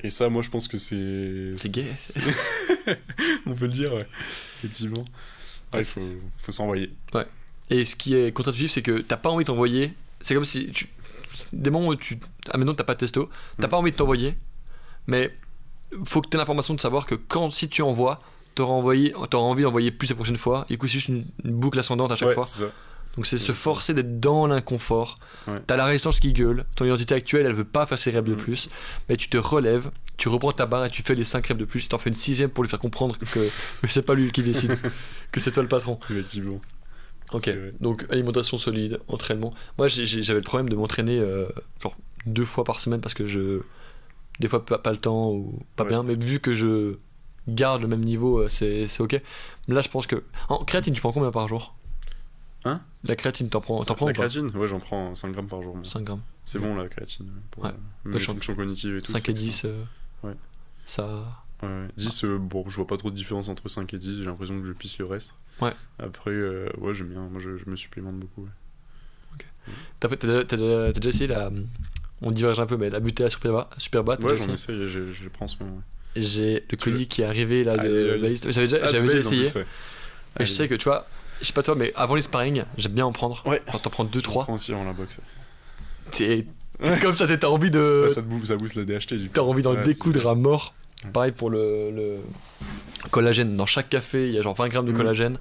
Et ça, moi, je pense que c'est... C'est gay. On peut le dire, ouais. Effectivement. Ouais, il faut s'envoyer. Et ce qui est contre-intuitif, c'est que t'as pas envie de t'envoyer. C'est comme si des moments où tu. Ah, maintenant t'as pas de testo, t'as pas envie de t'envoyer, mais faut que t'aies l'information de savoir que si tu envoies, t'auras envie d'envoyer plus la prochaine fois. Et du coup, c'est juste une boucle ascendante à chaque Ouais, fois. c'est ça. Donc c'est se forcer d'être dans l'inconfort. Ouais. T'as la résistance qui gueule, ton identité actuelle elle veut pas faire ses reps de Mm. plus, mais tu te relèves, tu reprends ta barre et tu fais les 5 reps de plus, et t'en fais une 6ème pour lui faire comprendre que c'est pas lui qui décide, que c'est toi le patron. Effectivement. Ok, C'est vrai. donc alimentation solide, entraînement. Moi j'avais le problème de m'entraîner genre 2 fois par semaine parce que des fois pas le temps ou pas Ouais. bien, mais vu que je garde le même niveau, c'est ok. Mais là je pense que. En créatine, tu prends combien par jour? Hein? La créatine, t'en prends La ou pas? créatine, ouais, j'en prends 5 grammes par jour. moi. 5 grammes. C'est Ok. bon, la créatine, pour Ouais. mes Ouais, je- fonctions cognitives et tout. 5 et c'est 10, Ouais. ça. Ouais, 10, bon, je vois pas trop de différence entre 5 et 10, j'ai l'impression que je pisse le reste. Ouais. Après, ouais, j'aime bien, moi je me supplémente beaucoup. Ouais, T'as déjà essayé la. On diverge un peu, mais la butée à Superba, t'as ouais déjà j'en essayé? essaye, je le prends en ce moment. Ouais. J'ai le colis qui est arrivé là Aïe, de aïe, aïe. Baliste. J'avais déjà de base, en essayé. plus, ouais. Mais je sais que tu vois, je sais pas toi, mais avant les sparring, j'aime bien en prendre. Ouais. Quand t'en prends Je 2-3, prends aussi avant la boxe. t'es Ouais. comme ça, t'as envie de. Ouais, ça booste la DHT du coup. T'as envie d'en Ouais, découdre à mort. Ouais. Pareil pour le collagène. Dans chaque café, il y a genre 20 grammes de Mm. collagène.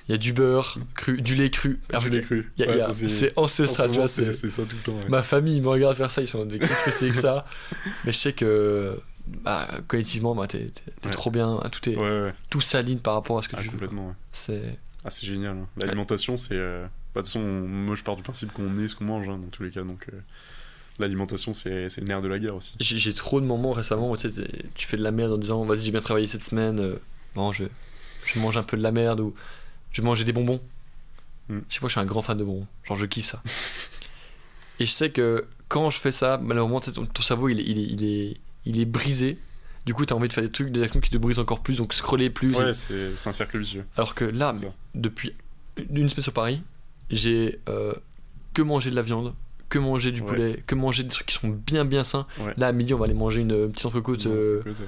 Il y a du beurre cru, du lait cru. Je l'ai cru. Il y a- Ouais, il y a- ça, c'est en ancestral, ce tu vois. moment, C'est c'est ça tout le temps. Ouais. ma famille, ils me regardent faire ça, ils sont en mode, mais qu'est-ce que c'est que ça? Mais je sais que bah, cognitivement, bah, t'es Ouais. trop bien, Ouais, ouais. tout s'aligne par rapport à ce que Ah, tu veux. complètement, ouais. C'est Ah, c'est génial. Hein. L'alimentation, c'est. Bah, de toute façon, moi je pars du principe qu'on est ce qu'on mange, hein, dans tous les cas. Donc, l'alimentation, c'est le nerf de la guerre aussi. J'ai trop de moments récemment où tu sais, tu fais de la merde en disant vas-y j'ai bien travaillé cette semaine, bon je mange un peu de la merde ou je vais manger des bonbons. Mm. Je sais pas, je suis un grand fan de bonbons, genre je kiffe ça. Et je sais que quand je fais ça, malheureusement tu sais, ton cerveau il est brisé. Du coup t'as envie de faire des actions qui te brisent encore plus, donc scroller plus. Ouais, c'est un cercle vicieux. Alors que là, C'est ça. depuis une semaine sur Paris, j'ai que mangé de la viande, que manger du Ouais. poulet, que manger des trucs qui sont bien sains. Ouais. Là à midi on va aller manger une petite entrecôte Bon, écoute,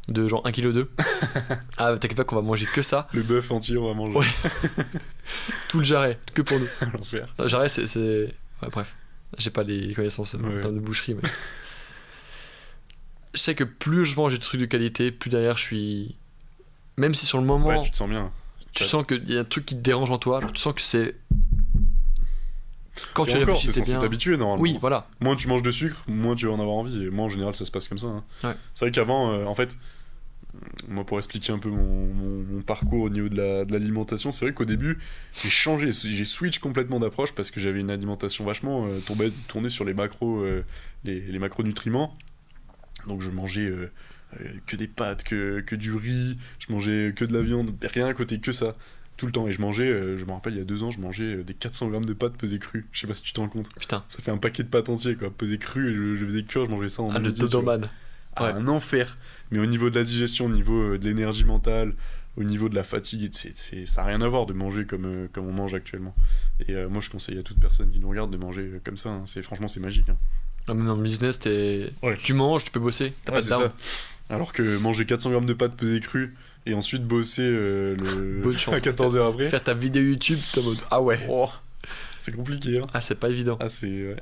de genre 1,2 kg. Ah t'inquiète pas qu'on va manger que ça, le bœuf entier, on va manger. Ouais. tout le jarret, que pour nous. L'enfer. Le jarret c'est... Ouais bref, j'ai pas les connaissances en Ouais. termes de boucherie mais... Je sais que plus je mange des trucs de qualité, plus derrière je suis... Même si sur le moment Ouais, tu te sens bien. tu sens qu'il y a un truc qui te dérange en toi, genre tu sens que c'est... Quand Et tu encore, réfléchis t'es c'est censé bien. t'habituer normalement. Oui voilà. Moins tu manges de sucre, moins tu vas en avoir envie. Et moi, en général, ça se passe comme ça. Hein. Ouais. C'est vrai qu'avant, en fait, moi, pour expliquer un peu mon parcours au niveau de l'alimentation, c'est vrai qu'au début, j'ai changé, j'ai switch complètement d'approche parce que j'avais une alimentation vachement tournée sur les macros, les macronutriments. Donc, je mangeais que des pâtes, que du riz, je mangeais que de la viande, rien à côté, que ça. Tout le temps. Et je mangeais, je me rappelle, il y a 2 ans, je mangeais des 400 grammes de pâtes pesées crues. Je sais pas si tu te rends compte. Putain. Ça fait un paquet de pâtes entier, quoi. Pesées crues, et je faisais cuire, je mangeais ça en Ah le midi, tu vois. Dodoman. Ah, Ouais. un enfer. Mais au niveau de la digestion, au niveau de l'énergie mentale, au niveau de la fatigue, ça n'a rien à voir de manger comme on mange actuellement. Et moi, je conseille à toute personne qui nous regarde de manger comme ça. Hein. Franchement, c'est magique. Hein. Ah, même dans le business, Ouais. tu manges, tu peux bosser, t'as Ouais, pas de c'est down. ça. Alors que manger 400 grammes de pâtes pesées crues et ensuite bosser Bonne chance. à 14 heures après, Faire ta vidéo YouTube, t'es en mode ah ouais. oh, c'est compliqué. Hein. Ah c'est pas évident. Ah, c'est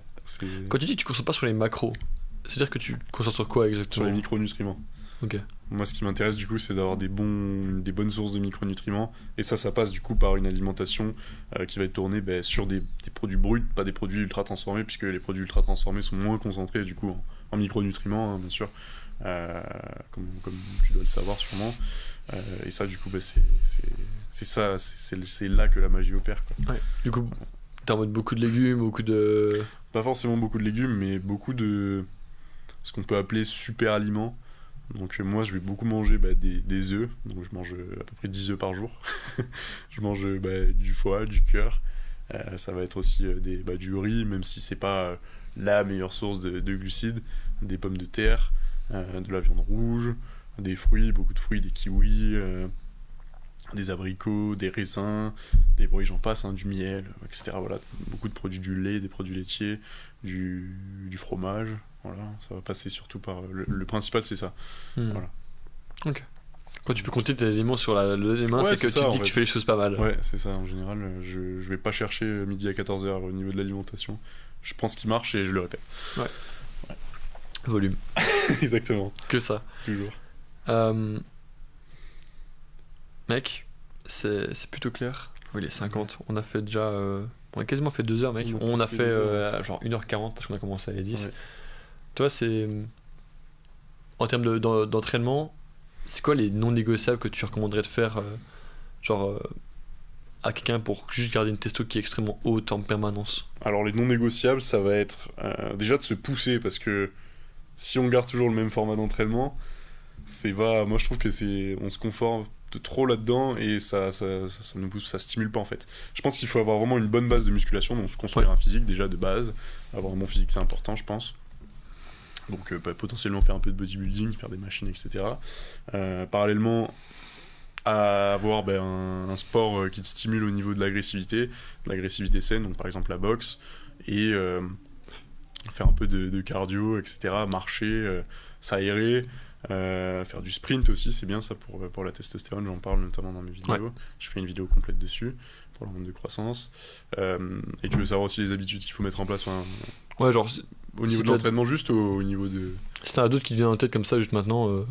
Quand tu dis que tu concentres pas sur les macros, c'est-à-dire que tu te concentres sur quoi sur exactement? les micronutriments. Ok. Moi, ce qui m'intéresse du coup, c'est d'avoir des bonnes sources de micronutriments. Et ça passe du coup par une alimentation qui va être tournée sur des produits bruts, pas des produits ultra transformés, puisque les produits ultra transformés sont moins concentrés du coup en micronutriments, hein, bien sûr. comme tu dois le savoir sûrement. Et ça, du coup, bah, c'est là que la magie opère, quoi. Ouais. Du coup, t'es en mode beaucoup de légumes, beaucoup de... Pas forcément beaucoup de légumes, mais beaucoup de ce qu'on peut appeler super aliments. Donc moi, je vais beaucoup manger des œufs. Donc je mange à peu près 10 œufs par jour. Je mange du foie, du cœur. Ça va être aussi du riz, même si c'est pas la meilleure source de glucides. Des pommes de terre, de la viande rouge, des fruits, beaucoup de fruits, des kiwis, des abricots, des raisins, j'en passe, hein, du miel, etc. Voilà, beaucoup de produits, du lait, des produits laitiers, du fromage. Voilà, ça va passer surtout par... Le principal, c'est ça. Voilà. Ok. Quand tu peux compter tes éléments sur les mains, c'est que tu te dis que tu fais les choses pas mal. Ouais, c'est ça. En général, je vais pas chercher midi à 14h au niveau de l'alimentation. Je prends ce qui marche et je le répète. Ouais. Volume. Exactement. Que ça. Toujours. Mec, c'est plutôt clair. Oui, les 50. On a fait déjà... on a quasiment fait 2 heures, mec. On a fait genre 1h40 parce qu'on a commencé à les 10. Ouais. Toi, c'est... En termes d'entraînement, c'est quoi les non négociables que tu recommanderais de faire à quelqu'un pour juste garder une testo qui est extrêmement haute en permanence? Alors les non négociables, ça va être déjà de se pousser, parce que si on garde toujours le même format d'entraînement, moi je trouve que on se conforme de trop là-dedans et ça nous pousse, ça stimule pas en fait. Je pense qu'il faut avoir vraiment une bonne base de musculation, donc se construire un physique déjà de base. Avoir un bon physique, c'est important, je pense. Donc potentiellement faire un peu de bodybuilding, faire des machines, etc. Parallèlement à avoir un sport qui te stimule au niveau de l'agressivité saine, donc par exemple la boxe, et faire un peu de cardio, etc. Marcher, s'aérer, faire du sprint aussi, c'est bien ça pour la testostérone, j'en parle notamment dans mes vidéos. Ouais. Je fais une vidéo complète dessus pour l'hormone de croissance. Et tu veux savoir aussi les habitudes qu'il faut mettre en place. Ouais, genre au niveau de l'entraînement, juste au niveau de... Si t'en as d'autres qui te viennent en tête comme ça juste maintenant...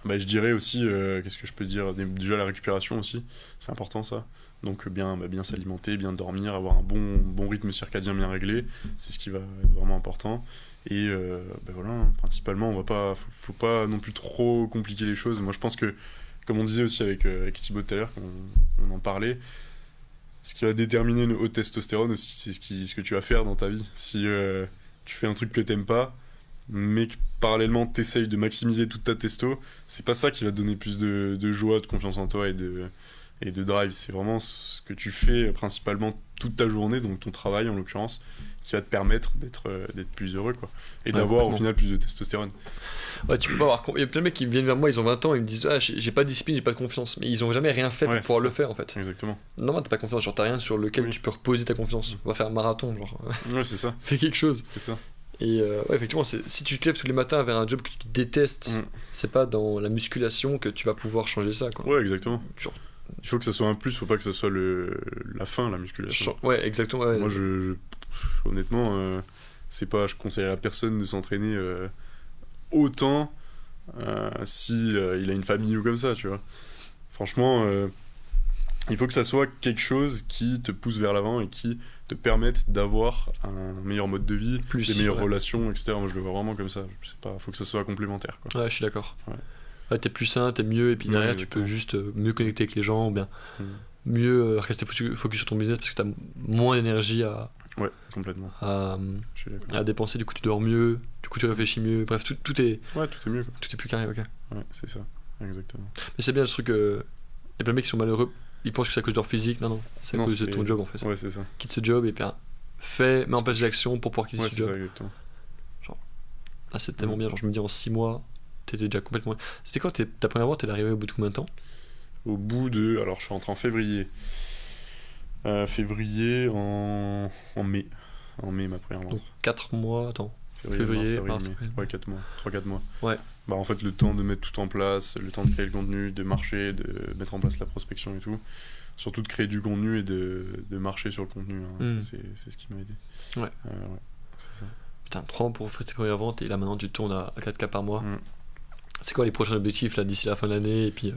je dirais aussi, qu'est-ce que je peux dire, déjà la récupération aussi, c'est important ça. Donc bien s'alimenter, bien dormir, avoir un bon rythme circadien bien réglé, c'est ce qui va être vraiment important. Et voilà, hein, principalement, faut pas non plus trop compliquer les choses. Moi je pense que, comme on disait aussi avec Thibaut tout à l'heure, on en parlait, ce qui va déterminer une haute testostérone aussi, c'est ce que tu vas faire dans ta vie. Si tu fais un truc que t'aimes pas, mais que parallèlement t'essayes de maximiser toute ta testo, c'est pas ça qui va te donner plus de joie, de confiance en toi et de drive. C'est vraiment ce que tu fais principalement toute ta journée, donc ton travail en l'occurrence, qui va te permettre d'être plus heureux, quoi. Et d'avoir au final plus de testostérone. Ouais, tu peux pas avoir... Il y a plein de mecs qui viennent vers moi, ils ont 20 ans, ils me disent j'ai pas de discipline, j'ai pas de confiance, mais ils ont jamais rien fait pour pouvoir le faire en fait. Exactement. Non, t'as pas confiance, genre t'as rien sur lequel tu peux reposer ta confiance. On va faire un marathon, genre. Ouais, c'est ça. Fais quelque chose. C'est ça. Et effectivement, si tu te lèves tous les matins vers un job que tu détestes, c'est pas dans la musculation que tu vas pouvoir changer ça, quoi. Ouais, exactement. Il faut que ça soit un plus, faut pas que ça soit la fin, la musculation. Ouais, exactement. Ouais. Moi, honnêtement, je conseillerais à personne de s'entraîner autant si il a une famille ou comme ça, tu vois. Franchement, il faut que ça soit quelque chose qui te pousse vers l'avant et qui te permette d'avoir un meilleur mode de vie, des meilleures relations, etc. Moi, je le vois vraiment comme ça. Je sais pas, faut que ça soit complémentaire, quoi. Ouais, je suis d'accord. Ouais, t'es plus sain, t'es mieux, et puis derrière, tu peux juste mieux connecter avec les gens, ou bien mieux rester focus sur ton business parce que t'as moins d'énergie à dépenser. Du coup, tu dors mieux, du coup, tu réfléchis mieux. Bref, tout est. Ouais, tout est mieux, quoi. Tout est plus carré, ok. Ouais, c'est ça, exactement. Mais c'est bien le truc. Y a plein de mecs qui sont malheureux. Ils pensent que c'est à cause de leur physique. Non, c'est à cause de ton job en fait. Ouais, c'est ça. Quitte ce job et puis mets en place des actions pour pouvoir quitter ce job. Ouais, c'est ça, exactement. Genre, là, c'est tellement bien. Genre, je me dis en 6 mois, t'étais déjà complètement. C'était quoi ta première fois? T'es arrivé au bout de combien de temps? Au bout de. Alors, je suis rentré en février. Février en mai. En mai, ma première rentrée. Donc 4 mois, attends. Février, mars, ouais, 4 mois. 3-4 mois. Ouais. Bah, en fait, le temps de mettre tout en place, le temps de créer le contenu, de marcher, de mettre en place la prospection et tout. Surtout de créer du contenu et de marcher sur le contenu. Hein. Ça, c'est ce qui m'a aidé. Ouais. C'est ça. Putain, 3 ans pour faire tes premières ventes et là maintenant tu tournes à 4K par mois. C'est quoi les prochains objectifs là d'ici la fin de l'année et puis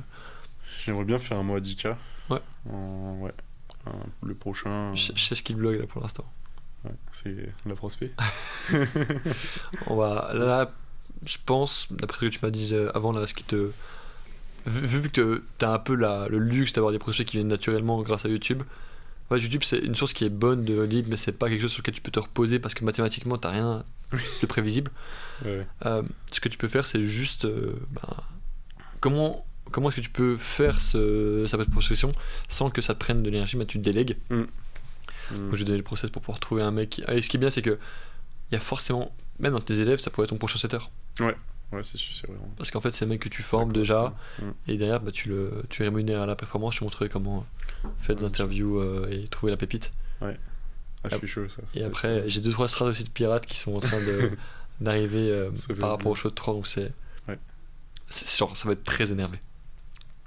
J'aimerais bien faire un mois à 10K. Ouais. Le prochain. Je sais ce qu'il blogue là pour l'instant. Ouais, c'est la prospect. On va là je pense, d'après ce que tu m'as dit avant, là, ce qui te. Vu que t'as un peu le luxe d'avoir des prospects qui viennent naturellement grâce à YouTube, ouais, YouTube c'est une source qui est bonne de lead, mais c'est pas quelque chose sur lequel tu peux te reposer parce que mathématiquement t'as rien de prévisible. Ouais. Ce que tu peux faire, c'est juste. Comment est-ce que tu peux faire sa prospection sans que ça te prenne de l'énergie, mais tu te délègues. Moi, j'ai donné le process pour pouvoir trouver un mec. Et ce qui est bien, c'est que il y a forcément, même dans tes élèves, ça pourrait être ton prochain setter. Ouais, c'est sûr, c'est vrai. Parce qu'en fait, c'est un mec que tu formes déjà, et derrière, tu rémunères à la performance. Je te montrerai comment faire des interviews et trouver la pépite. Ouais. Ah, je suis chaud, ça. Et après, j'ai 2-3 strates aussi de pirates qui sont en train d'arriver par rapport au show de 3, donc c'est genre, ça va être très énervé.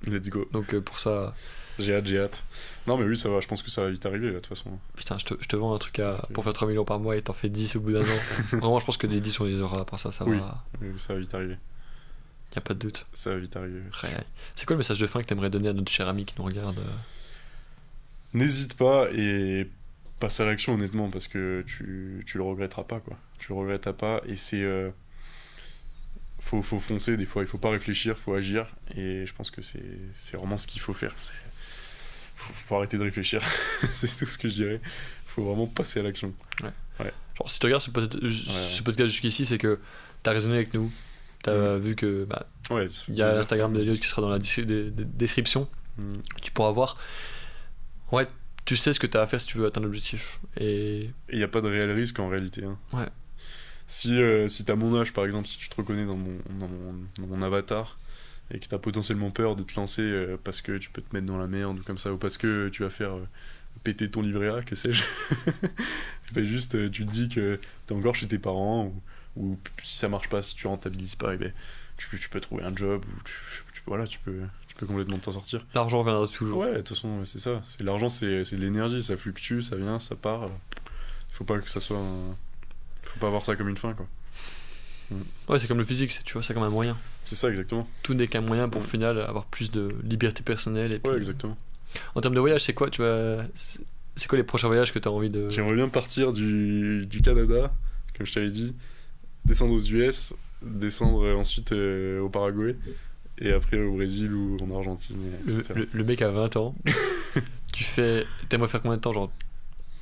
Let's go. Donc pour ça. J'ai hâte. Non, mais oui, ça va, je pense que ça va vite arriver, là, de toute façon. Putain, je te vends un truc pour faire 3 millions par mois et t'en fais 10 au bout d'un an. Vraiment, je pense que les 10 on les aura. Pour ça, oui. va. Oui, ça va vite arriver. Y'a pas de doute. Ça va vite arriver. C'est quoi le message de fin que t'aimerais donner à notre cher ami qui nous regarde? N'hésite pas et passe à l'action, honnêtement, parce que tu le regretteras pas, quoi. Tu le regretteras pas, et c'est. Faut foncer, des fois, il faut pas réfléchir, faut agir, et je pense que c'est vraiment ce qu'il faut faire. Faut arrêter de réfléchir, c'est tout ce que je dirais. Faut vraiment passer à l'action. Ouais. Genre, si tu regardes ce podcast jusqu'ici, c'est que t'as raisonné avec nous, t'as vu que il y a l'Instagram d'Eliott qui sera dans la description. Tu pourras voir. Ouais, tu sais ce que t'as à faire si tu veux atteindre l'objectif. Et il n'y a pas de réel risque en réalité. Hein. Ouais. Si t'as mon âge, par exemple, si tu te reconnais dans mon avatar, et que t'as potentiellement peur de te lancer parce que tu peux te mettre dans la merde ou comme ça, ou parce que tu vas faire péter ton livret A, que sais-je, ben juste tu te dis que t'es encore chez tes parents, ou si ça marche pas, si tu rentabilises pas, et ben tu peux trouver un job, ou tu peux complètement t'en sortir. L'argent reviendra toujours. Ouais, de toute façon, c'est ça. L'argent, c'est de l'énergie, ça fluctue, ça vient, ça part. Faut pas que ça soit Faut pas voir ça comme une fin, quoi. Ouais, c'est comme le physique, tu vois, c'est comme un moyen. C'est ça, exactement. Tout n'est qu'un moyen pour au final avoir plus de liberté personnelle. Et puis, ouais, exactement. En termes de voyage, c'est quoi c'est quoi les prochains voyages que tu as envie de... J'aimerais bien partir du Canada, comme je t'avais dit, descendre aux US, descendre ensuite au Paraguay, et après au Brésil ou en Argentine, etc. Le mec a 20 ans. T'aimerais faire combien de temps, genre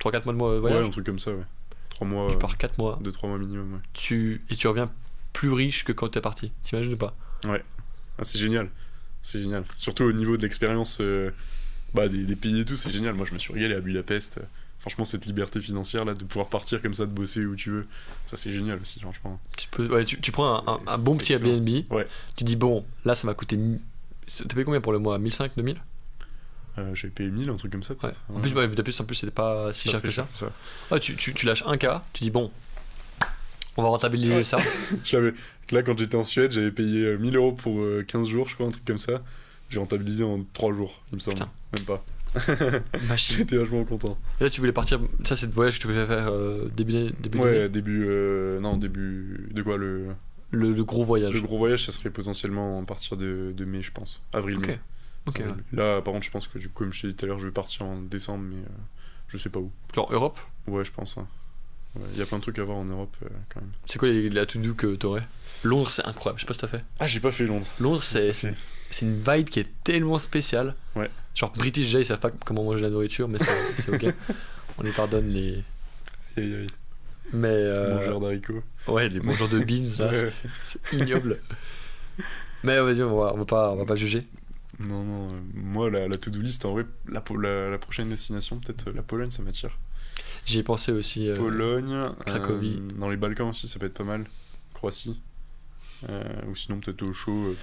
3-4 mois de voyage? Ouais, un truc comme ça, ouais. 3 mois. Tu pars 4 mois. 2-3 mois minimum, ouais. Et tu reviens plus riche que quand t'es parti, t'imagines ou pas? Ouais. Ah, c'est génial. C'est génial. Surtout au niveau de l'expérience des pays et tout, c'est génial. Moi, je me suis régalé à Budapest. Franchement, cette liberté financière, là, de pouvoir partir comme ça, de bosser où tu veux, ça, c'est génial aussi, franchement. Tu prends un bon petit Airbnb, ouais. Tu dis, bon, là, ça m'a coûté... T'as payé combien pour le mois? 1500, 2000? J'avais payé 1000, un truc comme ça, peut-être. Ouais. En plus, c'était pas si cher que ça. Ah, tu lâches un cas, tu dis, bon, on va rentabiliser ça. Là, quand j'étais en Suède, j'avais payé 1000 € pour 15 jours, je crois, un truc comme ça. J'ai rentabilisé en 3 jours, il me semble. Putain. Même pas. Machine. J'étais vachement content. Et là, tu voulais partir. Ça, c'est le voyage que tu voulais faire début ouais, début. Non, début. De quoi le gros voyage. Le gros voyage, ça serait potentiellement à partir de mai, je pense. Avril-mai. Ok. Ouais. Là, par contre, je pense que, comme je t'ai dit tout à l'heure, je vais partir en décembre, mais je sais pas où. Genre Europe? Ouais, je pense. Hein. Il y a plein de trucs à voir en Europe quand même. C'est quoi les to-do que t'aurais? Londres, c'est incroyable, je sais pas si t'as fait. Ah, j'ai pas fait Londres. Londres, c'est une vibe qui est tellement spéciale. Ouais. Genre British, déjà, ils savent pas comment manger la nourriture, mais c'est ok. On les pardonne les. Aïe. Mais. Mangeurs d'haricots. Ouais, les mangeurs de beans, là, ouais. c'est ignoble. Mais vas-y, on va pas juger. Non, moi, la to-do list, en vrai, la prochaine destination, peut-être la Pologne, ça m'attire. J'y ai pensé aussi. Pologne, Cracovie. Dans les Balkans aussi, ça peut être pas mal. Croatie. Ou sinon, peut-être au chaud,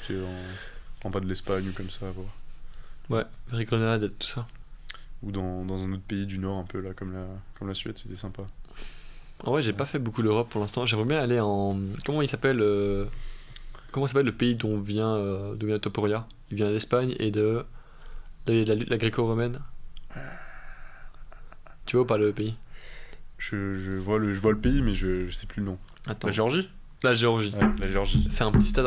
en bas de l'Espagne ou comme ça, à voir. Ouais, vers Grenade, tout ça. Ou dans un autre pays du Nord, un peu là, comme la Suède, c'était sympa. En vrai, j'ai pas fait beaucoup l'Europe pour l'instant. J'aimerais bien aller en. Comment s'appelle le pays dont vient Topuria? Il vient d'Espagne et de la gréco-romaine. Tu vois ou pas le pays? Je vois le pays, mais je sais plus le nom. Attends. La Géorgie? La Géorgie. Ouais, la Géorgie. Faire un petit stage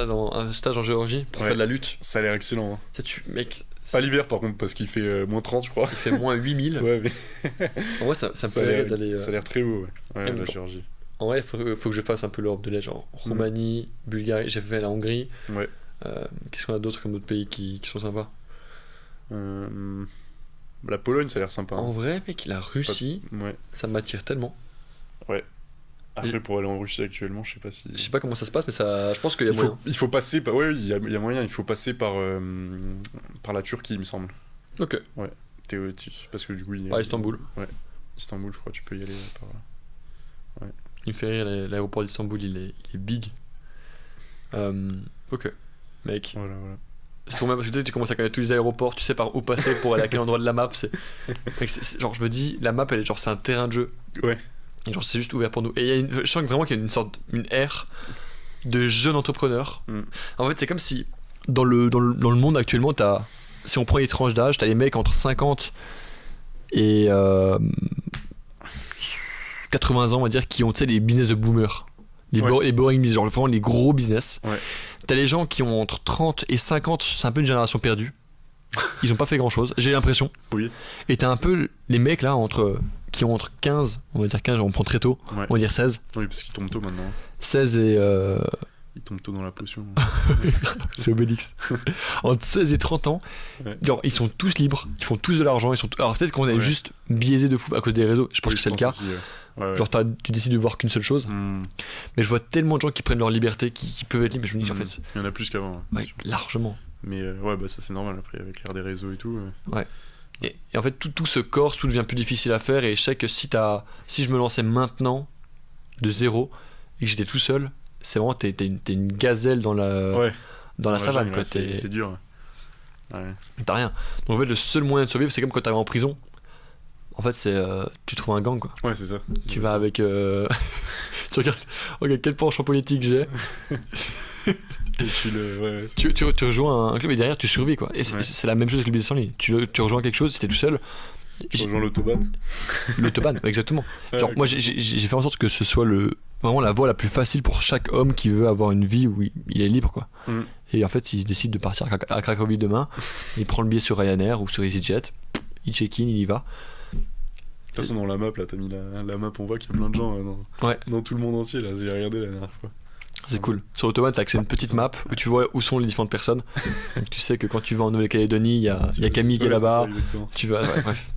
en Géorgie pour faire de la lutte. Ça a l'air excellent. Hein. Mec. Pas l'hiver par contre, parce qu'il fait moins 30, je crois. Il fait moins 8000. Ouais, mais. En vrai, ça me plairait d'aller. Ça a l'air très beau, ouais. Ouais, la Géorgie. En vrai, faut que je fasse un peu l'Europe de l'Est, genre Roumanie, Bulgarie, j'ai fait la Hongrie. Ouais. Qu'est-ce qu'on a d'autre comme autres pays qui sont sympas? La Pologne, ça a l'air sympa. En vrai, mec, la Russie, Ouais. ça m'attire tellement. Après, pour aller en Russie actuellement, je sais pas si. Je sais pas comment ça se passe, mais je pense qu'il y a moyen. Il faut passer par. Ouais, il y a moyen. Il faut passer par la Turquie, il me semble. Ok. Parce que du coup, Par Istanbul. Istanbul, je crois, tu peux y aller par là. Il me fait rire, l'aéroport d'Istanbul, il est big. Ok. Mec, Voilà. c'est trop bien parce que tu commences à connaître tous les aéroports, tu sais par où passer pour aller à quel endroit de la map. Mec, genre, je me dis, la map, elle est genre, c'est un terrain de jeu. Ouais. Et genre, c'est juste ouvert pour nous. Et je sens vraiment qu'il y a une ère de jeunes entrepreneurs. En fait, c'est comme si, dans le monde actuellement, si on prend les tranches d'âge, t'as les mecs entre 50 et 80 ans, on va dire, qui ont, tu sais, les business de boomers. Les boring business, genre vraiment les gros business. Ouais. T'as les gens qui ont entre 30 et 50, c'est un peu une génération perdue. Ils ont pas fait grand chose, j'ai l'impression. Oui. Et t'as un peu les mecs là, qui ont entre 15, on va dire 15, on prend très tôt, Ouais. on va dire 16. Oui, parce qu'ils tombent tôt maintenant. 16 et. Ils tombent tôt dans la potion. C'est Obélix. Entre 16 et 30 ans, genre, ils sont tous libres, ils font tous de l'argent. Alors peut-être qu'on est juste biaisé de fou à cause des réseaux, je pense que c'est le cas. Aussi, Genre, tu décides de voir qu'une seule chose. Mais je vois tellement de gens qui prennent leur liberté, qui peuvent être libres, mais je me dis en fait. Il y en a plus qu'avant. Ouais, largement. Mais ça c'est normal après, avec l'ère des réseaux et tout. Ouais. Et en fait, tout se corse, tout devient plus difficile à faire. Et je sais que si je me lançais maintenant, de zéro, et que j'étais tout seul, c'est vraiment, t'es une gazelle dans la savane. Quoi. C'est dur. Ouais. T'as rien. Donc en fait, le seul moyen de survivre, c'est comme quand t'arrives en prison. En fait, c'est tu trouves un gang, quoi. Ouais, c'est ça. Tu vas avec. Tu regardes. Ok, quel penchant politique j'ai. Et tu rejoins un club et derrière tu survis, quoi. Et c'est la même chose avec le business en ligne. Tu rejoins quelque chose si t'es tout seul. Tu rejoins l'autobahn. L'autobahn, exactement. Genre, moi j'ai fait en sorte que ce soit vraiment la voie la plus facile pour chaque homme qui veut avoir une vie où il est libre, quoi. Et en fait, s'il décide de partir à Cracovie demain, il prend le billet sur Ryanair ou sur EasyJet, il check-in, il y va. De toute façon, dans la map, là, t'as mis la map, on voit qu'il y a plein de gens dans tout le monde entier, là. J'ai regardé la dernière fois. C'est cool. Sur l'autobahn, t'as accès à une petite map où tu vois où sont les différentes personnes. Donc tu sais que quand tu vas en Nouvelle-Calédonie, il y a Camille qui est là-bas. Tu vas, bref.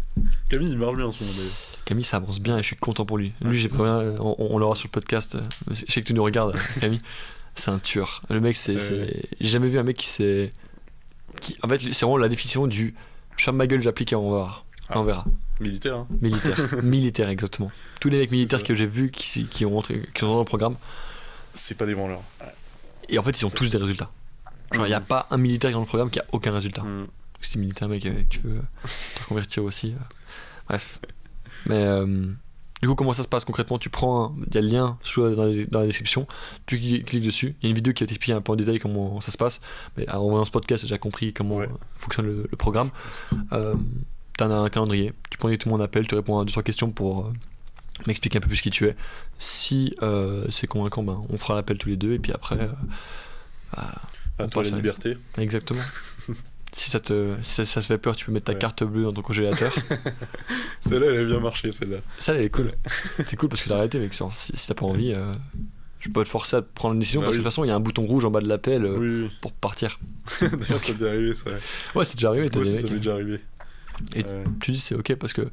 Camille, il marche bien en ce moment d'ailleurs. Camille, ça avance bien et je suis content pour lui. Lui, j'ai prévenu, on l'aura sur le podcast. Je sais que tu nous regardes, Camille. C'est un tueur. Le mec, j'ai jamais vu un mec qui en fait, c'est vraiment la définition du je ferme ma gueule, j'applique et on verra. On verra. Militaire, hein. Militaire, exactement. Tous les mecs militaires que j'ai vus qui sont dans le programme, c'est pas des branleurs. Et en fait, ils ont tous des résultats. Genre, il n'y a pas un militaire qui est dans le programme qui a aucun résultat. Si t'es militaire, mec, tu veux te convertir aussi. Bref. Mais du coup, comment ça se passe concrètement? Tu prends il y a le lien dans la description, tu cliques dessus. Il y a une vidéo qui va t'expliquer un peu en détail comment ça se passe. Mais en voyant ce podcast, j'ai déjà compris comment fonctionne le programme. T'en as un calendrier. Tu prends tout le monde appelle, tu réponds à 2-3 questions pour m'expliquer un peu plus qui tu es. Si c'est convaincant, on fera l'appel tous les deux et puis après à toi la liberté. Exactement. Si ça te fait peur, tu peux mettre ta carte bleue dans ton congélateur. Celle-là, elle a bien marché, celle-là. Celle-là, elle est cool. C'est cool parce que la réalité, mec, si t'as pas envie, je peux te forcer à prendre une décision parce que de toute façon, il y a un bouton rouge en bas de l'appel pour partir. D'ailleurs, ça t'est arrivé, ça. Ouais, c'est déjà arrivé. Moi aussi, ça m'est déjà arrivé. Et tu dis c'est ok parce que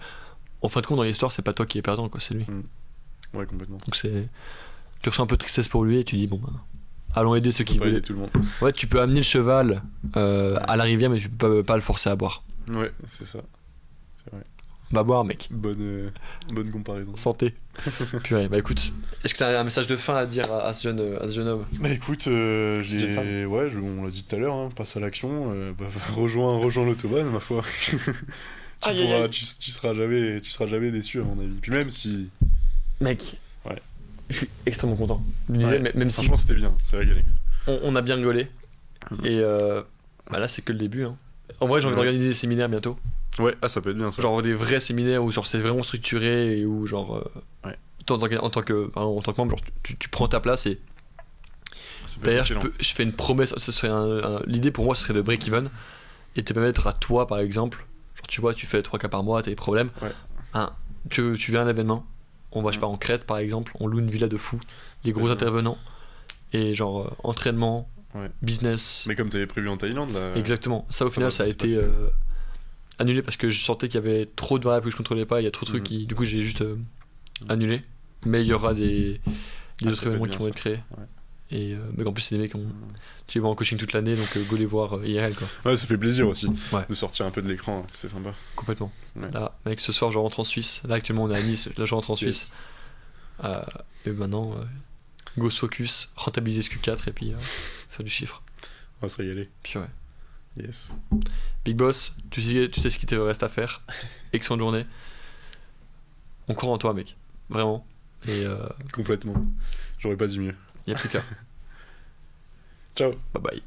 en fin de compte dans l'histoire c'est pas toi qui es perdant, quoi, c'est lui. Ouais, complètement. Donc tu ressens un peu de tristesse pour lui et tu dis bon allons aider ceux qui veulent. Tout le monde. Ouais, tu peux amener le cheval à la rivière mais tu peux pas le forcer à boire. Ouais, c'est ça. C'est vrai. Va boire, mec. Bonne comparaison. Santé. Purée, écoute, est-ce que t'as un message de fin à dire à ce jeune homme? Écoute, on l'a dit tout à l'heure, passe à l'action, rejoins l'autobahn, ma foi. Tu seras jamais déçu, à mon avis. Puis même si... Mec, je suis extrêmement content. Même si... Franchement, c'était bien, c'est régalé. On a bien rigolé. Et là, c'est que le début. En vrai, j'ai envie d'organiser des séminaires bientôt. Ouais, ça peut être bien ça. Genre des vrais séminaires où genre c'est vraiment structuré et où genre en tant que membre, genre tu prends ta place et d'ailleurs je fais une promesse, ce serait l'idée pour moi ce serait de break even et te permettre à toi par exemple, genre tu vois tu fais 3 cas par mois, t'as des problèmes, tu viens à un événement, on va, je sais pas, en Crète par exemple, on loue une villa de fou, des gros intervenants, et genre entraînement, business. Mais comme t'avais prévu en Thaïlande là. Exactement. Ça au final, ça a été annulé parce que je sentais qu'il y avait trop de variables que je contrôlais pas, il y a trop de trucs qui. Du coup, j'ai juste annulé. Mais il y aura des autres événements qui vont être créés. Ouais. Et mais en plus, c'est des mecs qui ont. Tu les vois en coaching toute l'année, donc go les voir IRL quoi. Ouais, ça fait plaisir aussi Ouais. de sortir un peu de l'écran, c'est sympa. Complètement. Ouais. Là, mec, ce soir, je rentre en Suisse. Là, actuellement, on est à Nice. Là, je rentre en Suisse. Et maintenant, go focus, rentabiliser ce Q4 et puis faire du chiffre. On va se régaler. Puis ouais. Yes. Big Boss, tu sais ce qu'il te reste à faire. Excellente journée. On croit en toi, mec. Vraiment. Et Complètement. J'aurais pas dit mieux. y a plus qu'à. Ciao. Bye bye.